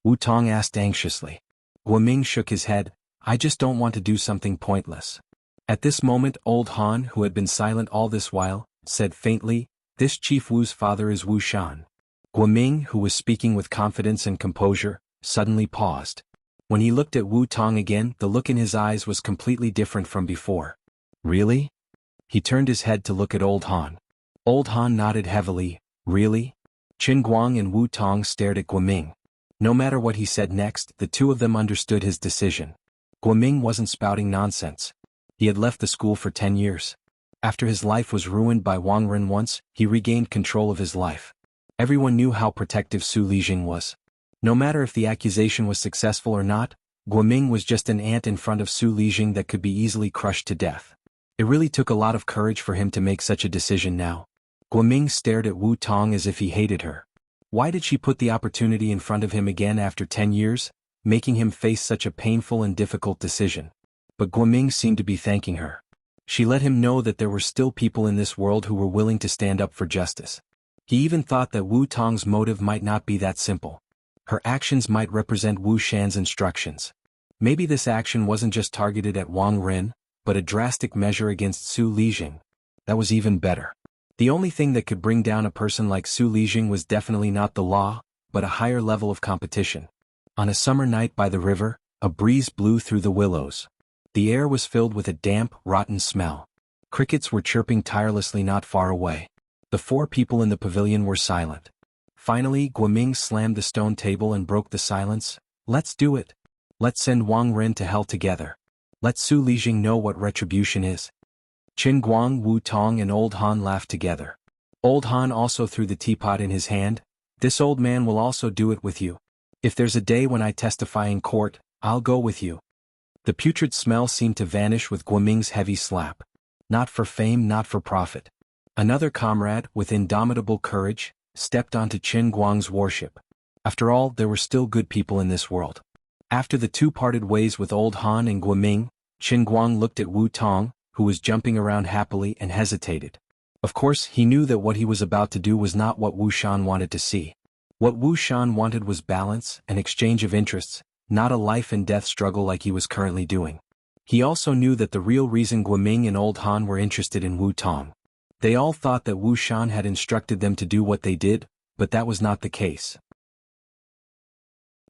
Wu Tong asked anxiously. Guoming shook his head. I just don't want to do something pointless. At this moment, old Han, who had been silent all this while, said faintly, This Chief Wu's father is Wu Shan. Guoming, who was speaking with confidence and composure, suddenly paused. When he looked at Wu Tong again, the look in his eyes was completely different from before. Really? He turned his head to look at old Han. Old Han nodded heavily. Really? Qin Guang and Wu Tong stared at Guoming. No matter what he said next, the 2 of them understood his decision. Guoming wasn't spouting nonsense. He had left the school for 10 years. After his life was ruined by Wang Ren once, he regained control of his life. Everyone knew how protective Su Lijing was. No matter if the accusation was successful or not, Guoming was just an ant in front of Su Lijing that could be easily crushed to death. It really took a lot of courage for him to make such a decision now. Guoming stared at Wu Tong as if he hated her. Why did she put the opportunity in front of him again after 10 years, making him face such a painful and difficult decision? But Guoming seemed to be thanking her. She let him know that there were still people in this world who were willing to stand up for justice. He even thought that Wu Tong's motive might not be that simple. Her actions might represent Wu Shan's instructions. Maybe this action wasn't just targeted at Wang Ren, but a drastic measure against Su Lijing. That was even better. The only thing that could bring down a person like Su Lijing was definitely not the law, but a higher level of competition. On a summer night by the river, a breeze blew through the willows. The air was filled with a damp, rotten smell. Crickets were chirping tirelessly not far away. The 4 people in the pavilion were silent. Finally, Guoming slammed the stone table and broke the silence. Let's do it. Let's send Wang Ren to hell together. Let Su Lijing know what retribution is. Qin Guang, Wu Tong and Old Han laughed together. Old Han also threw the teapot in his hand. This old man will also do it with you. If there's a day when I testify in court, I'll go with you. The putrid smell seemed to vanish with Guoming's heavy slap. Not for fame, not for profit. Another comrade, with indomitable courage, stepped onto Qin Guang's warship. After all, there were still good people in this world. After the 2 parted ways with Old Han and Guoming, Qin Guang looked at Wu Tong, who was jumping around happily, and hesitated. Of course, he knew that what he was about to do was not what Wu Shan wanted to see. What Wu Shan wanted was balance, an exchange of interests, not a life-and-death struggle like he was currently doing. He also knew that the real reason Guoming and Old Han were interested in Wu Tong. They all thought that Wu Shan had instructed them to do what they did, but that was not the case.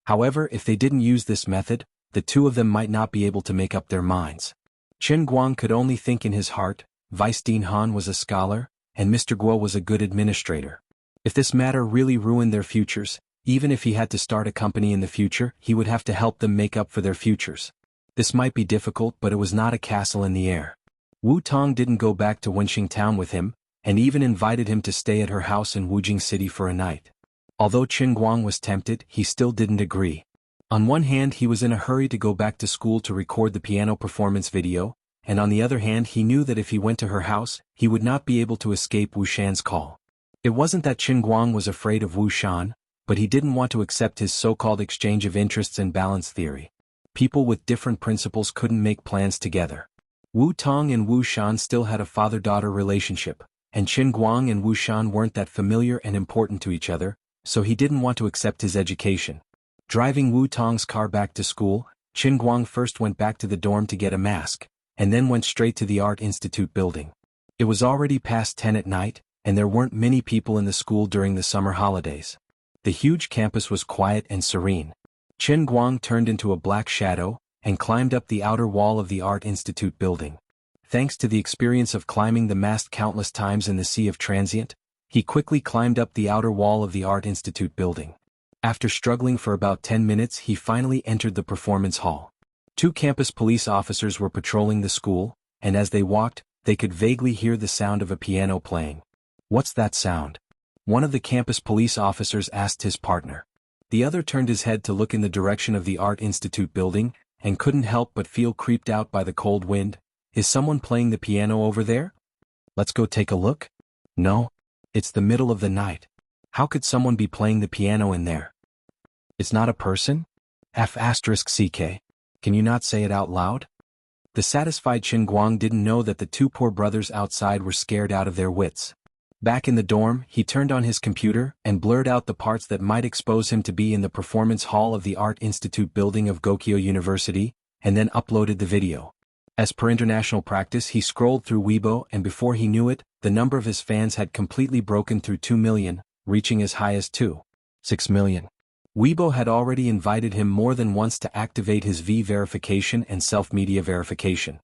However, if they didn't use this method, the 2 of them might not be able to make up their minds. Qin Guang could only think in his heart, Vice Dean Han was a scholar, and Mr. Guo was a good administrator. If this matter really ruined their futures, even if he had to start a company in the future, he would have to help them make up for their futures. This might be difficult, but it was not a castle in the air. Wu Tong didn't go back to Wenxing Town with him, and even invited him to stay at her house in Wujing City for a night. Although Qin Guang was tempted, he still didn't agree. On one hand, he was in a hurry to go back to school to record the piano performance video, and on the other hand he knew that if he went to her house, he would not be able to escape Wu Shan's call. It wasn't that Qin Guang was afraid of Wu Shan, but he didn't want to accept his so-called exchange of interests and balance theory. People with different principles couldn't make plans together. Wu Tong and Wu Shan still had a father-daughter relationship, and Qin Guang and Wu Shan weren't that familiar and important to each other, so he didn't want to accept his education. Driving Wu Tong's car back to school, Qin Guang first went back to the dorm to get a mask, and then went straight to the Art Institute building. It was already past 10 at night, and there weren't many people in the school during the summer holidays. The huge campus was quiet and serene. Qin Guang turned into a black shadow, and climbed up the outer wall of the Art Institute building. Thanks to the experience of climbing the mast countless times in the Sea of Transient, he quickly climbed up the outer wall of the Art Institute building. After struggling for about 10 minutes, he finally entered the performance hall. 2 campus police officers were patrolling the school, and as they walked, they could vaguely hear the sound of a piano playing. "What's that sound?" one of the campus police officers asked his partner. The other turned his head to look in the direction of the Art Institute building, and couldn't help but feel creeped out by the cold wind. "Is someone playing the piano over there? Let's go take a look?" "No. It's the middle of the night. How could someone be playing the piano in there? It's not a person? F***ck. Can you not say it out loud?" The satisfied Qin Guang didn't know that the 2 poor brothers outside were scared out of their wits. Back in the dorm, he turned on his computer and blurred out the parts that might expose him to be in the performance hall of the Art Institute building of Gokyo University, and then uploaded the video. As per international practice, he scrolled through Weibo, and before he knew it, the number of his fans had completely broken through 2 million, reaching as high as 2.6 million. Weibo had already invited him more than once to activate his V-verification and self-media verification.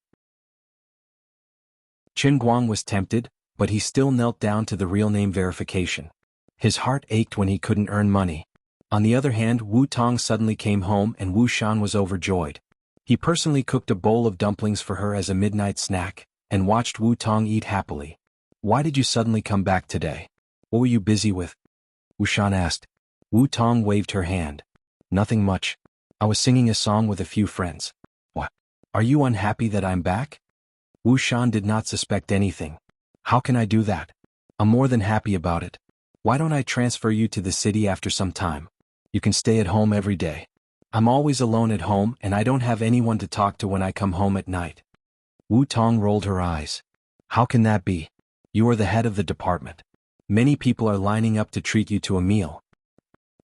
Qin Guang was tempted, but he still knelt down to the real name verification. His heart ached when he couldn't earn money. On the other hand, Wu Tong suddenly came home and Wu Shan was overjoyed. He personally cooked a bowl of dumplings for her as a midnight snack, and watched Wu Tong eat happily. "Why did you suddenly come back today? What were you busy with?" Wu Shan asked. Wu Tong waved her hand. "Nothing much. I was singing a song with a few friends. What? Are you unhappy that I'm back? Wu Shan did not suspect anything. How can I do that? I'm more than happy about it. Why don't I transfer you to the city after some time? You can stay at home every day. I'm always alone at home and I don't have anyone to talk to when I come home at night. Wu Tong rolled her eyes. How can that be? You are the head of the department. Many people are lining up to treat you to a meal.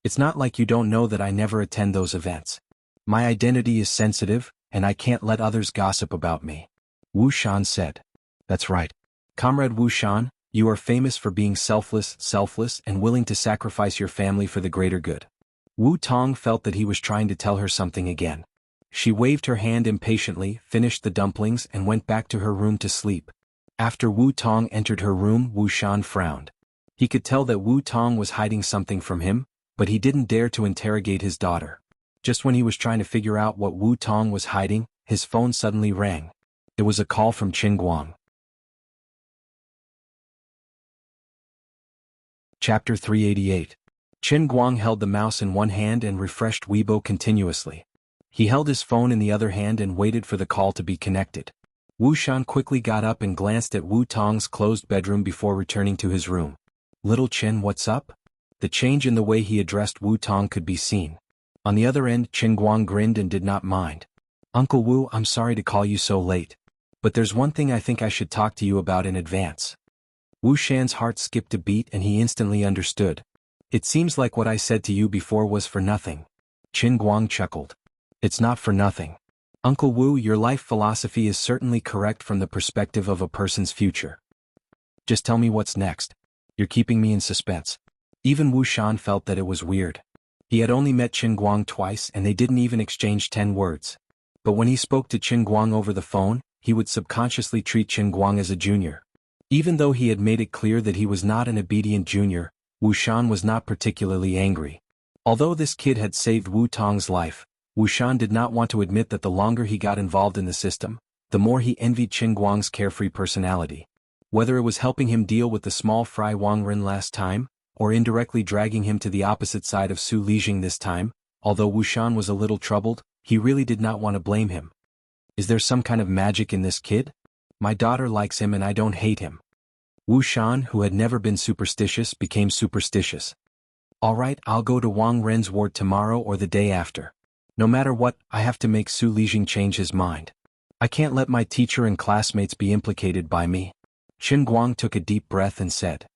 It's not like you don't know that I never attend those events. My identity is sensitive, and I can't let others gossip about me. Wu Shan said. That's right. Comrade Wu Shan, you are famous for being selfless, and willing to sacrifice your family for the greater good. Wu Tong felt that he was trying to tell her something again. She waved her hand impatiently, finished the dumplings and went back to her room to sleep. After Wu Tong entered her room, Wu Shan frowned. He could tell that Wu Tong was hiding something from him, but he didn't dare to interrogate his daughter. Just when he was trying to figure out what Wu Tong was hiding, his phone suddenly rang. It was a call from Qin Guang. Chapter 388. Qin Guang held the mouse in one hand and refreshed Weibo continuously. He held his phone in the other hand and waited for the call to be connected. Wu Shan quickly got up and glanced at Wu Tong's closed bedroom before returning to his room. Little Qin, what's up? The change in the way he addressed Wu Tong could be seen. On the other end, Qin Guang grinned and did not mind. Uncle Wu, I'm sorry to call you so late. But there's one thing I think I should talk to you about in advance. Wu Shan's heart skipped a beat and he instantly understood. It seems like what I said to you before was for nothing. Qin Guang chuckled. It's not for nothing. Uncle Wu, your life philosophy is certainly correct from the perspective of a person's future. Just tell me what's next. You're keeping me in suspense. Even Wu Shan felt that it was weird. He had only met Qin Guang twice and they didn't even exchange 10 words. But when he spoke to Qin Guang over the phone, he would subconsciously treat Qin Guang as a junior. Even though he had made it clear that he was not an obedient junior, Wu Shan was not particularly angry. Although this kid had saved Wu Tong's life, Wu Shan did not want to admit that the longer he got involved in the system, the more he envied Qin Guang's carefree personality. Whether it was helping him deal with the small fry Wang Rin last time, or indirectly dragging him to the opposite side of Su Lijing this time, although Wu Shan was a little troubled, he really did not want to blame him. Is there some kind of magic in this kid? My daughter likes him and I don't hate him. Wu Shan, who had never been superstitious, became superstitious. Alright, I'll go to Wang Ren's ward tomorrow or the day after. No matter what, I have to make Su Lijing change his mind. I can't let my teacher and classmates be implicated by me. Qin Guang took a deep breath and said.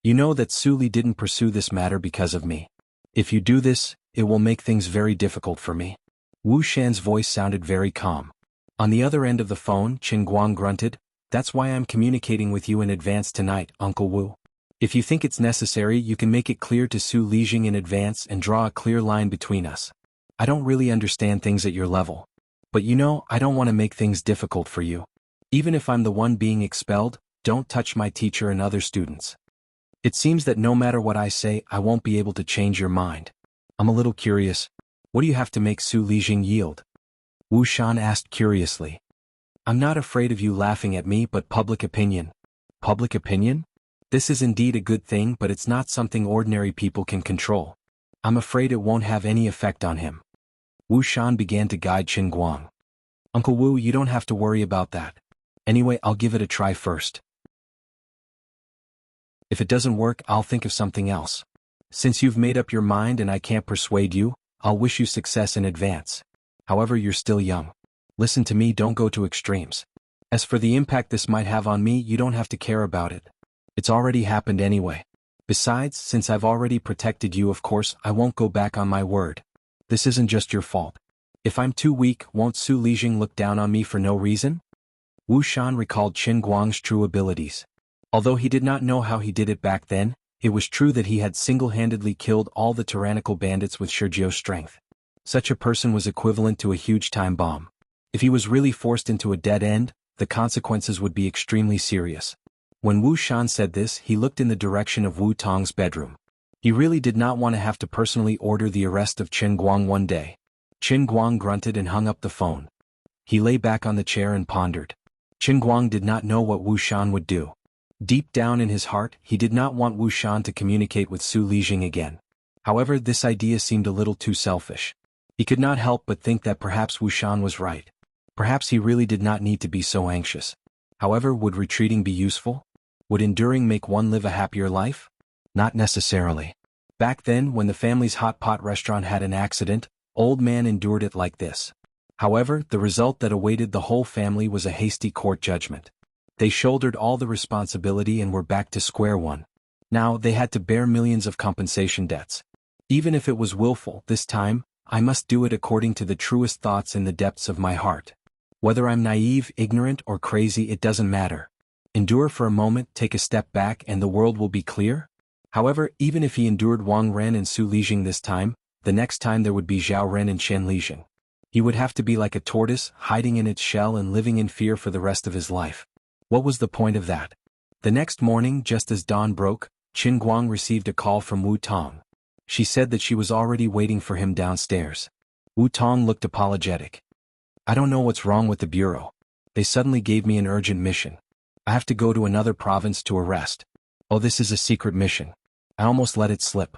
You know that Su Li didn't pursue this matter because of me. If you do this, it will make things very difficult for me. Wu Shan's voice sounded very calm. On the other end of the phone, Qin Guang grunted, That's why I'm communicating with you in advance tonight, Uncle Wu. If you think it's necessary, you can make it clear to Su Lijing in advance and draw a clear line between us. I don't really understand things at your level. But you know, I don't want to make things difficult for you. Even if I'm the one being expelled, don't touch my teacher and other students. It seems that no matter what I say, I won't be able to change your mind. I'm a little curious. What do you have to make Su Lijing yield? Wu Shan asked curiously. I'm not afraid of you laughing at me, but public opinion. Public opinion? This is indeed a good thing, but it's not something ordinary people can control. I'm afraid it won't have any effect on him. Wu Shan began to guide Qin Guang. Uncle Wu, you don't have to worry about that. Anyway, I'll give it a try first. If it doesn't work, I'll think of something else. Since you've made up your mind and I can't persuade you, I'll wish you success in advance. However, you're still young. Listen to me, don't go to extremes. As for the impact this might have on me, you don't have to care about it. It's already happened anyway. Besides, since I've already protected you, of course, I won't go back on my word. This isn't just your fault. If I'm too weak, won't Su Lijing look down on me for no reason? Wu Shan recalled Qin Guang's true abilities. Although he did not know how he did it back then, it was true that he had single-handedly killed all the tyrannical bandits with Shurjiu's strength. Such a person was equivalent to a huge time bomb. If he was really forced into a dead end, the consequences would be extremely serious. When Wu Shan said this, he looked in the direction of Wu Tong's bedroom. He really did not want to have to personally order the arrest of Qin Guang one day. Qin Guang grunted and hung up the phone. He lay back on the chair and pondered. Qin Guang did not know what Wu Shan would do. Deep down in his heart, he did not want Wu Shan to communicate with Su Lijing again. However, this idea seemed a little too selfish. He could not help but think that perhaps Wu Shan was right. Perhaps he really did not need to be so anxious. However, would retreating be useful? Would enduring make one live a happier life? Not necessarily. Back then, when the family's hot pot restaurant had an accident, old man endured it like this. However, the result that awaited the whole family was a hasty court judgment. They shouldered all the responsibility and were back to square one. Now, they had to bear millions of compensation debts. Even if it was willful, this time, I must do it according to the truest thoughts in the depths of my heart. Whether I'm naive, ignorant, or crazy, it doesn't matter. Endure for a moment, take a step back, and the world will be clear? However, even if he endured Wang Ren and Su Lijing this time, the next time there would be Zhao Ren and Chen Lijing. He would have to be like a tortoise, hiding in its shell and living in fear for the rest of his life. What was the point of that? The next morning, just as dawn broke, Qin Guang received a call from Wu Tong. She said that she was already waiting for him downstairs. Wu Tong looked apologetic. I don't know what's wrong with the bureau. They suddenly gave me an urgent mission. I have to go to another province to arrest. Oh, this is a secret mission. I almost let it slip.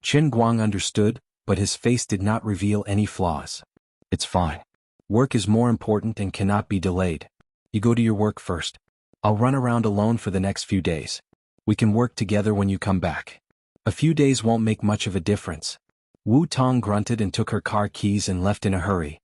Qin Guang understood, but his face did not reveal any flaws. It's fine. Work is more important and cannot be delayed. You go to your work first. I'll run around alone for the next few days. We can work together when you come back. A few days won't make much of a difference. Wu Tong grunted and took her car keys and left in a hurry.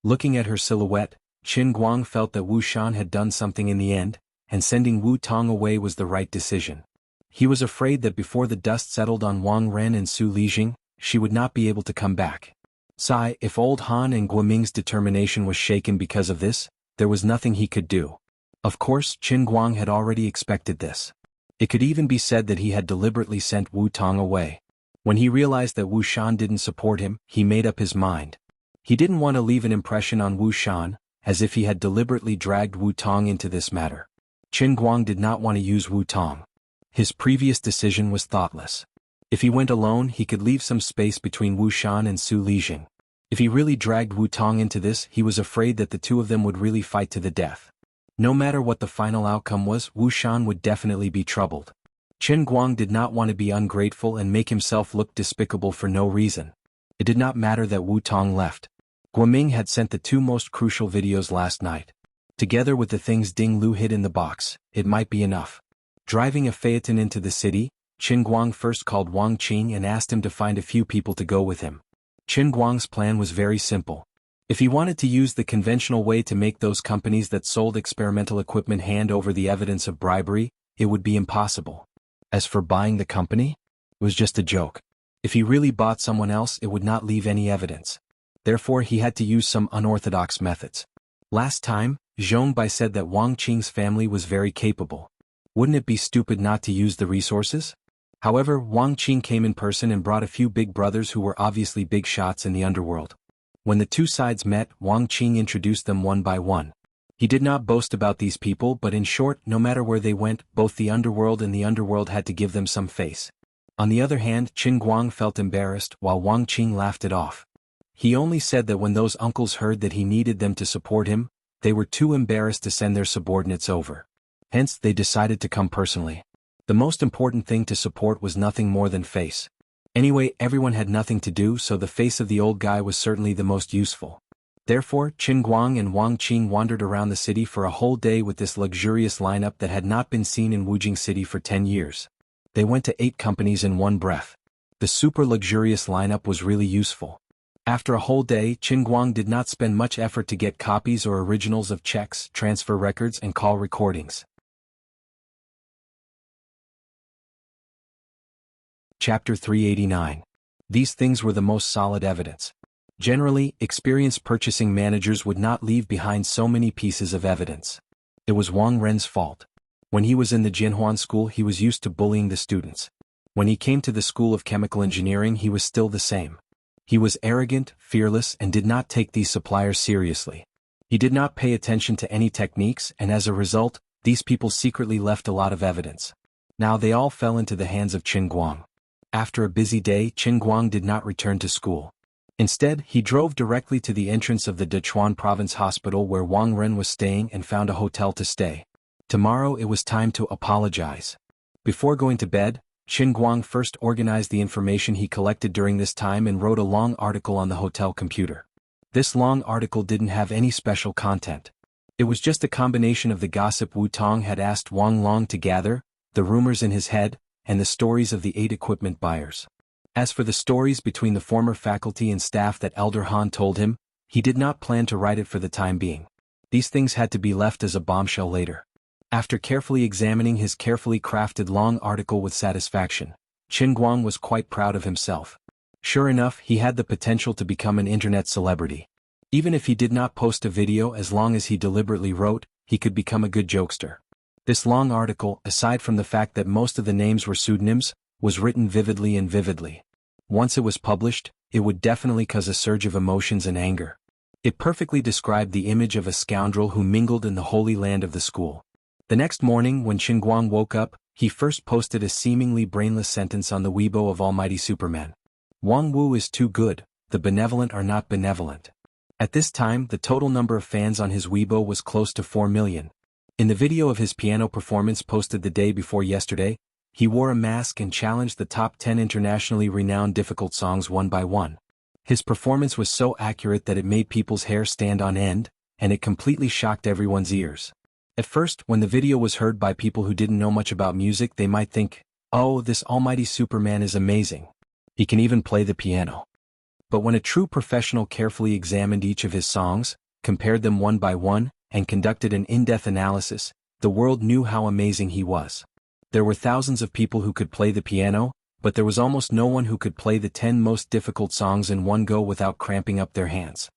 Looking at her silhouette, Qin Guang felt that Wu Shan had done something in the end, and sending Wu Tong away was the right decision. He was afraid that before the dust settled on Wang Ren and Su Lijing, she would not be able to come back. Sigh, if old Han and Guoming's determination was shaken because of this, there was nothing he could do. Of course, Qin Guang had already expected this. It could even be said that he had deliberately sent Wu Tong away. When he realized that Wu Shan didn't support him, he made up his mind. He didn't want to leave an impression on Wu Shan, as if he had deliberately dragged Wu Tong into this matter. Qin Guang did not want to use Wu Tong. His previous decision was thoughtless. If he went alone, he could leave some space between Wu Shan and Su Lijing. If he really dragged Wu Tong into this, he was afraid that the two of them would really fight to the death. No matter what the final outcome was, Wu Shan would definitely be troubled. Qin Guang did not want to be ungrateful and make himself look despicable for no reason. It did not matter that Wu Tong left. Guoming had sent the two most crucial videos last night. Together with the things Ding Lu hid in the box, it might be enough. Driving a phaeton into the city, Qin Guang first called Wang Qing and asked him to find a few people to go with him. Qin Guang's plan was very simple. If he wanted to use the conventional way to make those companies that sold experimental equipment hand over the evidence of bribery, it would be impossible. As for buying the company, it was just a joke. If he really bought someone else, it would not leave any evidence. Therefore, he had to use some unorthodox methods. Last time, Zhong Bai said that Wang Qing's family was very capable. Wouldn't it be stupid not to use the resources? However, Wang Qing came in person and brought a few big brothers who were obviously big shots in the underworld. When the two sides met, Wang Qing introduced them one by one. He did not boast about these people, but in short, no matter where they went, both the underworld and the underworld had to give them some face. On the other hand, Qin Guang felt embarrassed, while Wang Qing laughed it off. He only said that when those uncles heard that he needed them to support him, they were too embarrassed to send their subordinates over. Hence, they decided to come personally. The most important thing to support was nothing more than face. Anyway, everyone had nothing to do, so the face of the old guy was certainly the most useful. Therefore, Qin Guang and Wang Qing wandered around the city for a whole day with this luxurious lineup that had not been seen in Wujing City for 10 years. They went to 8 companies in one breath. The super luxurious lineup was really useful. After a whole day, Qin Guang did not spend much effort to get copies or originals of checks, transfer records, and call recordings. Chapter 389. These things were the most solid evidence. Generally, experienced purchasing managers would not leave behind so many pieces of evidence. It was Wang Ren's fault. When he was in the Jinhuan school, he was used to bullying the students. When he came to the School of Chemical Engineering, he was still the same. He was arrogant, fearless, and did not take these suppliers seriously. He did not pay attention to any techniques, and as a result, these people secretly left a lot of evidence. Now they all fell into the hands of Qin Guang. After a busy day, Qin Guang did not return to school. Instead, he drove directly to the entrance of the Dechuan Province Hospital where Wang Ren was staying and found a hotel to stay. Tomorrow it was time to apologize. Before going to bed, Qin Guang first organized the information he collected during this time and wrote a long article on the hotel computer. This long article didn't have any special content. It was just a combination of the gossip Wu Tong had asked Wang Long to gather, the rumors in his head, and the stories of the 8 equipment buyers. As for the stories between the former faculty and staff that Elder Han told him, he did not plan to write it for the time being. These things had to be left as a bombshell later. After carefully examining his carefully crafted long article with satisfaction, Qin Guang was quite proud of himself. Sure enough, he had the potential to become an internet celebrity. Even if he did not post a video, as long as he deliberately wrote, he could become a good jokester. This long article, aside from the fact that most of the names were pseudonyms, was written vividly and vividly. Once it was published, it would definitely cause a surge of emotions and anger. It perfectly described the image of a scoundrel who mingled in the holy land of the school. The next morning when Qin Guang woke up, he first posted a seemingly brainless sentence on the Weibo of Almighty Superman. Wang Wu is too good, the benevolent are not benevolent. At this time, the total number of fans on his Weibo was close to 4 million. In the video of his piano performance posted the day before yesterday, he wore a mask and challenged the top 10 internationally renowned difficult songs one by one. His performance was so accurate that it made people's hair stand on end, and it completely shocked everyone's ears. At first, when the video was heard by people who didn't know much about music, they might think, "Oh, this almighty Superman is amazing. He can even play the piano." But when a true professional carefully examined each of his songs, compared them one by one, and conducted an in-depth analysis, the world knew how amazing he was. There were thousands of people who could play the piano, but there was almost no one who could play the 10 most difficult songs in one go without cramping up their hands.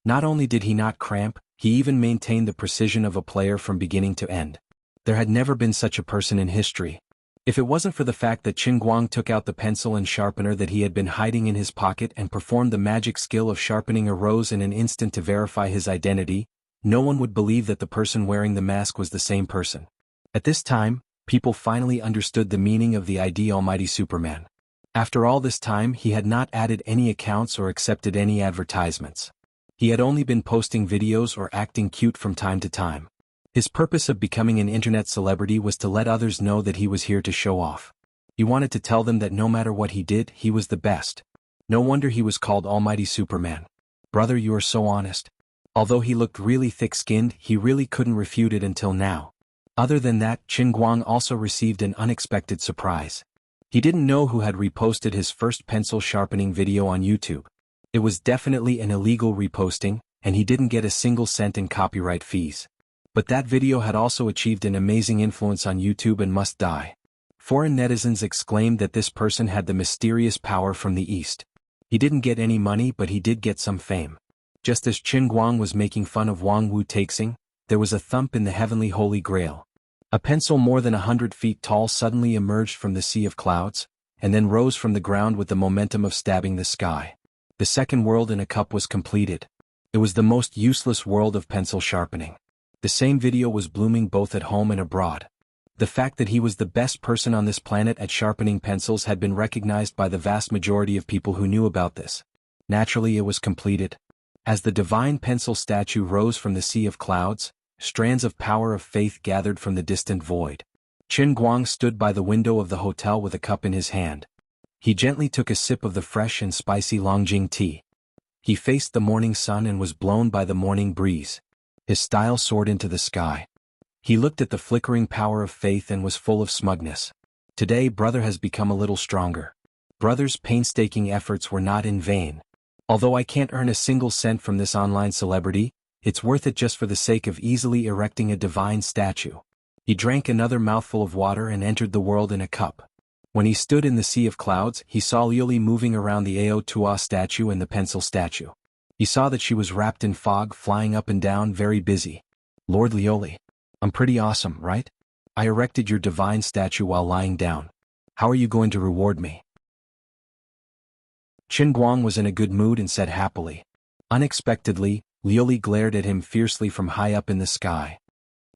Not only did he not cramp, he even maintained the precision of a player from beginning to end. There had never been such a person in history. If it wasn't for the fact that Qin Guang took out the pencil and sharpener that he had been hiding in his pocket and performed the magic skill of sharpening a rose in an instant to verify his identity, no one would believe that the person wearing the mask was the same person. At this time, people finally understood the meaning of the ID Almighty Superman. After all this time, he had not added any accounts or accepted any advertisements. He had only been posting videos or acting cute from time to time. His purpose of becoming an internet celebrity was to let others know that he was here to show off. He wanted to tell them that no matter what he did, he was the best. No wonder he was called Almighty Superman. Brother, you are so honest. Although he looked really thick-skinned, he really couldn't refute it until now. Other than that, Qin Guang also received an unexpected surprise. He didn't know who had reposted his first pencil sharpening video on YouTube. It was definitely an illegal reposting, and he didn't get a single cent in copyright fees. But that video had also achieved an amazing influence on YouTube and must die. Foreign netizens exclaimed that this person had the mysterious power from the East. He didn't get any money, but he did get some fame. Just as Qin Guang was making fun of Wang Wu Taixing, there was a thump in the heavenly Holy Grail. A pencil more than 100 feet tall suddenly emerged from the sea of clouds, and then rose from the ground with the momentum of stabbing the sky. The second world in a cup was completed. It was the most useless world of pencil sharpening. The same video was blooming both at home and abroad. The fact that he was the best person on this planet at sharpening pencils had been recognized by the vast majority of people who knew about this. Naturally, it was completed. As the divine pencil statue rose from the sea of clouds, strands of power of faith gathered from the distant void. Qin Guang stood by the window of the hotel with a cup in his hand. He gently took a sip of the fresh and spicy Longjing tea. He faced the morning sun and was blown by the morning breeze. His style soared into the sky. He looked at the flickering power of faith and was full of smugness. Today, brother has become a little stronger. Brother's painstaking efforts were not in vain. Although I can't earn a single cent from this online celebrity, it's worth it just for the sake of easily erecting a divine statue. He drank another mouthful of water and entered the world in a cup. When he stood in the sea of clouds, he saw Liuli moving around the Ao Tua statue and the pencil statue. He saw that she was wrapped in fog, flying up and down, very busy. Lord Liuli, I'm pretty awesome, right? I erected your divine statue while lying down. How are you going to reward me? Qin Guang was in a good mood and said happily. Unexpectedly, Liuli glared at him fiercely from high up in the sky.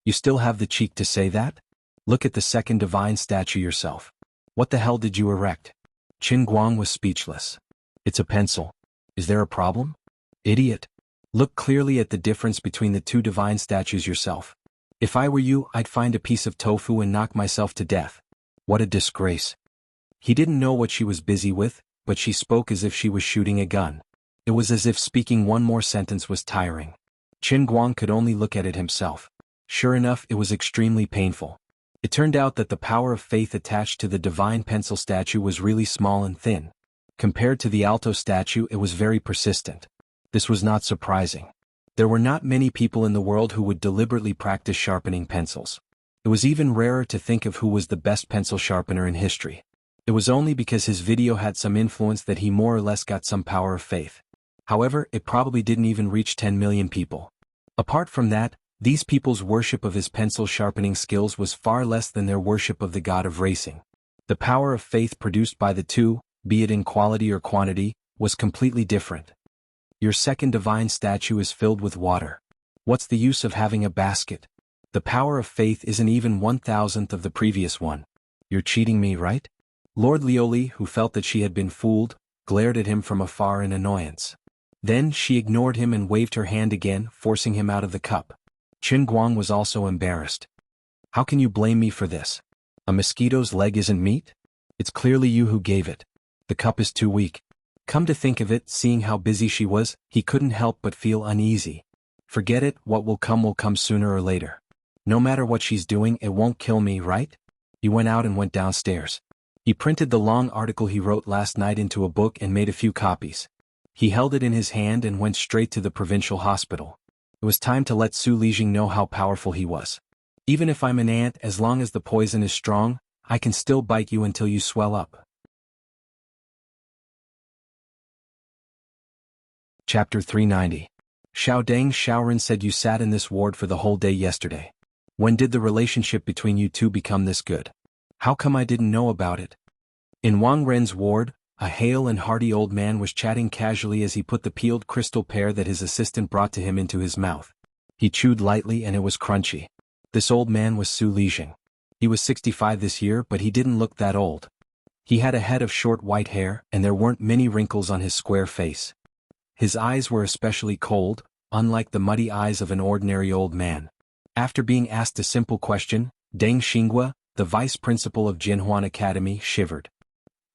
You still have the cheek to say that? Look at the second divine statue yourself. What the hell did you erect? Qin Guang was speechless. It's a pencil. Is there a problem? Idiot. Look clearly at the difference between the two divine statues yourself. If I were you, I'd find a piece of tofu and knock myself to death. What a disgrace. He didn't know what she was busy with, but she spoke as if she was shooting a gun. It was as if speaking one more sentence was tiring. Qin Guang could only look at it himself. Sure enough, it was extremely painful. It turned out that the power of faith attached to the divine pencil statue was really small and thin. Compared to the alto statue, it was very persistent. This was not surprising. There were not many people in the world who would deliberately practice sharpening pencils. It was even rarer to think of who was the best pencil sharpener in history. It was only because his video had some influence that he more or less got some power of faith. However, it probably didn't even reach 10 million people. Apart from that, these people's worship of his pencil sharpening skills was far less than their worship of the god of racing. The power of faith produced by the two, be it in quality or quantity, was completely different. Your second divine statue is filled with water. What's the use of having a basket? The power of faith isn't even 1,000th of the previous one. You're cheating me, right? Lord Lioli, who felt that she had been fooled, glared at him from afar in annoyance. Then she ignored him and waved her hand again, forcing him out of the cup. Qin Guang was also embarrassed. How can you blame me for this? A mosquito's leg isn't meat? It's clearly you who gave it. The cup is too weak. Come to think of it, seeing how busy she was, he couldn't help but feel uneasy. Forget it, what will come sooner or later. No matter what she's doing, it won't kill me, right? He went out and went downstairs. He printed the long article he wrote last night into a book and made a few copies. He held it in his hand and went straight to the provincial hospital. It was time to let Su Lijing know how powerful he was. Even if I'm an ant, as long as the poison is strong, I can still bite you until you swell up. Chapter 390. Xiaodang Xiaoren said you sat in this ward for the whole day yesterday. When did the relationship between you two become this good? How come I didn't know about it? In Wang Ren's ward, a hale and hearty old man was chatting casually as he put the peeled crystal pear that his assistant brought to him into his mouth. He chewed lightly and it was crunchy. This old man was Su Lijing. He was 65 this year, but he didn't look that old. He had a head of short white hair and there weren't many wrinkles on his square face. His eyes were especially cold, unlike the muddy eyes of an ordinary old man. After being asked a simple question, Deng Xinghua, the vice principal of Jinhuan Academy, shivered.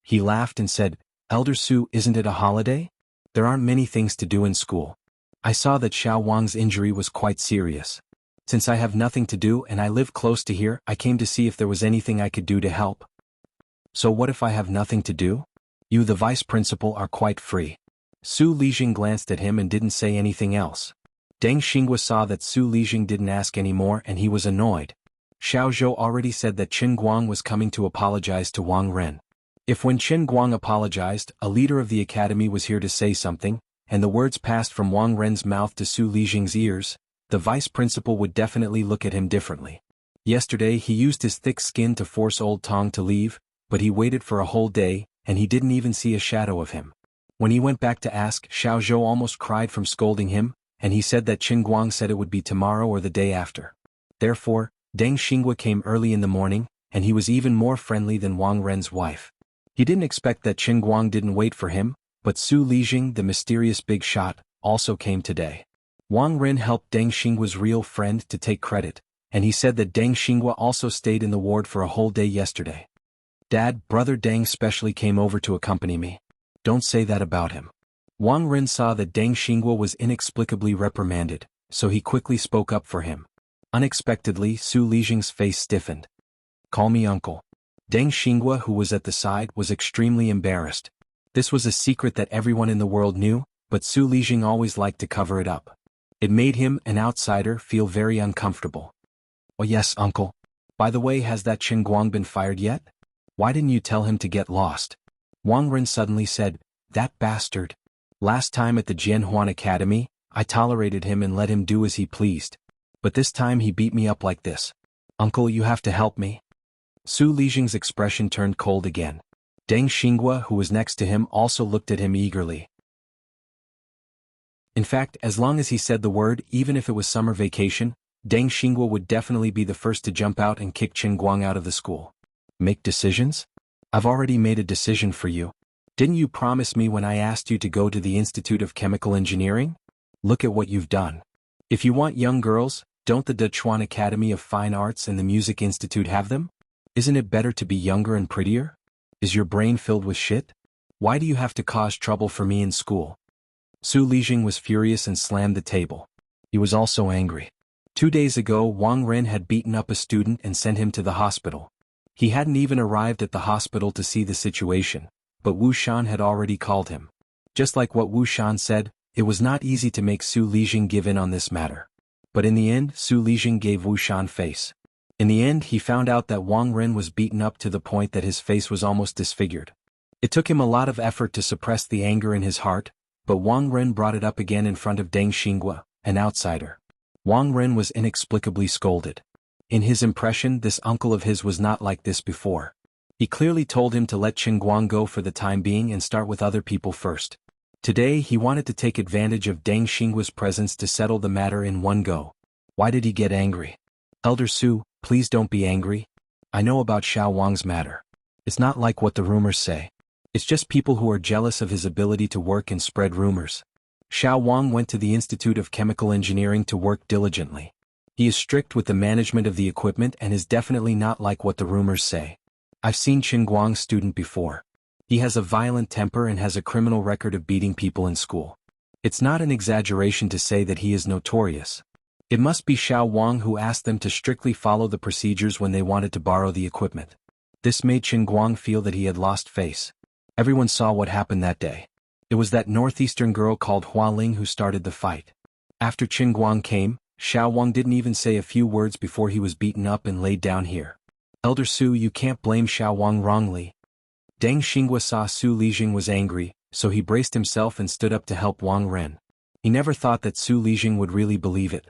He laughed and said, Elder Su, isn't it a holiday? There aren't many things to do in school. I saw that Xiao Wang's injury was quite serious. Since I have nothing to do and I live close to here, I came to see if there was anything I could do to help. So what if I have nothing to do? You, the vice principal, are quite free. Su Lijing glanced at him and didn't say anything else. Deng Xinghua saw that Su Lijing didn't ask any more and he was annoyed. Xiao Zhou already said that Qin Guang was coming to apologize to Wang Ren. If when Qin Guang apologized, a leader of the academy was here to say something, and the words passed from Wang Ren's mouth to Su Lijing's ears, the vice principal would definitely look at him differently. Yesterday he used his thick skin to force old Tong to leave, but he waited for a whole day, and he didn't even see a shadow of him. When he went back to ask, Xiao Zhou almost cried from scolding him, and he said that Qin Guang said it would be tomorrow or the day after. Therefore, Deng Xinghua came early in the morning, and he was even more friendly than Wang Ren's wife. He didn't expect that Qin Guang didn't wait for him, but Su Lijing, the mysterious big shot, also came today. Wang Ren helped Deng Xinghua's real friend to take credit, and he said that Deng Xinghua also stayed in the ward for a whole day yesterday. Dad, brother Deng specially came over to accompany me. Don't say that about him. Wang Ren saw that Deng Xinghua was inexplicably reprimanded, so he quickly spoke up for him. Unexpectedly, Su Lijing's face stiffened. Call me uncle. Deng Xinghua, who was at the side, was extremely embarrassed. This was a secret that everyone in the world knew, but Su Lijing always liked to cover it up. It made him, an outsider, feel very uncomfortable. Oh yes, uncle. By the way, has that Qin Guang been fired yet? Why didn't you tell him to get lost? Wang Ren suddenly said, That bastard. Last time at the Jianhuan Academy, I tolerated him and let him do as he pleased. But this time he beat me up like this. Uncle, you have to help me. Su Lijing's expression turned cold again. Deng Xinghua, who was next to him, also looked at him eagerly. In fact, as long as he said the word, even if it was summer vacation, Deng Xinghua would definitely be the first to jump out and kick Qin Guang out of the school. Make decisions? I've already made a decision for you. Didn't you promise me when I asked you to go to the Institute of Chemical Engineering? Look at what you've done. If you want young girls, don't the Dechuan Academy of Fine Arts and the Music Institute have them? Isn't it better to be younger and prettier? Is your brain filled with shit? Why do you have to cause trouble for me in school? Su Lijing was furious and slammed the table. He was also angry. 2 days ago, Wang Ren had beaten up a student and sent him to the hospital. He hadn't even arrived at the hospital to see the situation, but Wu Shan had already called him. Just like what Wu Shan said, it was not easy to make Su Lijing give in on this matter. But in the end, Su Lijing gave Wu Shan face. In the end, he found out that Wang Ren was beaten up to the point that his face was almost disfigured. It took him a lot of effort to suppress the anger in his heart, but Wang Ren brought it up again in front of Deng Xinghua, an outsider. Wang Ren was inexplicably scolded. In his impression, this uncle of his was not like this before. He clearly told him to let Qingguang go for the time being and start with other people first. Today he wanted to take advantage of Deng Xinghua's presence to settle the matter in one go. Why did he get angry? Elder Su, please don't be angry. I know about Xiao Wang's matter. It's not like what the rumors say. It's just people who are jealous of his ability to work and spread rumors. Xiao Wang went to the Institute of Chemical Engineering to work diligently. He is strict with the management of the equipment and is definitely not like what the rumors say. I've seen Qingguang's student before. He has a violent temper and has a criminal record of beating people in school. It's not an exaggeration to say that he is notorious. It must be Xiao Wang who asked them to strictly follow the procedures when they wanted to borrow the equipment. This made Qingguang feel that he had lost face. Everyone saw what happened that day. It was that northeastern girl called Hua Ling who started the fight. After Qingguang came, Xiao Wang didn't even say a few words before he was beaten up and laid down here. Elder Su, you can't blame Xiao Wang wrongly. Deng Xinghua saw Su Lijing was angry, so he braced himself and stood up to help Wang Ren. He never thought that Su Lijing would really believe it.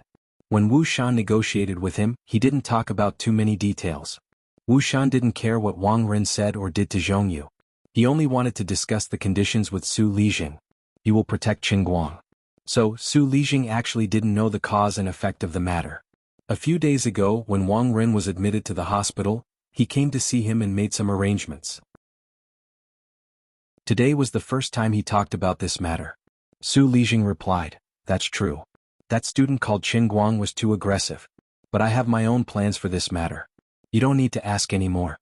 When Wu Shan negotiated with him, he didn't talk about too many details. Wu Shan didn't care what Wang Ren said or did to Zhongyu. He only wanted to discuss the conditions with Su Lijing. He will protect Qingguang. So, Su Lijing actually didn't know the cause and effect of the matter. A few days ago, when Wang Ren was admitted to the hospital, he came to see him and made some arrangements. Today was the first time he talked about this matter. Su Lijing replied, "That's true. That student called Qingguang was too aggressive. But I have my own plans for this matter. You don't need to ask any more."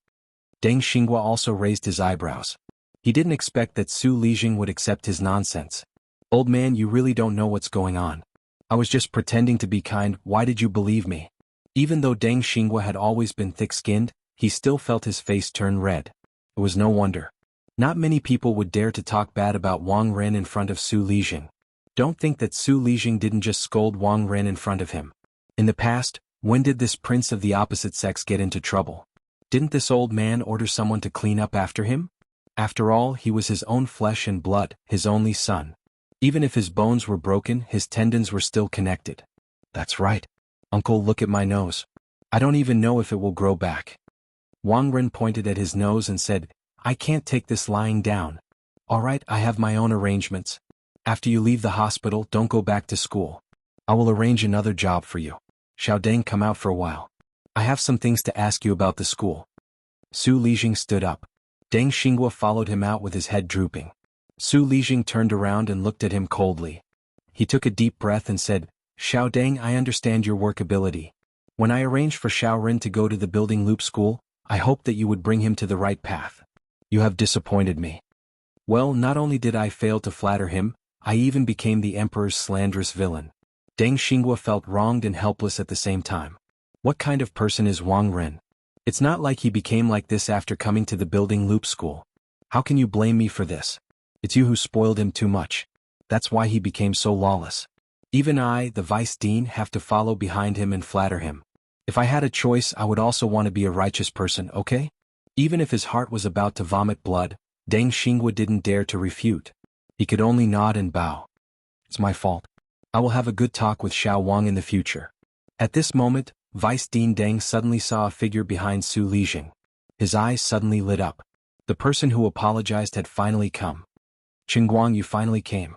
Deng Xinghua also raised his eyebrows. He didn't expect that Su Lijing would accept his nonsense. "Old man, you really don't know what's going on. I was just pretending to be kind. Why did you believe me?" Even though Deng Xinghua had always been thick-skinned, he still felt his face turn red. It was no wonder. Not many people would dare to talk bad about Wang Ren in front of Su Lijing. Don't think that Su Lijing didn't just scold Wang Ren in front of him. In the past, when did this prince of the opposite sex get into trouble? Didn't this old man order someone to clean up after him? After all, he was his own flesh and blood, his only son. Even if his bones were broken, his tendons were still connected. "That's right. Uncle, look at my nose. I don't even know if it will grow back." Wang Ren pointed at his nose and said, "I can't take this lying down. All right, I have my own arrangements. After you leave the hospital, don't go back to school. I will arrange another job for you. Xiao Deng, come out for a while. I have some things to ask you about the school." Su Lijing stood up. Deng Xinghua followed him out with his head drooping. Su Lijing turned around and looked at him coldly. He took a deep breath and said, "Xiao Deng, I understand your work ability. When I arranged for Xiao Ren to go to the building loop school, I hoped that you would bring him to the right path. You have disappointed me." "Well, not only did I fail to flatter him, I even became the emperor's slanderous villain." Deng Xinghua felt wronged and helpless at the same time. What kind of person is Wang Ren? It's not like he became like this after coming to the building loop school. How can you blame me for this? It's you who spoiled him too much. That's why he became so lawless. Even I, the vice dean, have to follow behind him and flatter him. If I had a choice, I would also want to be a righteous person, okay? Even if his heart was about to vomit blood, Deng Xinghua didn't dare to refute. He could only nod and bow. "It's my fault. I will have a good talk with Xiao Wang in the future." At this moment, Vice Dean Deng suddenly saw a figure behind Su Lijing. His eyes suddenly lit up. The person who apologized had finally come. "Qingguang, you finally came,"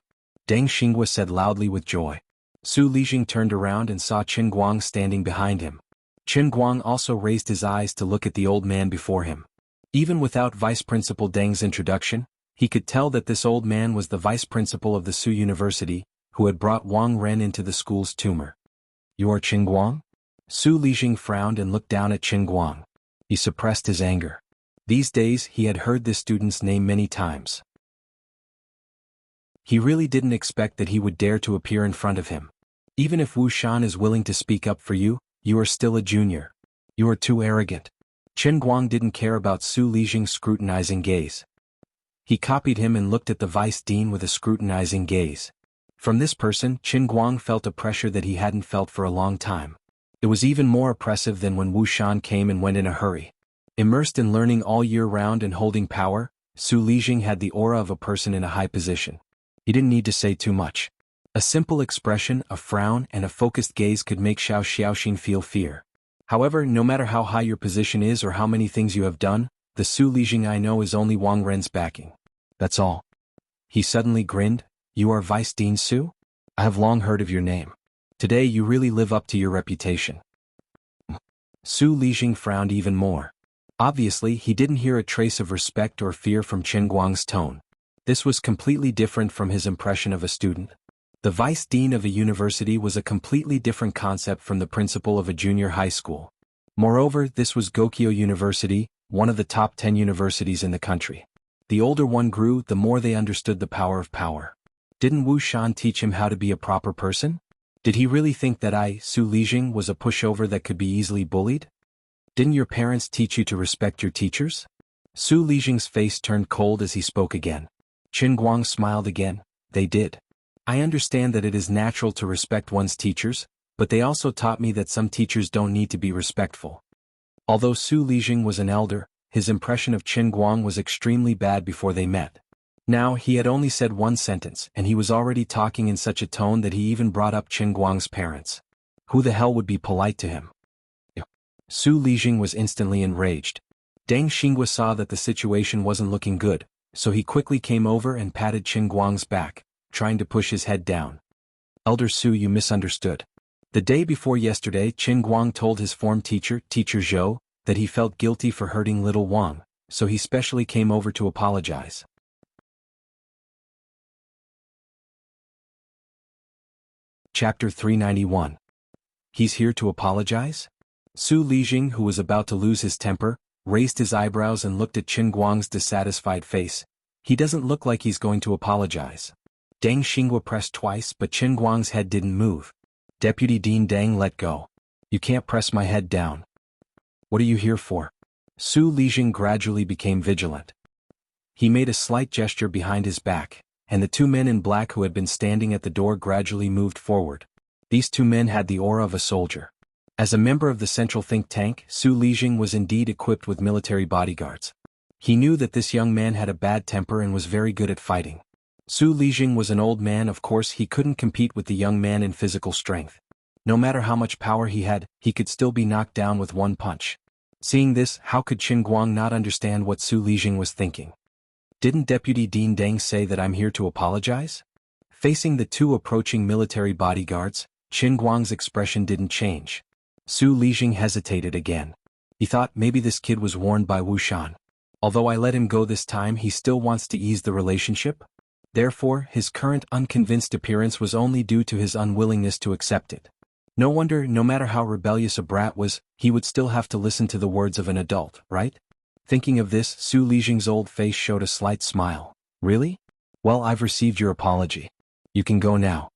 Deng Xinghua said loudly with joy. Su Lijing turned around and saw Qingguang standing behind him. Qingguang also raised his eyes to look at the old man before him. Even without Vice Principal Deng's introduction, he could tell that this old man was the Vice Principal of the Su University, who had brought Wang Ren into the school's tumor. "You are Qingguang?" Su Lijing frowned and looked down at Qingguang. He suppressed his anger. These days he had heard this student's name many times. He really didn't expect that he would dare to appear in front of him. Even if Wu Shan is willing to speak up for you, you are still a junior. You are too arrogant. Chen Guang didn't care about Su Lijing's scrutinizing gaze. He copied him and looked at the vice dean with a scrutinizing gaze. From this person, Chen Guang felt a pressure that he hadn't felt for a long time. It was even more oppressive than when Wu Shan came and went in a hurry. Immersed in learning all year round and holding power, Su Lijing had the aura of a person in a high position. He didn't need to say too much. A simple expression, a frown, and a focused gaze could make Xiao Xiaoxin feel fear. However, no matter how high your position is or how many things you have done, the Su Lijing I know is only Wang Ren's backing. That's all. He suddenly grinned. You are Vice Dean Su? I have long heard of your name. Today you really live up to your reputation. Su Lijing frowned even more. Obviously, he didn't hear a trace of respect or fear from Chen Guang's tone. This was completely different from his impression of a student. The vice dean of a university was a completely different concept from the principal of a junior high school. Moreover, this was Gokyo University, one of the top 10 universities in the country. The older one grew, the more they understood the power of power. Didn't Wu Shan teach him how to be a proper person? Did he really think that I, Su Lijing, was a pushover that could be easily bullied? Didn't your parents teach you to respect your teachers? Su Lijing's face turned cold as he spoke again. Chen Guang smiled again. They did. I understand that it is natural to respect one's teachers, but they also taught me that some teachers don't need to be respectful. Although Su Lijing was an elder, his impression of Chen Guang was extremely bad before they met. Now he had only said one sentence and he was already talking in such a tone that he even brought up Chen Guang's parents. Who the hell would be polite to him? Su Lijing was instantly enraged. Deng Xinghua saw that the situation wasn't looking good, so he quickly came over and patted Chen Guang's back, trying to push his head down. Elder Su, you misunderstood. The day before yesterday, Chen Guang told his form teacher, Teacher Zhou, that he felt guilty for hurting little Wang, so he specially came over to apologize. Chapter 391. He's here to apologize? Su Lijing, who was about to lose his temper, raised his eyebrows and looked at Chen Guang's dissatisfied face. He doesn't look like he's going to apologize. Deng Xinghua pressed twice, but Chen Guang's head didn't move. Deputy Dean Deng, let go. You can't press my head down. What are you here for? Su Lijing gradually became vigilant. He made a slight gesture behind his back, and the two men in black who had been standing at the door gradually moved forward. These two men had the aura of a soldier. As a member of the central think tank, Su Lijing was indeed equipped with military bodyguards. He knew that this young man had a bad temper and was very good at fighting. Su Lijing was an old man, of course he couldn't compete with the young man in physical strength. No matter how much power he had, he could still be knocked down with one punch. Seeing this, how could Chen Guang not understand what Su Lijing was thinking? Didn't Deputy Dean Deng say that I'm here to apologize? Facing the two approaching military bodyguards, Chen Guang's expression didn't change. Su Lijing hesitated again. He thought maybe this kid was warned by Wu Shan. Although I let him go this time, he still wants to ease the relationship? Therefore, his current unconvinced appearance was only due to his unwillingness to accept it. No wonder, no matter how rebellious a brat was, he would still have to listen to the words of an adult, right? Thinking of this, Su Lijing's old face showed a slight smile. Really? Well, I've received your apology. You can go now.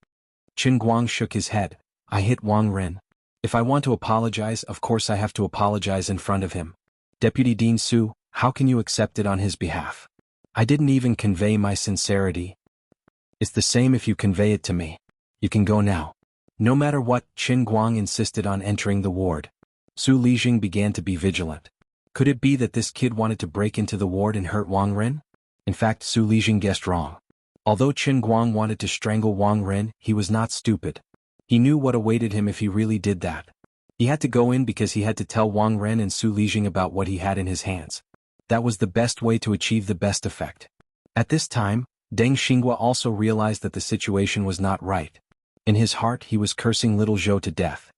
Chen Guang shook his head. I hit Wang Ren. If I want to apologize, of course I have to apologize in front of him. Deputy Dean Su, how can you accept it on his behalf? I didn't even convey my sincerity. It's the same if you convey it to me. You can go now. No matter what, Chen Guang insisted on entering the ward. Su Lijing began to be vigilant. Could it be that this kid wanted to break into the ward and hurt Wang Ren? In fact, Su Lijing guessed wrong. Although Chen Guang wanted to strangle Wang Ren, he was not stupid. He knew what awaited him if he really did that. He had to go in because he had to tell Wang Ren and Su Lijing about what he had in his hands. That was the best way to achieve the best effect. At this time, Deng Xinghua also realized that the situation was not right. In his heart he was cursing little Zhou to death.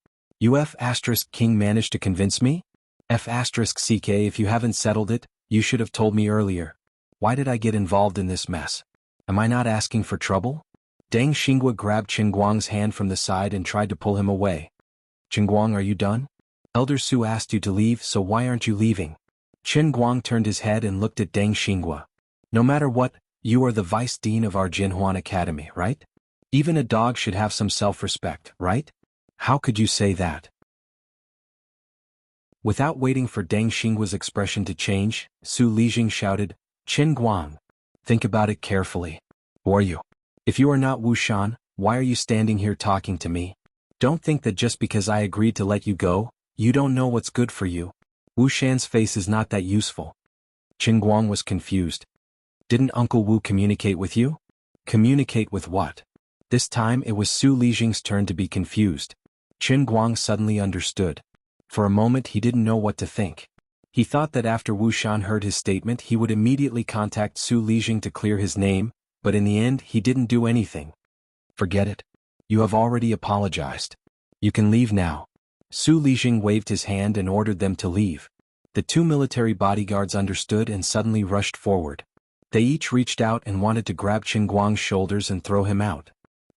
King managed to convince me? CK, if you haven't settled it, you should have told me earlier. Why did I get involved in this mess? Am I not asking for trouble? Deng Xinghua grabbed Chen Guang's hand from the side and tried to pull him away. Chen Guang, are you done? Elder Su asked you to leave, so why aren't you leaving? Qin Guang turned his head and looked at Deng Xinghua. No matter what, you are the vice dean of our Jinhuan Academy, right? Even a dog should have some self-respect, right? How could you say that? Without waiting for Deng Xinghua's expression to change, Su Lijing shouted, Qin Guang. Think about it carefully. Who are you? If you are not Wu Shan, why are you standing here talking to me? Don't think that just because I agreed to let you go, you don't know what's good for you. Wu Shan's face is not that useful. Qin Guang was confused. Didn't Uncle Wu communicate with you? Communicate with what? This time it was Su Lijing's turn to be confused. Qin Guang suddenly understood. For a moment he didn't know what to think. He thought that after Wu Shan heard his statement he would immediately contact Su Lijing to clear his name, but in the end he didn't do anything. Forget it. You have already apologized. You can leave now. Su Lijing waved his hand and ordered them to leave. The two military bodyguards understood and suddenly rushed forward. They each reached out and wanted to grab Qin Guang's shoulders and throw him out.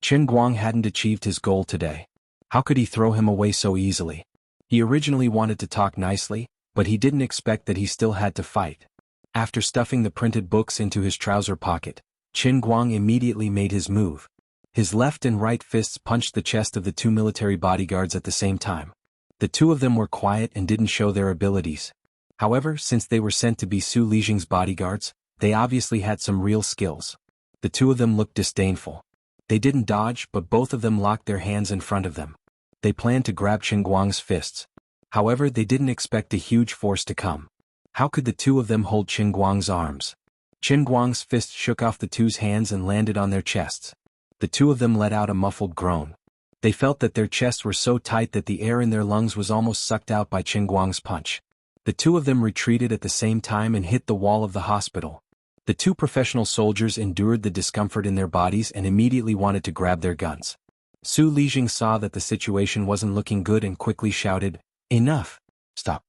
Qin Guang hadn't achieved his goal today. How could he throw him away so easily? He originally wanted to talk nicely, but he didn't expect that he still had to fight. After stuffing the printed books into his trouser pocket, Qin Guang immediately made his move. His left and right fists punched the chest of the two military bodyguards at the same time. The two of them were quiet and didn't show their abilities. However, since they were sent to be Su Lijing's bodyguards, they obviously had some real skills. The two of them looked disdainful. They didn't dodge, but both of them locked their hands in front of them. They planned to grab Qin Guang's fists. However, they didn't expect a huge force to come. How could the two of them hold Qin Guang's arms? Qin Guang's fist shook off the two's hands and landed on their chests. The two of them let out a muffled groan. They felt that their chests were so tight that the air in their lungs was almost sucked out by Qin Guang's punch. The two of them retreated at the same time and hit the wall of the hospital. The two professional soldiers endured the discomfort in their bodies and immediately wanted to grab their guns. Su Lijing saw that the situation wasn't looking good and quickly shouted, Enough! Stop!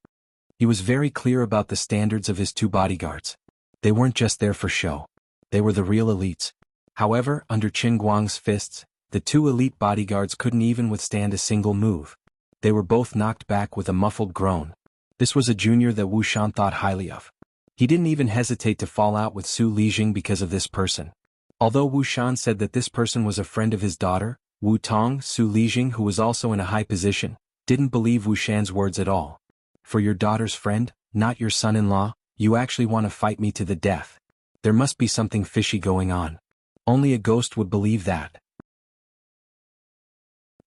He was very clear about the standards of his two bodyguards. They weren't just there for show. They were the real elites. However, under Qin Guang's fists, the two elite bodyguards couldn't even withstand a single move. They were both knocked back with a muffled groan. This was a junior that Wu Shan thought highly of. He didn't even hesitate to fall out with Su Lijing because of this person. Although Wu Shan said that this person was a friend of his daughter, Wu Tong, Su Lijing, who was also in a high position, didn't believe Wu Shan's words at all. For your daughter's friend, not your son-in-law, you actually want to fight me to the death. There must be something fishy going on. Only a ghost would believe that.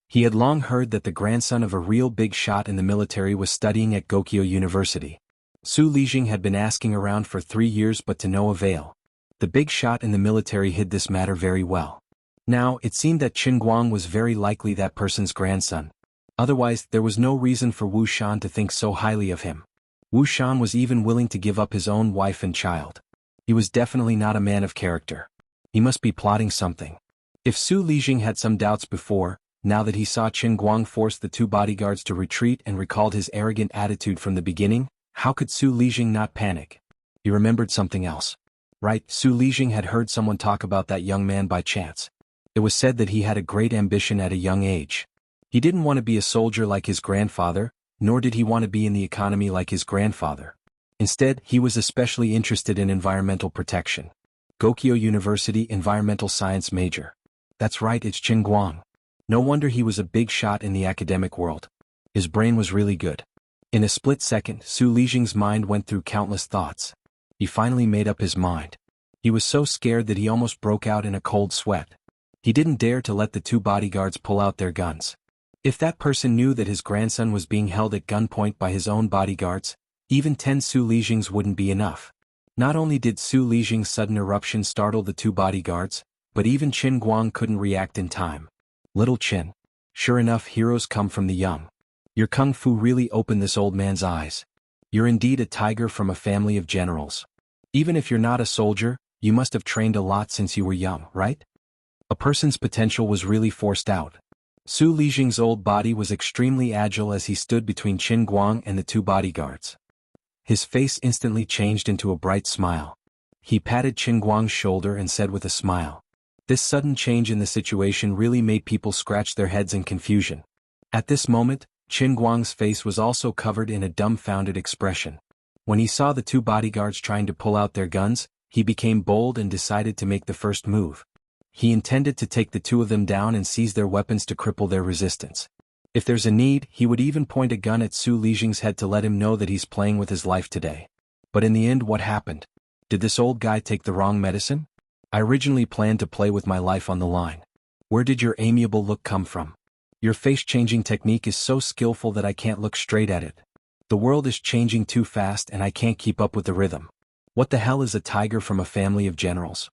He had long heard that the grandson of a real big shot in the military was studying at Gokyo University. Su Lijing had been asking around for 3 years but to no avail. The big shot in the military hid this matter very well. Now, it seemed that Qin Guang was very likely that person's grandson. Otherwise, there was no reason for Wu Shan to think so highly of him. Wu Shan was even willing to give up his own wife and child. He was definitely not a man of character. He must be plotting something. If Su Lijing had some doubts before, now that he saw Qin Guang force the two bodyguards to retreat and recalled his arrogant attitude from the beginning, how could Su Lijing not panic? He remembered something else. Right, Su Lijing had heard someone talk about that young man by chance. It was said that he had a great ambition at a young age. He didn't want to be a soldier like his grandfather, nor did he want to be in the economy like his grandfather. Instead, he was especially interested in environmental protection. Gokyo University environmental science major. That's right, it's Qin Guang. No wonder he was a big shot in the academic world. His brain was really good. In a split second, Su Lijing's mind went through countless thoughts. He finally made up his mind. He was so scared that he almost broke out in a cold sweat. He didn't dare to let the two bodyguards pull out their guns. If that person knew that his grandson was being held at gunpoint by his own bodyguards, even 10 Su Lijings wouldn't be enough. Not only did Su Lijing's sudden eruption startle the two bodyguards, but even Qin Guang couldn't react in time. Little Qin. Sure enough, heroes come from the young. Your kung fu really opened this old man's eyes. You're indeed a tiger from a family of generals. Even if you're not a soldier, you must have trained a lot since you were young, right? A person's potential was really forced out. Su Lijing's old body was extremely agile as he stood between Qin Guang and the two bodyguards. His face instantly changed into a bright smile. He patted Qin Guang's shoulder and said with a smile. This sudden change in the situation really made people scratch their heads in confusion. At this moment, Qin Guang's face was also covered in a dumbfounded expression. When he saw the two bodyguards trying to pull out their guns, he became bold and decided to make the first move. He intended to take the two of them down and seize their weapons to cripple their resistance. If there's a need, he would even point a gun at Su Lijing's head to let him know that he's playing with his life today. But in the end, what happened? Did this old guy take the wrong medicine? I originally planned to play with my life on the line. Where did your amiable look come from? Your face-changing technique is so skillful that I can't look straight at it. The world is changing too fast and I can't keep up with the rhythm. What the hell is a tiger from a family of generals?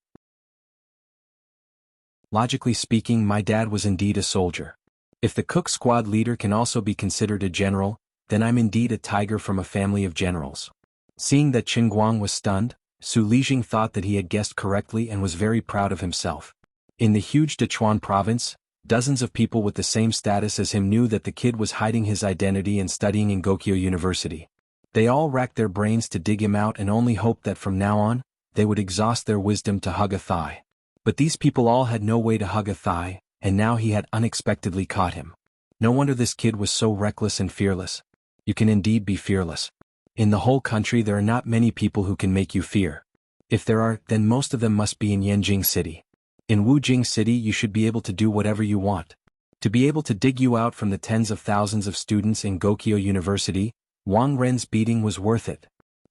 Logically speaking, my dad was indeed a soldier. If the cook squad leader can also be considered a general, then I'm indeed a tiger from a family of generals. Seeing that Qin Guang was stunned, Su Lijing thought that he had guessed correctly and was very proud of himself. In the huge Dechuan province, dozens of people with the same status as him knew that the kid was hiding his identity and studying in Gokyo University. They all racked their brains to dig him out and only hoped that from now on, they would exhaust their wisdom to hug a thigh. But these people all had no way to hug a thigh, and now he had unexpectedly caught him. No wonder this kid was so reckless and fearless. You can indeed be fearless. In the whole country there are not many people who can make you fear. If there are, then most of them must be in Yanjing City. In Wujing City you should be able to do whatever you want. To be able to dig you out from the tens of thousands of students in Gokyo University, Wang Ren's beating was worth it.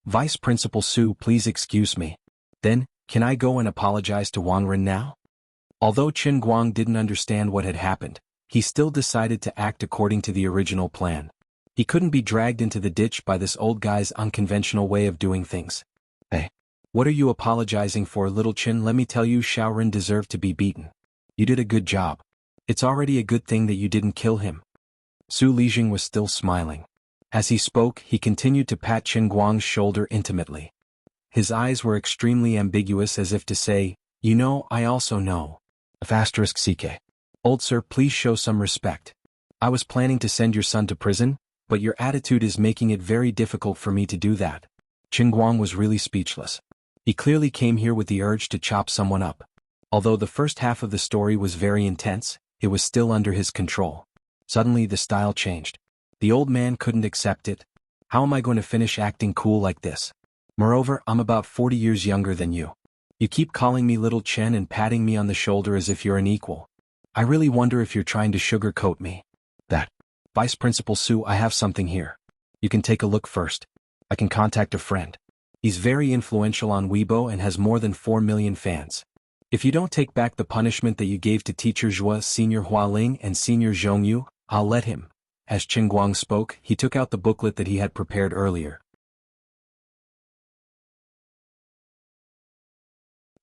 Vice Principal Su, please excuse me. Then, can I go and apologize to Wang Ren now? Although Qin Guang didn't understand what had happened, he still decided to act according to the original plan. He couldn't be dragged into the ditch by this old guy's unconventional way of doing things. Hey. What are you apologizing for, little Qin? Let me tell you, Xiaoren deserved to be beaten. You did a good job. It's already a good thing that you didn't kill him. Su Lijing was still smiling. As he spoke, he continued to pat Qin Guang's shoulder intimately. His eyes were extremely ambiguous as if to say, you know, I also know. *CK. Old sir, please show some respect. I was planning to send your son to prison, but your attitude is making it very difficult for me to do that. Qin Guang was really speechless. He clearly came here with the urge to chop someone up. Although the first half of the story was very intense, it was still under his control. Suddenly the style changed. The old man couldn't accept it. How am I going to finish acting cool like this? Moreover, I'm about 40 years younger than you. You keep calling me little Chen and patting me on the shoulder as if you're an equal. I really wonder if you're trying to sugarcoat me. That. Vice Principal Su, I have something here. You can take a look first. I can contact a friend. He's very influential on Weibo and has more than 4 million fans. If you don't take back the punishment that you gave to Teacher Zhua, Senior Hualing and Senior Zhongyu, I'll let him. As Qin Guang spoke, he took out the booklet that he had prepared earlier.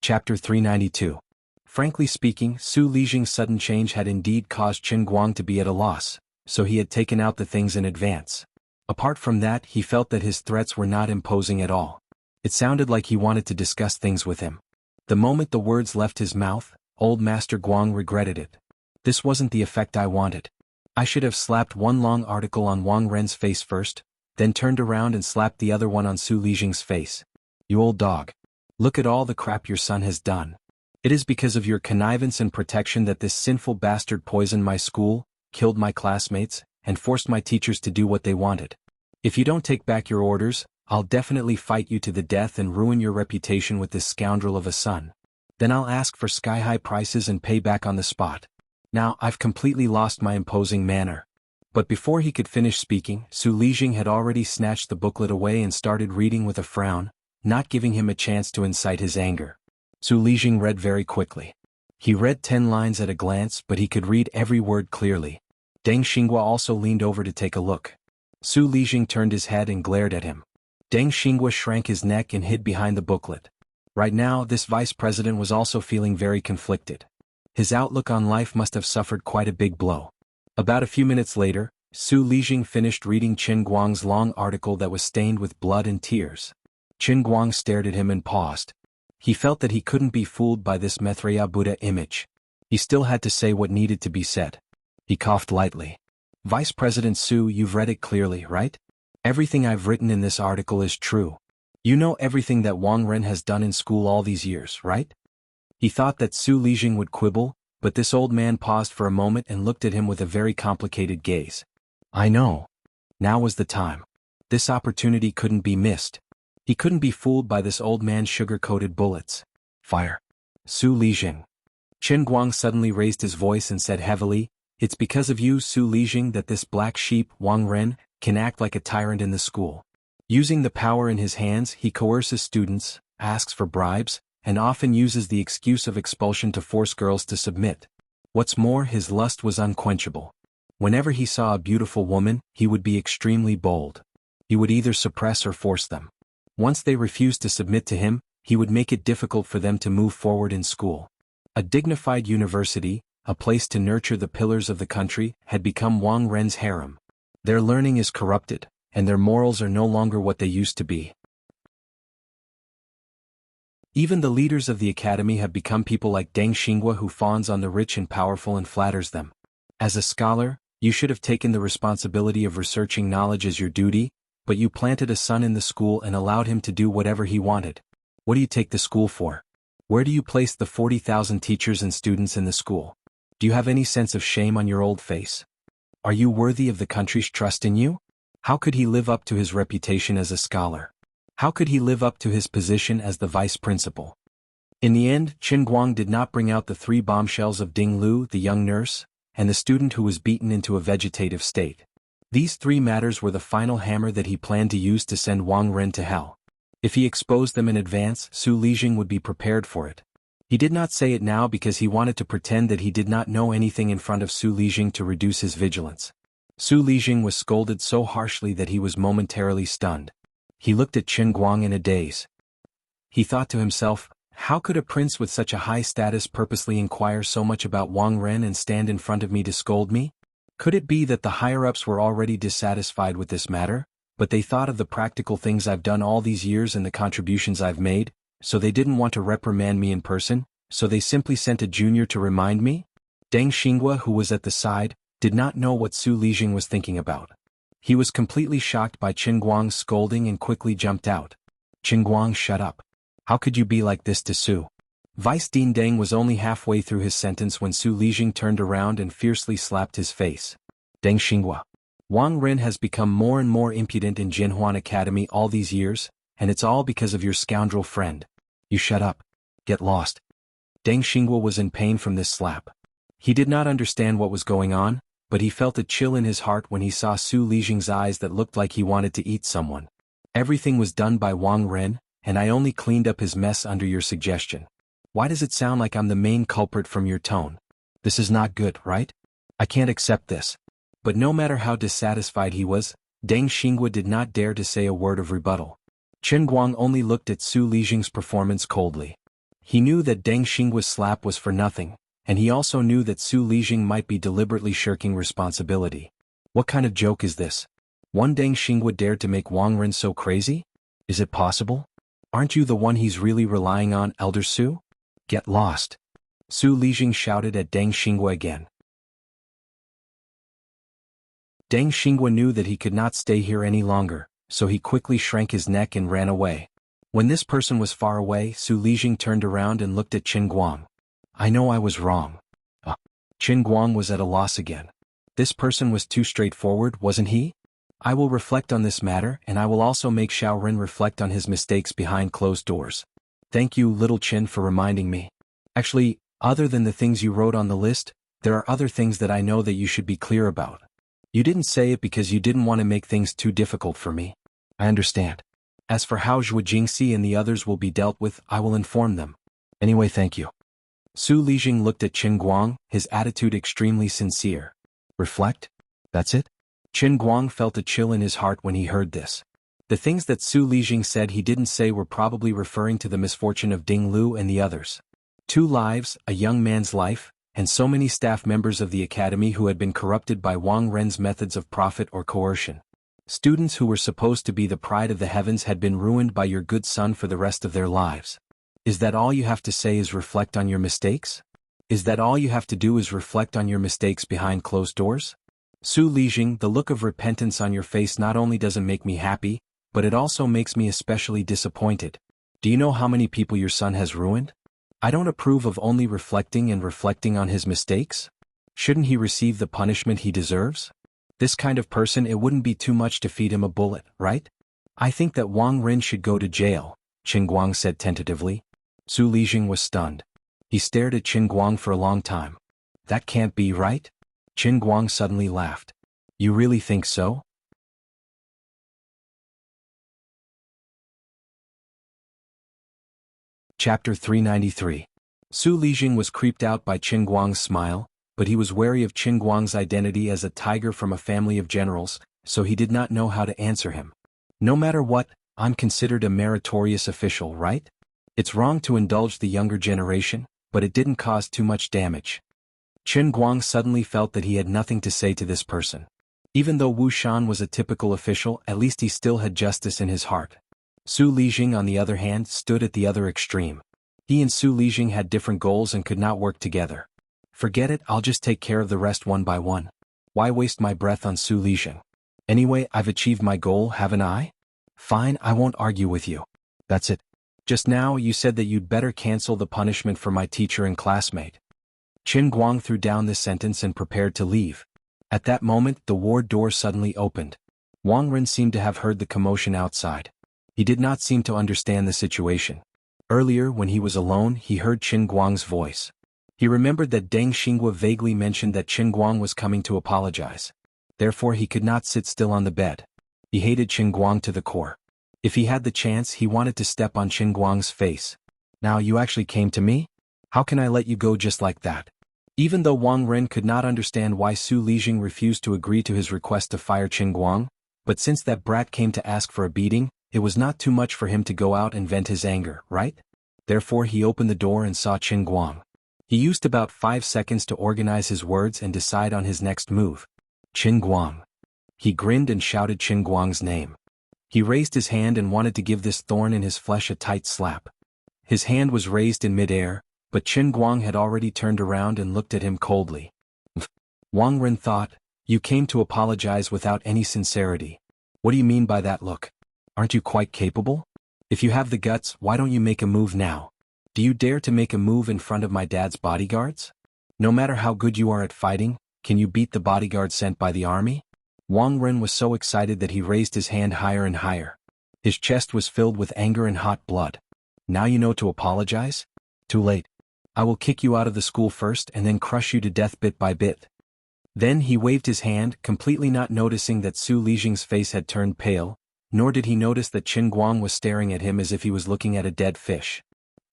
Chapter 392. Frankly speaking, Su Lijing's sudden change had indeed caused Qin Guang to be at a loss, so he had taken out the things in advance. Apart from that, he felt that his threats were not imposing at all. It sounded like he wanted to discuss things with him. The moment the words left his mouth, old Master Guang regretted it. This wasn't the effect I wanted. I should have slapped one long article on Wang Ren's face first, then turned around and slapped the other one on Su Lijing's face. You old dog. Look at all the crap your son has done. It is because of your connivance and protection that this sinful bastard poisoned my school, killed my classmates, and forced my teachers to do what they wanted. If you don't take back your orders, I'll definitely fight you to the death and ruin your reputation with this scoundrel of a son. Then I'll ask for sky-high prices and pay back on the spot. Now I've completely lost my imposing manner. But before he could finish speaking, Su Lijing had already snatched the booklet away and started reading with a frown, not giving him a chance to incite his anger. Su Lijing read very quickly. He read 10 lines at a glance, but he could read every word clearly. Deng Xinghua also leaned over to take a look. Su Lijing turned his head and glared at him. Deng Xinghua shrank his neck and hid behind the booklet. Right now, this vice president was also feeling very conflicted. His outlook on life must have suffered quite a big blow. About a few minutes later, Su Lijing finished reading Qin Guang's long article that was stained with blood and tears. Qin Guang stared at him and paused. He felt that he couldn't be fooled by this Maitreya Buddha image. He still had to say what needed to be said. He coughed lightly. Vice President Su, you've read it clearly, right? Everything I've written in this article is true. You know everything that Wang Ren has done in school all these years, right? He thought that Su Lijing would quibble, but this old man paused for a moment and looked at him with a very complicated gaze. I know. Now was the time. This opportunity couldn't be missed. He couldn't be fooled by this old man's sugar-coated bullets. Fire. Su Lijing. Qin Guang suddenly raised his voice and said heavily, "It's because of you, Su Lijing, that this black sheep, Wang Ren, can act like a tyrant in the school. Using the power in his hands, he coerces students, asks for bribes, and often uses the excuse of expulsion to force girls to submit. What's more, his lust was unquenchable. Whenever he saw a beautiful woman, he would be extremely bold. He would either suppress or force them. Once they refused to submit to him, he would make it difficult for them to move forward in school. A dignified university, a place to nurture the pillars of the country, had become Wang Ren's harem. Their learning is corrupted, and their morals are no longer what they used to be. Even the leaders of the academy have become people like Deng Xinghua, who fawns on the rich and powerful and flatters them. As a scholar, you should have taken the responsibility of researching knowledge as your duty, but you planted a son in the school and allowed him to do whatever he wanted. What do you take the school for? Where do you place the 40,000 teachers and students in the school? Do you have any sense of shame on your old face? Are you worthy of the country's trust in you? How could he live up to his reputation as a scholar? How could he live up to his position as the vice principal? In the end, Qin Guang did not bring out the 3 bombshells of Ding Lu, the young nurse, and the student who was beaten into a vegetative state. These 3 matters were the final hammer that he planned to use to send Wang Ren to hell. If he exposed them in advance, Su Lijing would be prepared for it. He did not say it now because he wanted to pretend that he did not know anything in front of Su Lijing to reduce his vigilance. Su Lijing was scolded so harshly that he was momentarily stunned. He looked at Qin Guang in a daze. He thought to himself, how could a prince with such a high status purposely inquire so much about Wang Ren and stand in front of me to scold me? Could it be that the higher-ups were already dissatisfied with this matter, but they thought of the practical things I've done all these years and the contributions I've made, so they didn't want to reprimand me in person, so they simply sent a junior to remind me? Deng Xinghua, who was at the side, did not know what Su Lijing was thinking about. He was completely shocked by Qin Guang's scolding and quickly jumped out. Qin Guang, shut up. How could you be like this to Su? Vice Dean Deng was only halfway through his sentence when Su Lijing turned around and fiercely slapped his face. Deng Xinghua. Wang Ren has become more and more impudent in Jinhuan Academy all these years, and it's all because of your scoundrel friend. You shut up. Get lost. Deng Xinghua was in pain from this slap. He did not understand what was going on, but he felt a chill in his heart when he saw Su Lijing's eyes that looked like he wanted to eat someone. Everything was done by Wang Ren, and I only cleaned up his mess under your suggestion. Why does it sound like I'm the main culprit from your tone? This is not good, right? I can't accept this. But no matter how dissatisfied he was, Deng Xinghua did not dare to say a word of rebuttal. Qin Guang only looked at Su Lijing's performance coldly. He knew that Deng Xinghua's slap was for nothing, and he also knew that Su Lijing might be deliberately shirking responsibility. What kind of joke is this? One Deng Xinghua dared to make Wang Ren so crazy? Is it possible? Aren't you the one he's really relying on, Elder Su? Get lost. Su Lijing shouted at Deng Xinghua again. Deng Xinghua knew that he could not stay here any longer, so he quickly shrank his neck and ran away. When this person was far away, Su Lijing turned around and looked at Qin Guang. I know I was wrong. Qin Guang was at a loss again. This person was too straightforward, wasn't he? I will reflect on this matter, and I will also make Xiao Ren reflect on his mistakes behind closed doors. Thank you, little Qin, for reminding me. Actually, other than the things you wrote on the list, there are other things that I know that you should be clear about. You didn't say it because you didn't want to make things too difficult for me. I understand. As for how Zhuo Jingxi and the others will be dealt with, I will inform them. Anyway, thank you. Su Lijing looked at Qin Guang, his attitude extremely sincere. Reflect? That's it? Qin Guang felt a chill in his heart when he heard this. The things that Su Lijing said he didn't say were probably referring to the misfortune of Ding Lu and the others. 2 lives, a young man's life, and so many staff members of the academy who had been corrupted by Wang Ren's methods of profit or coercion. Students who were supposed to be the pride of the heavens had been ruined by your good son for the rest of their lives. Is that all you have to say is reflect on your mistakes? Is that all you have to do is reflect on your mistakes behind closed doors? Su Lijing, the look of repentance on your face not only doesn't make me happy, but it also makes me especially disappointed. Do you know how many people your son has ruined? I don't approve of only reflecting and reflecting on his mistakes. Shouldn't he receive the punishment he deserves? This kind of person, it wouldn't be too much to feed him a bullet, right? I think that Wang Rin should go to jail, Qin Guang said tentatively. Su Lijing was stunned. He stared at Qin Guang for a long time. That can't be right? Qin Guang suddenly laughed. You really think so? Chapter 393. Su Lijing was creeped out by Qin Guang's smile, but he was wary of Qin Guang's identity as a tiger from a family of generals, so he did not know how to answer him. No matter what, I'm considered a meritorious official, right? It's wrong to indulge the younger generation, but it didn't cause too much damage. Qin Guang suddenly felt that he had nothing to say to this person. Even though Wu Shan was a typical official, at least he still had justice in his heart. Su Lijing, on the other hand, stood at the other extreme. He and Su Lijing had different goals and could not work together. Forget it, I'll just take care of the rest one by one. Why waste my breath on Su Lijing? Anyway, I've achieved my goal, haven't I? Fine, I won't argue with you. That's it. Just now you said that you'd better cancel the punishment for my teacher and classmate. Qin Guang threw down this sentence and prepared to leave. At that moment, the ward door suddenly opened. Wang Rin seemed to have heard the commotion outside. He did not seem to understand the situation. Earlier, when he was alone, he heard Qin Guang's voice. He remembered that Deng Xinghua vaguely mentioned that Qin Guang was coming to apologize. Therefore, he could not sit still on the bed. He hated Qin Guang to the core. If he had the chance, he wanted to step on Qin Guang's face. Now you actually came to me? How can I let you go just like that? Even though Wang Rin could not understand why Su Lijing refused to agree to his request to fire Qin Guang, but since that brat came to ask for a beating, it was not too much for him to go out and vent his anger, right? Therefore he opened the door and saw Qin Guang. He used about 5 seconds to organize his words and decide on his next move. Qin Guang. He grinned and shouted Qin Guang's name. He raised his hand and wanted to give this thorn in his flesh a tight slap. His hand was raised in midair, but Qin Guang had already turned around and looked at him coldly. Wang Rin thought, you came to apologize without any sincerity. What do you mean by that look? Aren't you quite capable? If you have the guts, why don't you make a move now? Do you dare to make a move in front of my dad's bodyguards? No matter how good you are at fighting, can you beat the bodyguard sent by the army? Wang Rin was so excited that he raised his hand higher and higher. His chest was filled with anger and hot blood. Now you know to apologize? Too late. I will kick you out of the school first and then crush you to death bit by bit. Then he waved his hand, completely not noticing that Su Lijing's face had turned pale, nor did he notice that Qin Guang was staring at him as if he was looking at a dead fish.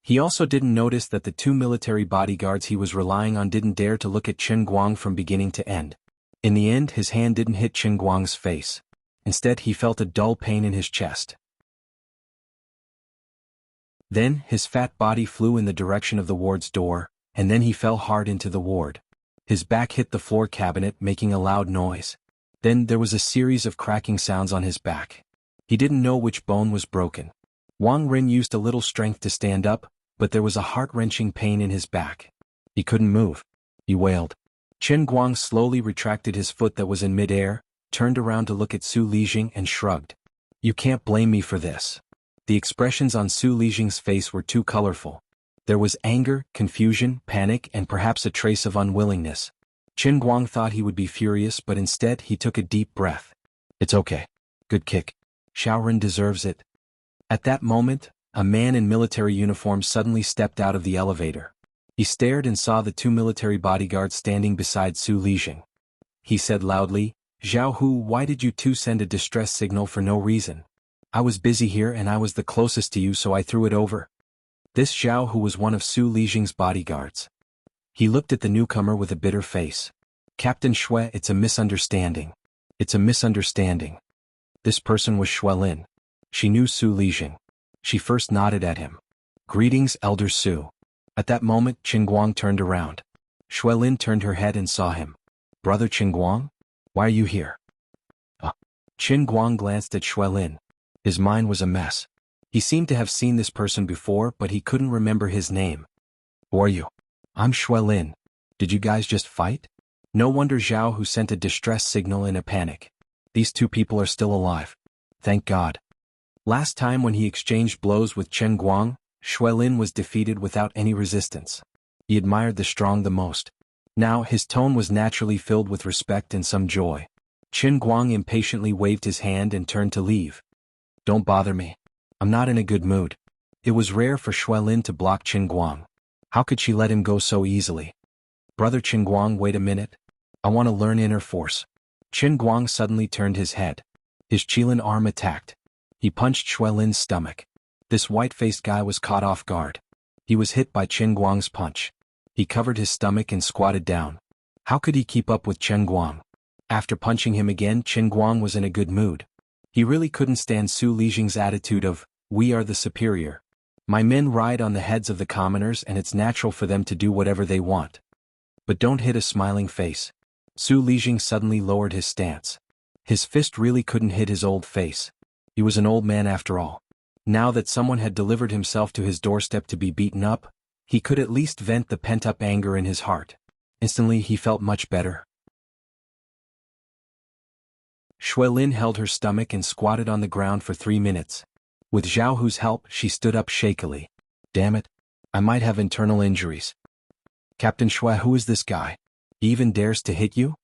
He also didn't notice that the 2 military bodyguards he was relying on didn't dare to look at Qin Guang from beginning to end. In the end, his hand didn't hit Qin Guang's face. Instead, he felt a dull pain in his chest. Then, his fat body flew in the direction of the ward's door, and then he fell hard into the ward. His back hit the floor cabinet, making a loud noise. Then there was a series of cracking sounds on his back. He didn't know which bone was broken. Wang Rin used a little strength to stand up, but there was a heart-wrenching pain in his back. He couldn't move. He wailed. Qin Guang slowly retracted his foot that was in midair, turned around to look at Su Lijing and shrugged. You can't blame me for this. The expressions on Su Lijing's face were too colorful. There was anger, confusion, panic, and perhaps a trace of unwillingness. Qin Guang thought he would be furious, but instead he took a deep breath. It's okay. Good kick. Shaorin deserves it. At that moment, a man in military uniform suddenly stepped out of the elevator. He stared and saw the 2 military bodyguards standing beside Su Lijing. He said loudly, Zhao Hu, why did you 2 send a distress signal for no reason? I was busy here and I was the closest to you, so I threw it over. This Zhao Hu was one of Su Lijing's bodyguards. He looked at the newcomer with a bitter face. Captain Xue, it's a misunderstanding. It's a misunderstanding. This person was Xuelin. She knew Su Lijing. She first nodded at him. Greetings, Elder Su. At that moment, Qin Guang turned around. Xuelin turned her head and saw him. Brother Qin Guang? Why are you here? Qin Guang glanced at Xuelin. His mind was a mess. He seemed to have seen this person before, but he couldn't remember his name. Who are you? I'm Xuelin. Did you guys just fight? No wonder Zhao Hu sent a distress signal in a panic. These 2 people are still alive. Thank God. Last time when he exchanged blows with Qin Guang, Xuelin was defeated without any resistance. He admired the strong the most. Now his tone was naturally filled with respect and some joy. Qin Guang impatiently waved his hand and turned to leave. Don't bother me. I'm not in a good mood. It was rare for Xuelin to block Qin Guang. How could she let him go so easily? Brother Qin Guang, wait a minute. I want to learn inner force. Qin Guang suddenly turned his head. His Qilin arm attacked. He punched Xuelin's stomach. This white-faced guy was caught off guard. He was hit by Qin Guang's punch. He covered his stomach and squatted down. How could he keep up with Qin Guang? After punching him again, Qin Guang was in a good mood. He really couldn't stand Su Lijing's attitude of, "We are the superior. My men ride on the heads of the commoners and it's natural for them to do whatever they want. But don't hit a smiling face." Su Lijing suddenly lowered his stance. His fist really couldn't hit his old face. He was an old man after all. Now that someone had delivered himself to his doorstep to be beaten up, he could at least vent the pent-up anger in his heart. Instantly he felt much better. Xuelin held her stomach and squatted on the ground for 3 minutes. With Zhao Hu's help, she stood up shakily. Damn it. I might have internal injuries. Captain Xue, who is this guy? He even dares to hit you?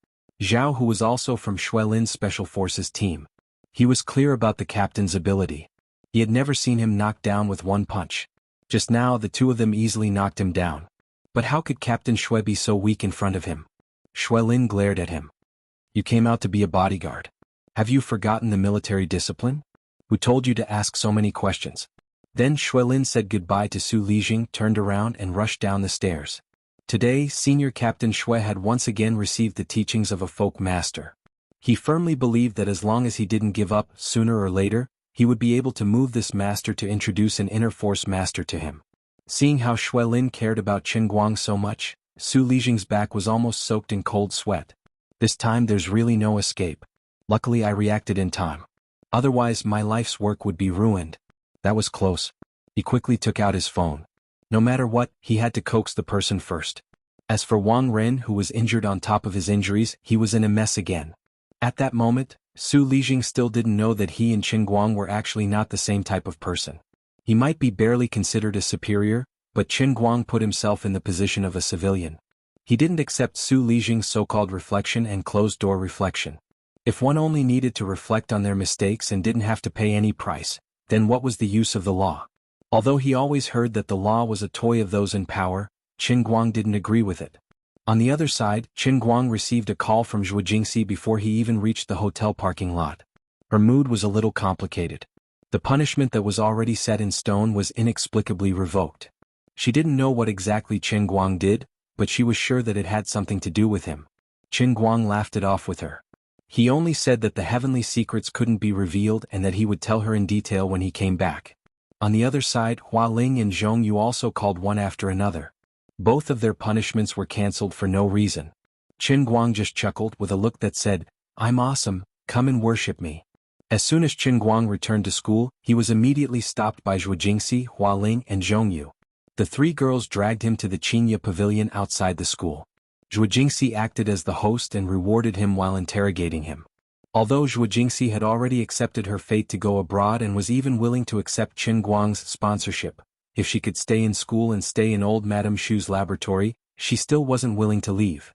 Zhao Hu was also from Xuelin's Special Forces team. He was clear about the captain's ability. He had never seen him knocked down with one punch. Just now the two of them easily knocked him down. But how could Captain Xue be so weak in front of him? Xuelin glared at him. You came out to be a bodyguard. Have you forgotten the military discipline? Who told you to ask so many questions? Then Xuelin said goodbye to Su Lijing, turned around and rushed down the stairs. Today, Senior Captain Xue had once again received the teachings of a folk master. He firmly believed that as long as he didn't give up, sooner or later, he would be able to move this master to introduce an inner force master to him. Seeing how Xuelin cared about Qin Guang so much, Su Lijing's back was almost soaked in cold sweat. This time there's really no escape. Luckily I reacted in time. Otherwise my life's work would be ruined. That was close. He quickly took out his phone. No matter what, he had to coax the person first. As for Wang Ren, who was injured on top of his injuries, he was in a mess again. At that moment, Su Lijing still didn't know that he and Qin Guang were actually not the same type of person. He might be barely considered a superior, but Qin Guang put himself in the position of a civilian. He didn't accept Su Lijing's so-called reflection and closed-door reflection. If one only needed to reflect on their mistakes and didn't have to pay any price, then what was the use of the law? Although he always heard that the law was a toy of those in power, Qin Guang didn't agree with it. On the other side, Qin Guang received a call from Zhuo Jingxi before he even reached the hotel parking lot. Her mood was a little complicated. The punishment that was already set in stone was inexplicably revoked. She didn't know what exactly Qin Guang did, but she was sure that it had something to do with him. Qin Guang laughed it off with her. He only said that the heavenly secrets couldn't be revealed and that he would tell her in detail when he came back. On the other side, Hua Ling and Zhong Yu also called one after another. Both of their punishments were cancelled for no reason. Qin Guang just chuckled with a look that said, "I'm awesome, come and worship me." As soon as Qin Guang returned to school, he was immediately stopped by Zhuo Jingxi, Hua Ling and Zhong Yu. The three girls dragged him to the Qinya pavilion outside the school. Zhuo Jingxi acted as the host and rewarded him while interrogating him. Although Zhuo Jingxi had already accepted her fate to go abroad and was even willing to accept Qin Guang's sponsorship, if she could stay in school and stay in old Madame Shu's laboratory, she still wasn't willing to leave.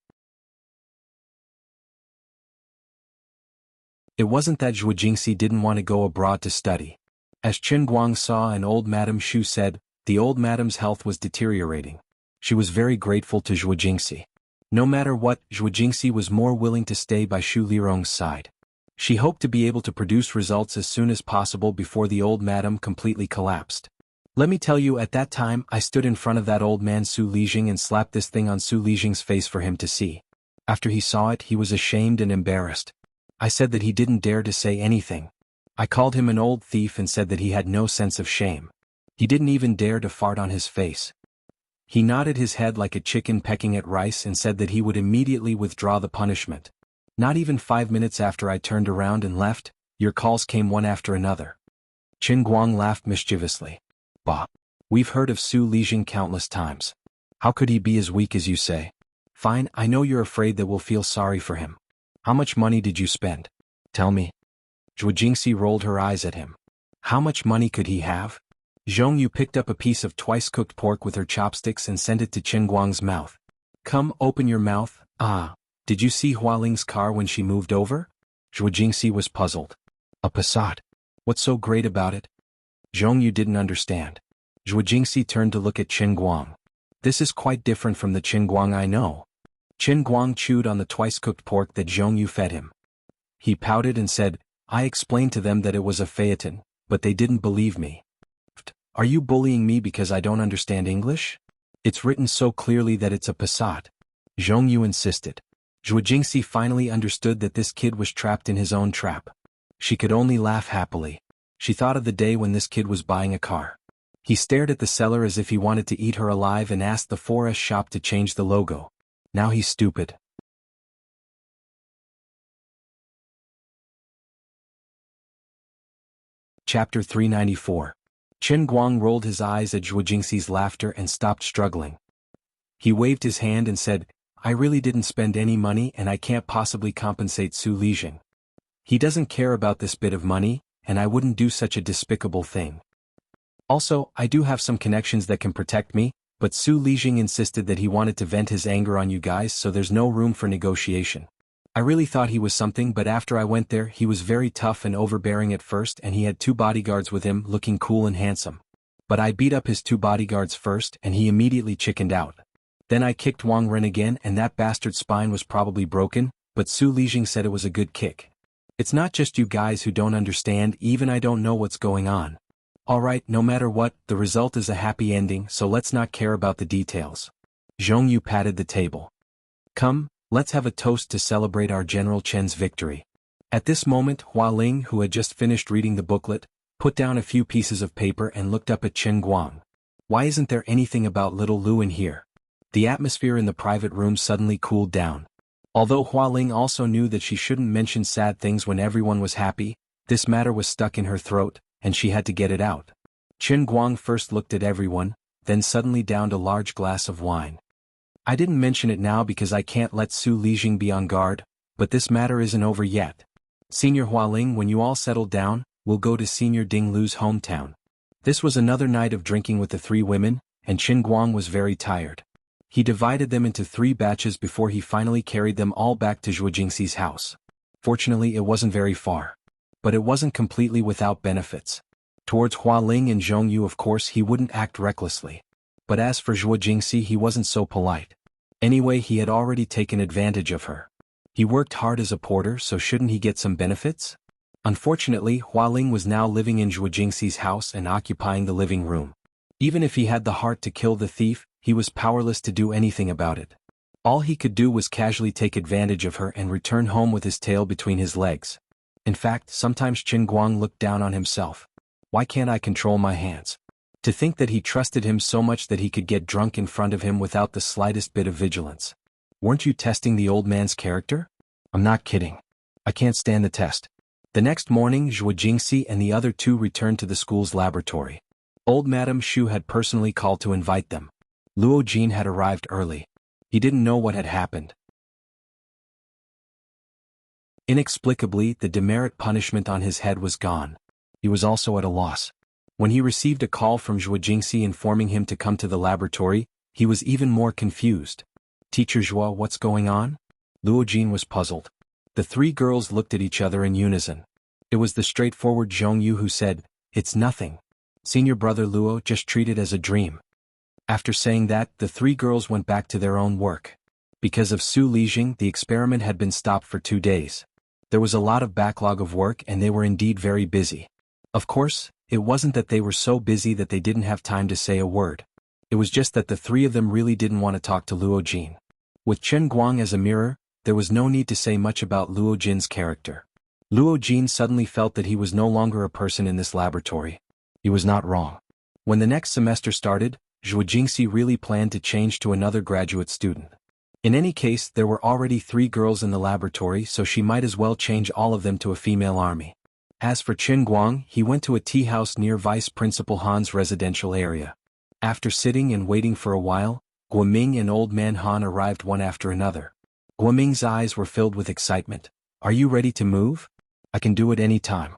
It wasn't that Zhuo Jingxi didn't want to go abroad to study. As Qin Guang saw and old Madame Shu said, the old Madame's health was deteriorating. She was very grateful to Zhuo Jingxi. No matter what, Zhuo Jingxi was more willing to stay by Shu Lirong's side. She hoped to be able to produce results as soon as possible before the old madam completely collapsed. Let me tell you, at that time I stood in front of that old man Su Lijing and slapped this thing on Su Lijing's face for him to see. After he saw it, he was ashamed and embarrassed. I said that he didn't dare to say anything. I called him an old thief and said that he had no sense of shame. He didn't even dare to fart on his face. He nodded his head like a chicken pecking at rice and said that he would immediately withdraw the punishment. Not even 5 minutes after I turned around and left, your calls came one after another. Qin Guang laughed mischievously. Bah. We've heard of Su Lijing countless times. How could he be as weak as you say? Fine, I know you're afraid that we'll feel sorry for him. How much money did you spend? Tell me. Zhuo Jingxi rolled her eyes at him. How much money could he have? Zhong Yu picked up a piece of twice-cooked pork with her chopsticks and sent it to Qin Guang's mouth. Come, open your mouth. Ah, did you see Hua Ling's car when she moved over? Zhuo Jingxi was puzzled. A Passat? What's so great about it? Zhongyu didn't understand. Zhuo Jingxi turned to look at Qin Guang. This is quite different from the Qin Guang I know. Qin Guang chewed on the twice-cooked pork that Zhongyu fed him. He pouted and said, I explained to them that it was a phaeton, but they didn't believe me. Are you bullying me because I don't understand English? It's written so clearly that it's a Passat. Zhongyu insisted. Zhuo Jingxi finally understood that this kid was trapped in his own trap. She could only laugh happily. She thought of the day when this kid was buying a car. He stared at the seller as if he wanted to eat her alive and asked the 4S shop to change the logo. Now he's stupid. Chapter 394. Qin Guang rolled his eyes at Zhuo Jingxi's laughter and stopped struggling. He waved his hand and said, I really didn't spend any money and I can't possibly compensate Su Lijing. He doesn't care about this bit of money, and I wouldn't do such a despicable thing. Also, I do have some connections that can protect me, but Su Lijing insisted that he wanted to vent his anger on you guys, so there's no room for negotiation. I really thought he was something, but after I went there he was very tough and overbearing at first, and he had 2 bodyguards with him looking cool and handsome. But I beat up his 2 bodyguards first and he immediately chickened out. Then I kicked Wang Ren again and that bastard's spine was probably broken, but Su Lijing said it was a good kick. It's not just you guys who don't understand, even I don't know what's going on. Alright, no matter what, the result is a happy ending, so let's not care about the details. Zhongyu patted the table. Come, let's have a toast to celebrate our General Chen's victory. At this moment Hua Ling, who had just finished reading the booklet, put down a few pieces of paper and looked up at Qin Guang. Why isn't there anything about little Lu in here? The atmosphere in the private room suddenly cooled down. Although Hua Ling also knew that she shouldn't mention sad things when everyone was happy, this matter was stuck in her throat, and she had to get it out. Qin Guang first looked at everyone, then suddenly downed a large glass of wine. I didn't mention it now because I can't let Su Lijing be on guard, but this matter isn't over yet. Senior Hua Ling, when you all settle down, we'll go to Senior Ding Lu's hometown. This was another night of drinking with the 3 women, and Qin Guang was very tired. He divided them into 3 batches before he finally carried them all back to Zhuo Jingxi's house. Fortunately it wasn't very far. But it wasn't completely without benefits. Towards Hua Ling and Zhongyu of course he wouldn't act recklessly. But as for Zhuo Jingxi he wasn't so polite. Anyway, he had already taken advantage of her. He worked hard as a porter, so shouldn't he get some benefits? Unfortunately, Hua Ling was now living in Zhuo Jingxi's house and occupying the living room. Even if he had the heart to kill the thief, he was powerless to do anything about it. All he could do was casually take advantage of her and return home with his tail between his legs. In fact, sometimes Qin Guang looked down on himself. Why can't I control my hands? To think that he trusted him so much that he could get drunk in front of him without the slightest bit of vigilance. Weren't you testing the old man's character? I'm not kidding. I can't stand the test. The next morning Zhuo Jingxi and the other 2 returned to the school's laboratory. Old Madame Xu had personally called to invite them. Luo Jin had arrived early. He didn't know what had happened. Inexplicably, the demerit punishment on his head was gone. He was also at a loss. When he received a call from Zhuo Jingxi informing him to come to the laboratory, he was even more confused. Teacher Zhuo, what's going on? Luo Jin was puzzled. The 3 girls looked at each other in unison. It was the straightforward Zhongyu who said, It's nothing. Senior brother Luo, just treat it as a dream. After saying that, the 3 girls went back to their own work. Because of Su Lijing, the experiment had been stopped for 2 days. There was a lot of backlog of work and they were indeed very busy. Of course, it wasn't that they were so busy that they didn't have time to say a word. It was just that the 3 of them really didn't want to talk to Luo Jin. With Qin Guang as a mirror, there was no need to say much about Luo Jin's character. Luo Jin suddenly felt that he was no longer a person in this laboratory. He was not wrong. When the next semester started, Zhuo Jingxi really planned to change to another graduate student. In any case, there were already 3 girls in the laboratory, so she might as well change all of them to a female army. As for Qin Guang, he went to a tea house near Vice Principal Han's residential area. After sitting and waiting for a while, Guoming and Old Man Han arrived one after another. Guoming's eyes were filled with excitement. Are you ready to move? I can do it any time.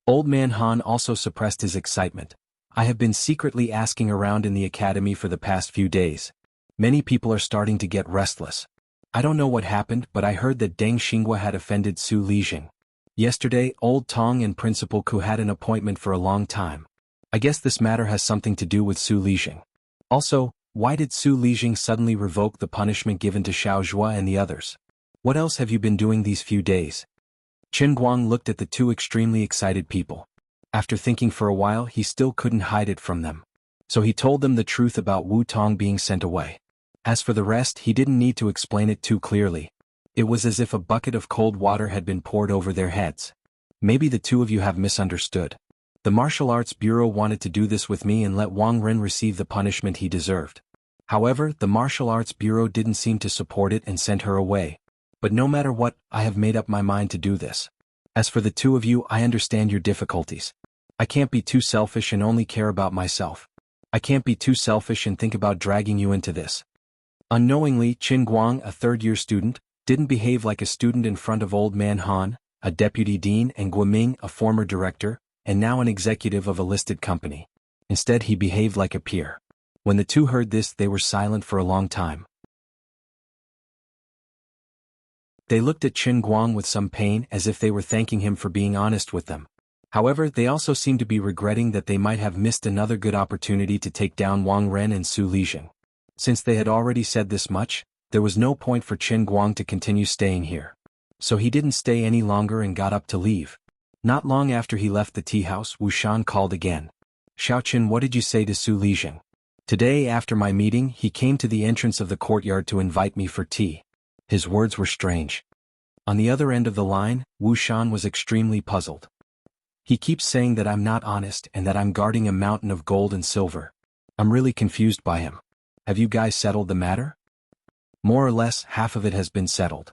Old Man Han also suppressed his excitement. I have been secretly asking around in the academy for the past few days. Many people are starting to get restless. I don't know what happened, but I heard that Deng Xinghua had offended Su Lijing. Yesterday, Old Tong and Principal Ku had an appointment for a long time. I guess this matter has something to do with Su Lijing. Also, why did Su Lijing suddenly revoke the punishment given to Xiao Zhua and the others? What else have you been doing these few days? Qin Guang looked at the two extremely excited people. After thinking for a while, he still couldn't hide it from them. So he told them the truth about Wu Tong being sent away. As for the rest, he didn't need to explain it too clearly. It was as if a bucket of cold water had been poured over their heads. Maybe the two of you have misunderstood. The Martial Arts Bureau wanted to do this with me and let Wang Ren receive the punishment he deserved. However, the Martial Arts Bureau didn't seem to support it and sent her away. But no matter what, I have made up my mind to do this. As for the two of you, I understand your difficulties. I can't be too selfish and only care about myself. I can't be too selfish and think about dragging you into this. Unknowingly, Qin Guang, a third-year student, didn't behave like a student in front of Old Man Han, a deputy dean, and Guoming, a former director, and now an executive of a listed company. Instead, he behaved like a peer. When the two heard this, they were silent for a long time. They looked at Qin Guang with some pain, as if they were thanking him for being honest with them. However, they also seemed to be regretting that they might have missed another good opportunity to take down Wang Ren and Su Lijing. Since they had already said this much, there was no point for Qin Guang to continue staying here. So he didn't stay any longer and got up to leave. Not long after he left the tea house, Wu Shan called again. Xiaoqin, what did you say to Su Lijing? Today, after my meeting, he came to the entrance of the courtyard to invite me for tea. His words were strange. On the other end of the line, Wu Shan was extremely puzzled. He keeps saying that I'm not honest and that I'm guarding a mountain of gold and silver. I'm really confused by him. Have you guys settled the matter? More or less, half of it has been settled.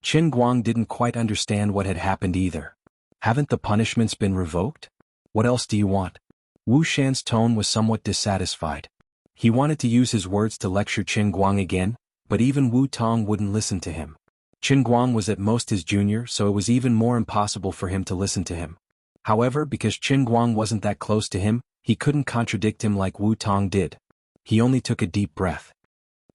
Qin Guang didn't quite understand what had happened either. Haven't the punishments been revoked? What else do you want? Wu Shan's tone was somewhat dissatisfied. He wanted to use his words to lecture Qin Guang again, but even Wu Tong wouldn't listen to him. Qin Guang was at most his junior, so it was even more impossible for him to listen to him. However, because Qin Guang wasn't that close to him, he couldn't contradict him like Wu Tong did. He only took a deep breath.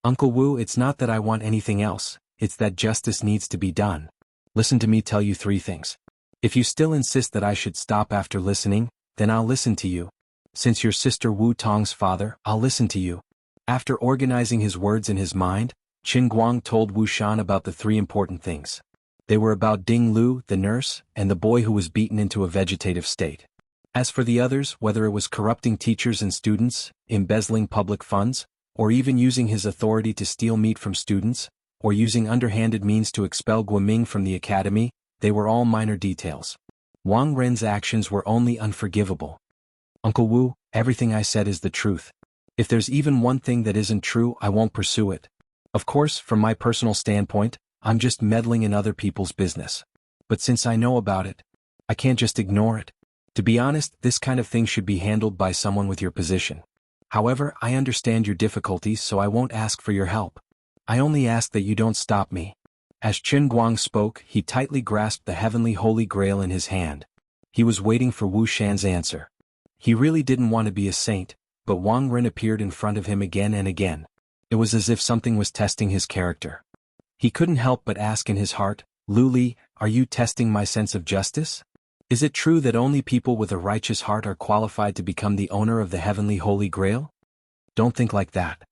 Uncle Wu, it's not that I want anything else, it's that justice needs to be done. Listen to me tell you 3 things. If you still insist that I should stop after listening, then I'll listen to you. Since your sister Wu Tong's father, I'll listen to you. After organizing his words in his mind, Qin Guang told Wu Shan about the 3 important things. They were about Ding Lu, the nurse, and the boy who was beaten into a vegetative state. As for the others, whether it was corrupting teachers and students, embezzling public funds, or even using his authority to steal meat from students, or using underhanded means to expel Guoming from the academy, they were all minor details. Wang Ren's actions were only unforgivable. Uncle Wu, everything I said is the truth. If there's even one thing that isn't true, I won't pursue it. Of course, from my personal standpoint, I'm just meddling in other people's business. But since I know about it, I can't just ignore it. To be honest, this kind of thing should be handled by someone with your position. However, I understand your difficulties, so I won't ask for your help. I only ask that you don't stop me. As Qin Guang spoke, he tightly grasped the heavenly Holy Grail in his hand. He was waiting for Wu Shan's answer. He really didn't want to be a saint, but Wang Ren appeared in front of him again and again. It was as if something was testing his character. He couldn't help but ask in his heart, Lu Li, are you testing my sense of justice? Is it true that only people with a righteous heart are qualified to become the owner of the heavenly Holy Grail? Don't think like that.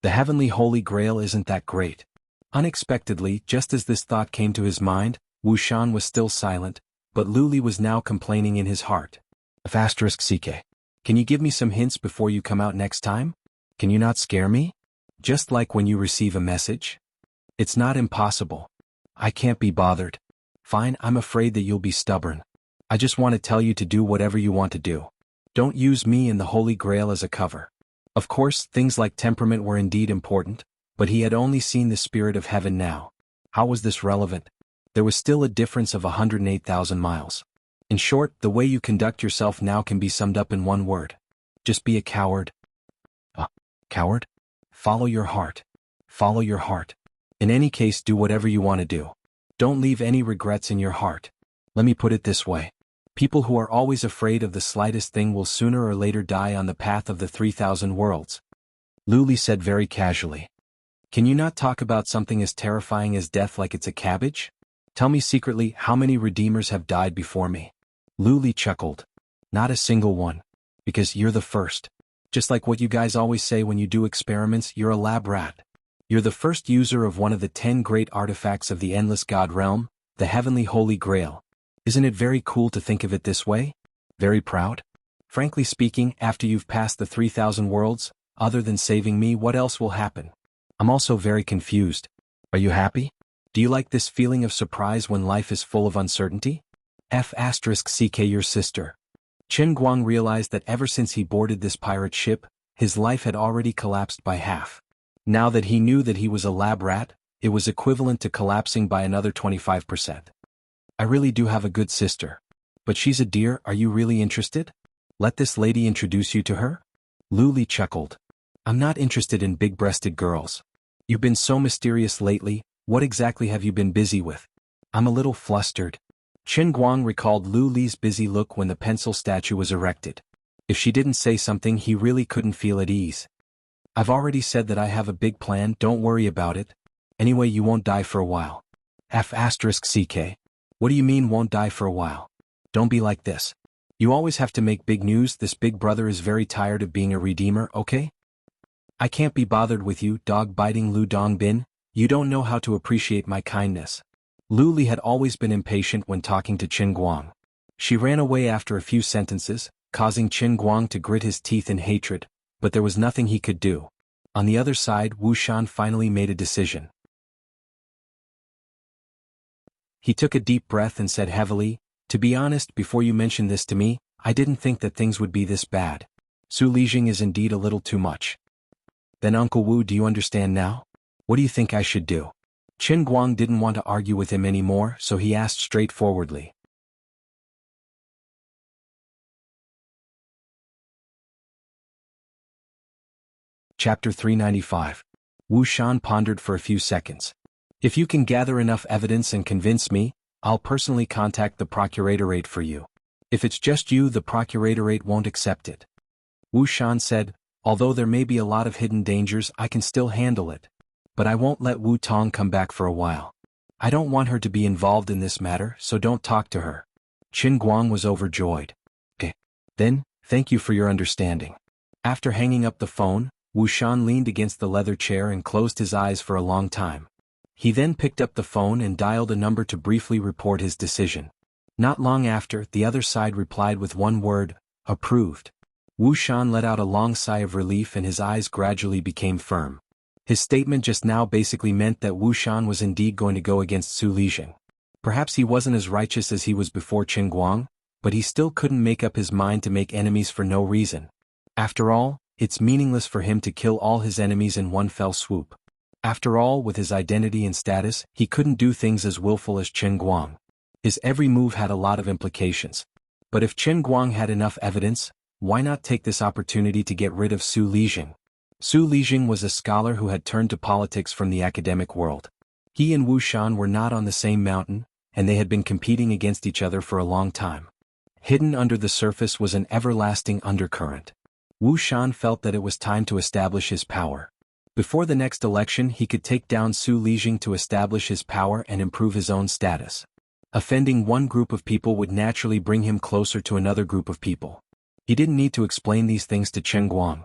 The heavenly Holy Grail isn't that great. Unexpectedly, just as this thought came to his mind, Wu Shan was still silent, but Lu Li was now complaining in his heart. *CK. Can you give me some hints before you come out next time? Can you not scare me? Just like when you receive a message? It's not impossible. I can't be bothered. Fine, I'm afraid that you'll be stubborn. I just want to tell you to do whatever you want to do. Don't use me and the Holy Grail as a cover. Of course, things like temperament were indeed important, but he had only seen the spirit of heaven now. How was this relevant? There was still a difference of 108,000 miles. In short, the way you conduct yourself now can be summed up in one word. Just be a coward. Coward? Follow your heart. Follow your heart. In any case, do whatever you want to do. Don't leave any regrets in your heart. Let me put it this way. People who are always afraid of the slightest thing will sooner or later die on the path of the 3,000 worlds. Lu Li said very casually. Can you not talk about something as terrifying as death like it's a cabbage? Tell me secretly how many redeemers have died before me. Lu Li chuckled. Not a single one. Because you're the first. Just like what you guys always say when you do experiments, you're a lab rat. You're the first user of one of the 10 great artifacts of the Endless God Realm, the Heavenly Holy Grail. Isn't it very cool to think of it this way? Very proud? Frankly speaking, after you've passed the 3,000 worlds, other than saving me, what else will happen? I'm also very confused. Are you happy? Do you like this feeling of surprise when life is full of uncertainty? F***ck your sister. Chen Guang realized that ever since he boarded this pirate ship, his life had already collapsed by half. Now that he knew that he was a lab rat, it was equivalent to collapsing by another 25%. I really do have a good sister. But she's a dear. Are you really interested? Let this lady introduce you to her? Lu Li chuckled. I'm not interested in big-breasted girls. You've been so mysterious lately. What exactly have you been busy with? I'm a little flustered. Chen Guang recalled Lu Li's busy look when the pencil statue was erected. If she didn't say something, he really couldn't feel at ease. I've already said that I have a big plan, don't worry about it. Anyway, you won't die for a while. F***ck. What do you mean won't die for a while? Don't be like this. You always have to make big news. This big brother is very tired of being a redeemer, okay? I can't be bothered with you, dog-biting Lu Dongbin. You don't know how to appreciate my kindness. Lu Li had always been impatient when talking to Chen Guang. She ran away after a few sentences, causing Chen Guang to grit his teeth in hatred, but there was nothing he could do. On the other side, Wu Shan finally made a decision. He took a deep breath and said heavily, to be honest, before you mentioned this to me, I didn't think that things would be this bad. Su Lijing is indeed a little too much. Then Uncle Wu, do you understand now? What do you think I should do? Chen Guang didn't want to argue with him anymore, so he asked straightforwardly. Chapter 395. Wu Shan pondered for a few seconds. If you can gather enough evidence and convince me, I'll personally contact the procuratorate for you. If it's just you, the procuratorate won't accept it. Wu Shan said, although there may be a lot of hidden dangers, I can still handle it. But I won't let Wu Tong come back for a while. I don't want her to be involved in this matter, so don't talk to her. Qin Guang was overjoyed. Then, thank you for your understanding. After hanging up the phone, Wu Shan leaned against the leather chair and closed his eyes for a long time. He then picked up the phone and dialed a number to briefly report his decision. Not long after, the other side replied with one word, approved. Wu Shan let out a long sigh of relief and his eyes gradually became firm. His statement just now basically meant that Wu Shan was indeed going to go against Su Lijing. Perhaps he wasn't as righteous as he was before Qin Guang, but he still couldn't make up his mind to make enemies for no reason. After all, it's meaningless for him to kill all his enemies in one fell swoop. After all, with his identity and status, he couldn't do things as willful as Qin Guang. His every move had a lot of implications. But if Qin Guang had enough evidence, why not take this opportunity to get rid of Su Lijing? Su Lijing was a scholar who had turned to politics from the academic world. He and Wu Shan were not on the same mountain, and they had been competing against each other for a long time. Hidden under the surface was an everlasting undercurrent. Wu Shan felt that it was time to establish his power. Before the next election, he could take down Su Lijing to establish his power and improve his own status. Offending one group of people would naturally bring him closer to another group of people. He didn't need to explain these things to Qin Guang.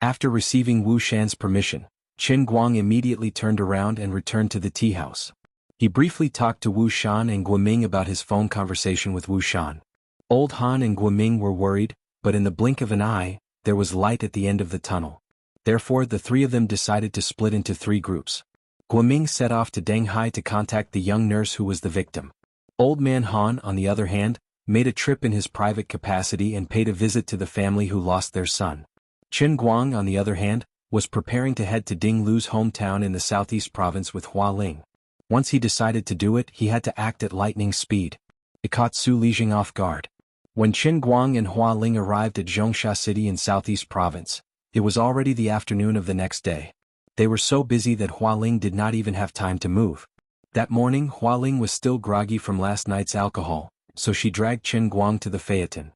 After receiving Wu Shan's permission, Qin Guang immediately turned around and returned to the tea house. He briefly talked to Wu Shan and Guoming about his phone conversation with Wu Shan. Old Han and Guoming were worried, but in the blink of an eye, there was light at the end of the tunnel. Therefore, the three of them decided to split into three groups. Guoming set off to Denghai to contact the young nurse who was the victim. Old Man Han, on the other hand, made a trip in his private capacity and paid a visit to the family who lost their son. Qin Guang, on the other hand, was preparing to head to Ding Lu's hometown in the southeast province with Hua Ling. Once he decided to do it, he had to act at lightning speed. It caught Su Lijing off guard. When Qin Guang and Hua Ling arrived at Zhongsha City in southeast province, it was already the afternoon of the next day. They were so busy that Hua Ling did not even have time to move. That morning, Hua Ling was still groggy from last night's alcohol, so she dragged Qin Guang to the phaeton.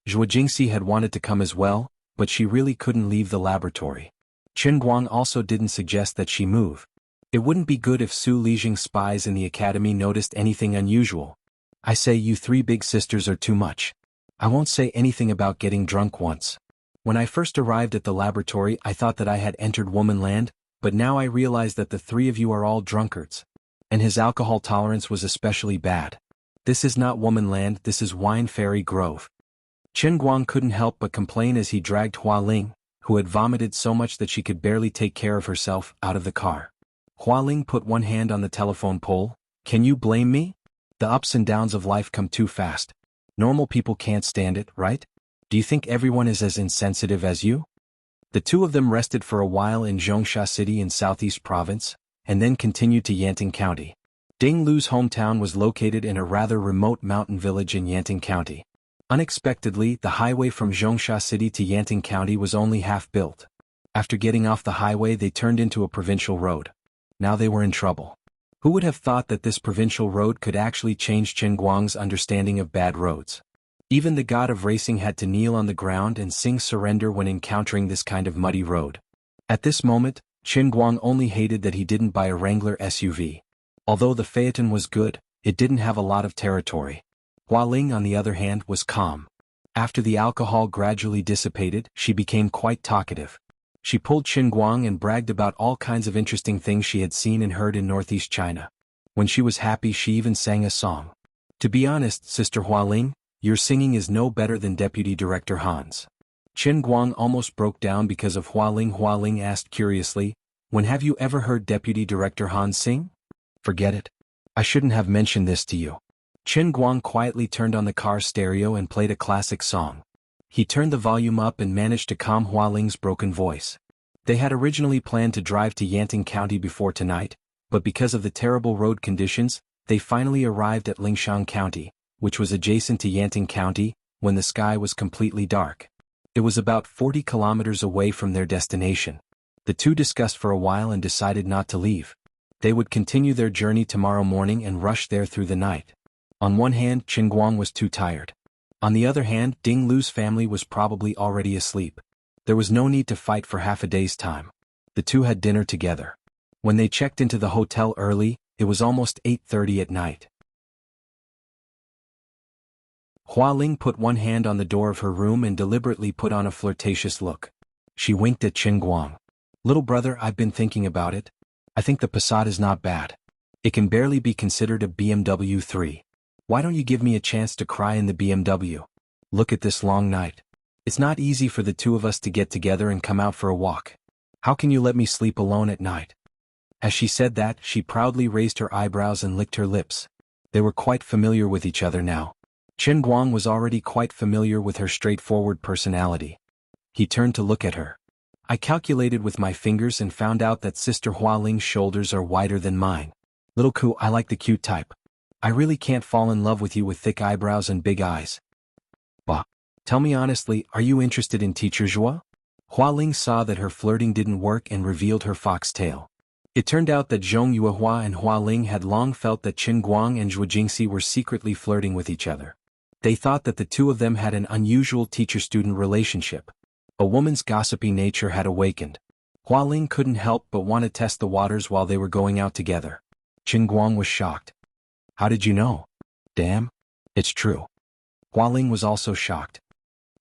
Zhuo Jingxi had wanted to come as well, but she really couldn't leave the laboratory. Qin Guang also didn't suggest that she move. It wouldn't be good if Su Lijing's spies in the academy noticed anything unusual. I say you three big sisters are too much. I won't say anything about getting drunk once. When I first arrived at the laboratory I thought that I had entered womanland, but now I realize that the three of you are all drunkards. And his alcohol tolerance was especially bad. This is not womanland, this is Wine Fairy Grove. Chen Guang couldn't help but complain as he dragged Hua Ling, who had vomited so much that she could barely take care of herself, out of the car. Hua Ling put one hand on the telephone pole. Can you blame me? The ups and downs of life come too fast. Normal people can't stand it, right? Do you think everyone is as insensitive as you? The two of them rested for a while in Zhongsha City in Southeast Province, and then continued to Yanting County. Ding Lu's hometown was located in a rather remote mountain village in Yanting County. Unexpectedly, the highway from Zhongsha City to Yanting County was only half built. After getting off the highway they turned into a provincial road. Now they were in trouble. Who would have thought that this provincial road could actually change Chen Guang's understanding of bad roads? Even the god of racing had to kneel on the ground and sing surrender when encountering this kind of muddy road. At this moment, Chen Guang only hated that he didn't buy a Wrangler SUV. Although the Phaeton was good, it didn't have a lot of territory. Hua Ling, on the other hand, was calm. After the alcohol gradually dissipated, she became quite talkative. She pulled Chen Guang and bragged about all kinds of interesting things she had seen and heard in northeast China. When she was happy she even sang a song. To be honest, Sister Hua Ling, your singing is no better than Deputy Director Han's. Chen Guang almost broke down because of Hua Ling. Hua Ling asked curiously, when have you ever heard Deputy Director Han sing? Forget it. I shouldn't have mentioned this to you. Chen Guang quietly turned on the car stereo and played a classic song. He turned the volume up and managed to calm Hua Ling's broken voice. They had originally planned to drive to Yanting County before tonight, but because of the terrible road conditions, they finally arrived at Lingshan County, which was adjacent to Yanting County, when the sky was completely dark. It was about 40 kilometers away from their destination. The two discussed for a while and decided not to leave. They would continue their journey tomorrow morning and rush there through the night. On one hand, Chen Guang was too tired. On the other hand, Ding Lu's family was probably already asleep. There was no need to fight for half a day's time. The two had dinner together. When they checked into the hotel early, it was almost 8:30 at night. Hua Ling put one hand on the door of her room and deliberately put on a flirtatious look. She winked at Chen Guang. Little brother, I've been thinking about it. I think the Passat is not bad. It can barely be considered a BMW 3. Why don't you give me a chance to cry in the BMW? Look at this long night. It's not easy for the two of us to get together and come out for a walk. How can you let me sleep alone at night? As she said that, she proudly raised her eyebrows and licked her lips. They were quite familiar with each other now. Chen Guang was already quite familiar with her straightforward personality. He turned to look at her. I calculated with my fingers and found out that Sister Hua Ling's shoulders are wider than mine. Little Ku, I like the cute type. I really can't fall in love with you with thick eyebrows and big eyes. Bah. Tell me honestly, are you interested in Teacher Zhua? Hua Ling saw that her flirting didn't work and revealed her foxtail. It turned out that Zhong Yuehua and Hua Ling had long felt that Chen Guang and Zhuo Jingxi were secretly flirting with each other. They thought that the two of them had an unusual teacher-student relationship. A woman's gossipy nature had awakened. Hua Ling couldn't help but want to test the waters while they were going out together. Chen Guang was shocked. How did you know? Damn. It's true. Hua Ling was also shocked.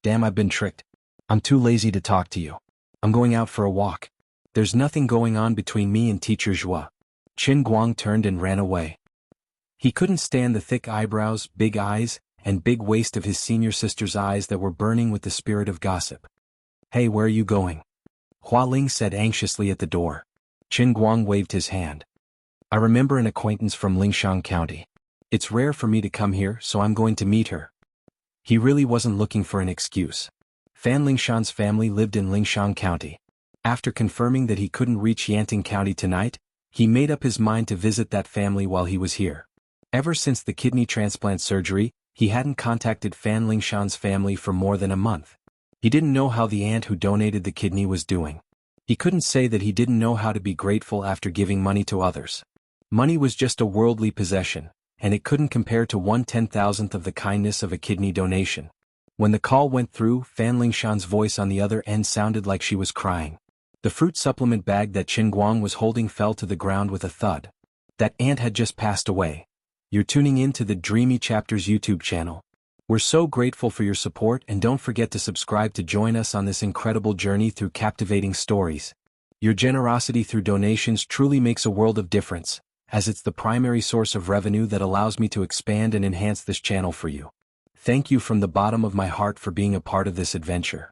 Damn, I've been tricked. I'm too lazy to talk to you. I'm going out for a walk. There's nothing going on between me and Teacher Zhua. Chen Guang turned and ran away. He couldn't stand the thick eyebrows, big eyes, and big waist of his senior sister's eyes that were burning with the spirit of gossip. Hey, where are you going? Hua Ling said anxiously at the door. Chen Guang waved his hand. I remember an acquaintance from Lingshan County. It's rare for me to come here, so I'm going to meet her. He really wasn't looking for an excuse. Fan Lingshan's family lived in Lingshan County. After confirming that he couldn't reach Yanting County tonight, he made up his mind to visit that family while he was here. Ever since the kidney transplant surgery, he hadn't contacted Fan Lingshan's family for more than a month. He didn't know how the aunt who donated the kidney was doing. He couldn't say that he didn't know how to be grateful after giving money to others. Money was just a worldly possession, and it couldn't compare to 1/10,000th of the kindness of a kidney donation. When the call went through, Fan Lingshan's voice on the other end sounded like she was crying. The fruit supplement bag that Qingguang was holding fell to the ground with a thud. That ant had just passed away. You're tuning in to the Dreamy Chapters YouTube channel. We're so grateful for your support, and don't forget to subscribe to join us on this incredible journey through captivating stories. Your generosity through donations truly makes a world of difference, as it's the primary source of revenue that allows me to expand and enhance this channel for you. Thank you from the bottom of my heart for being a part of this adventure.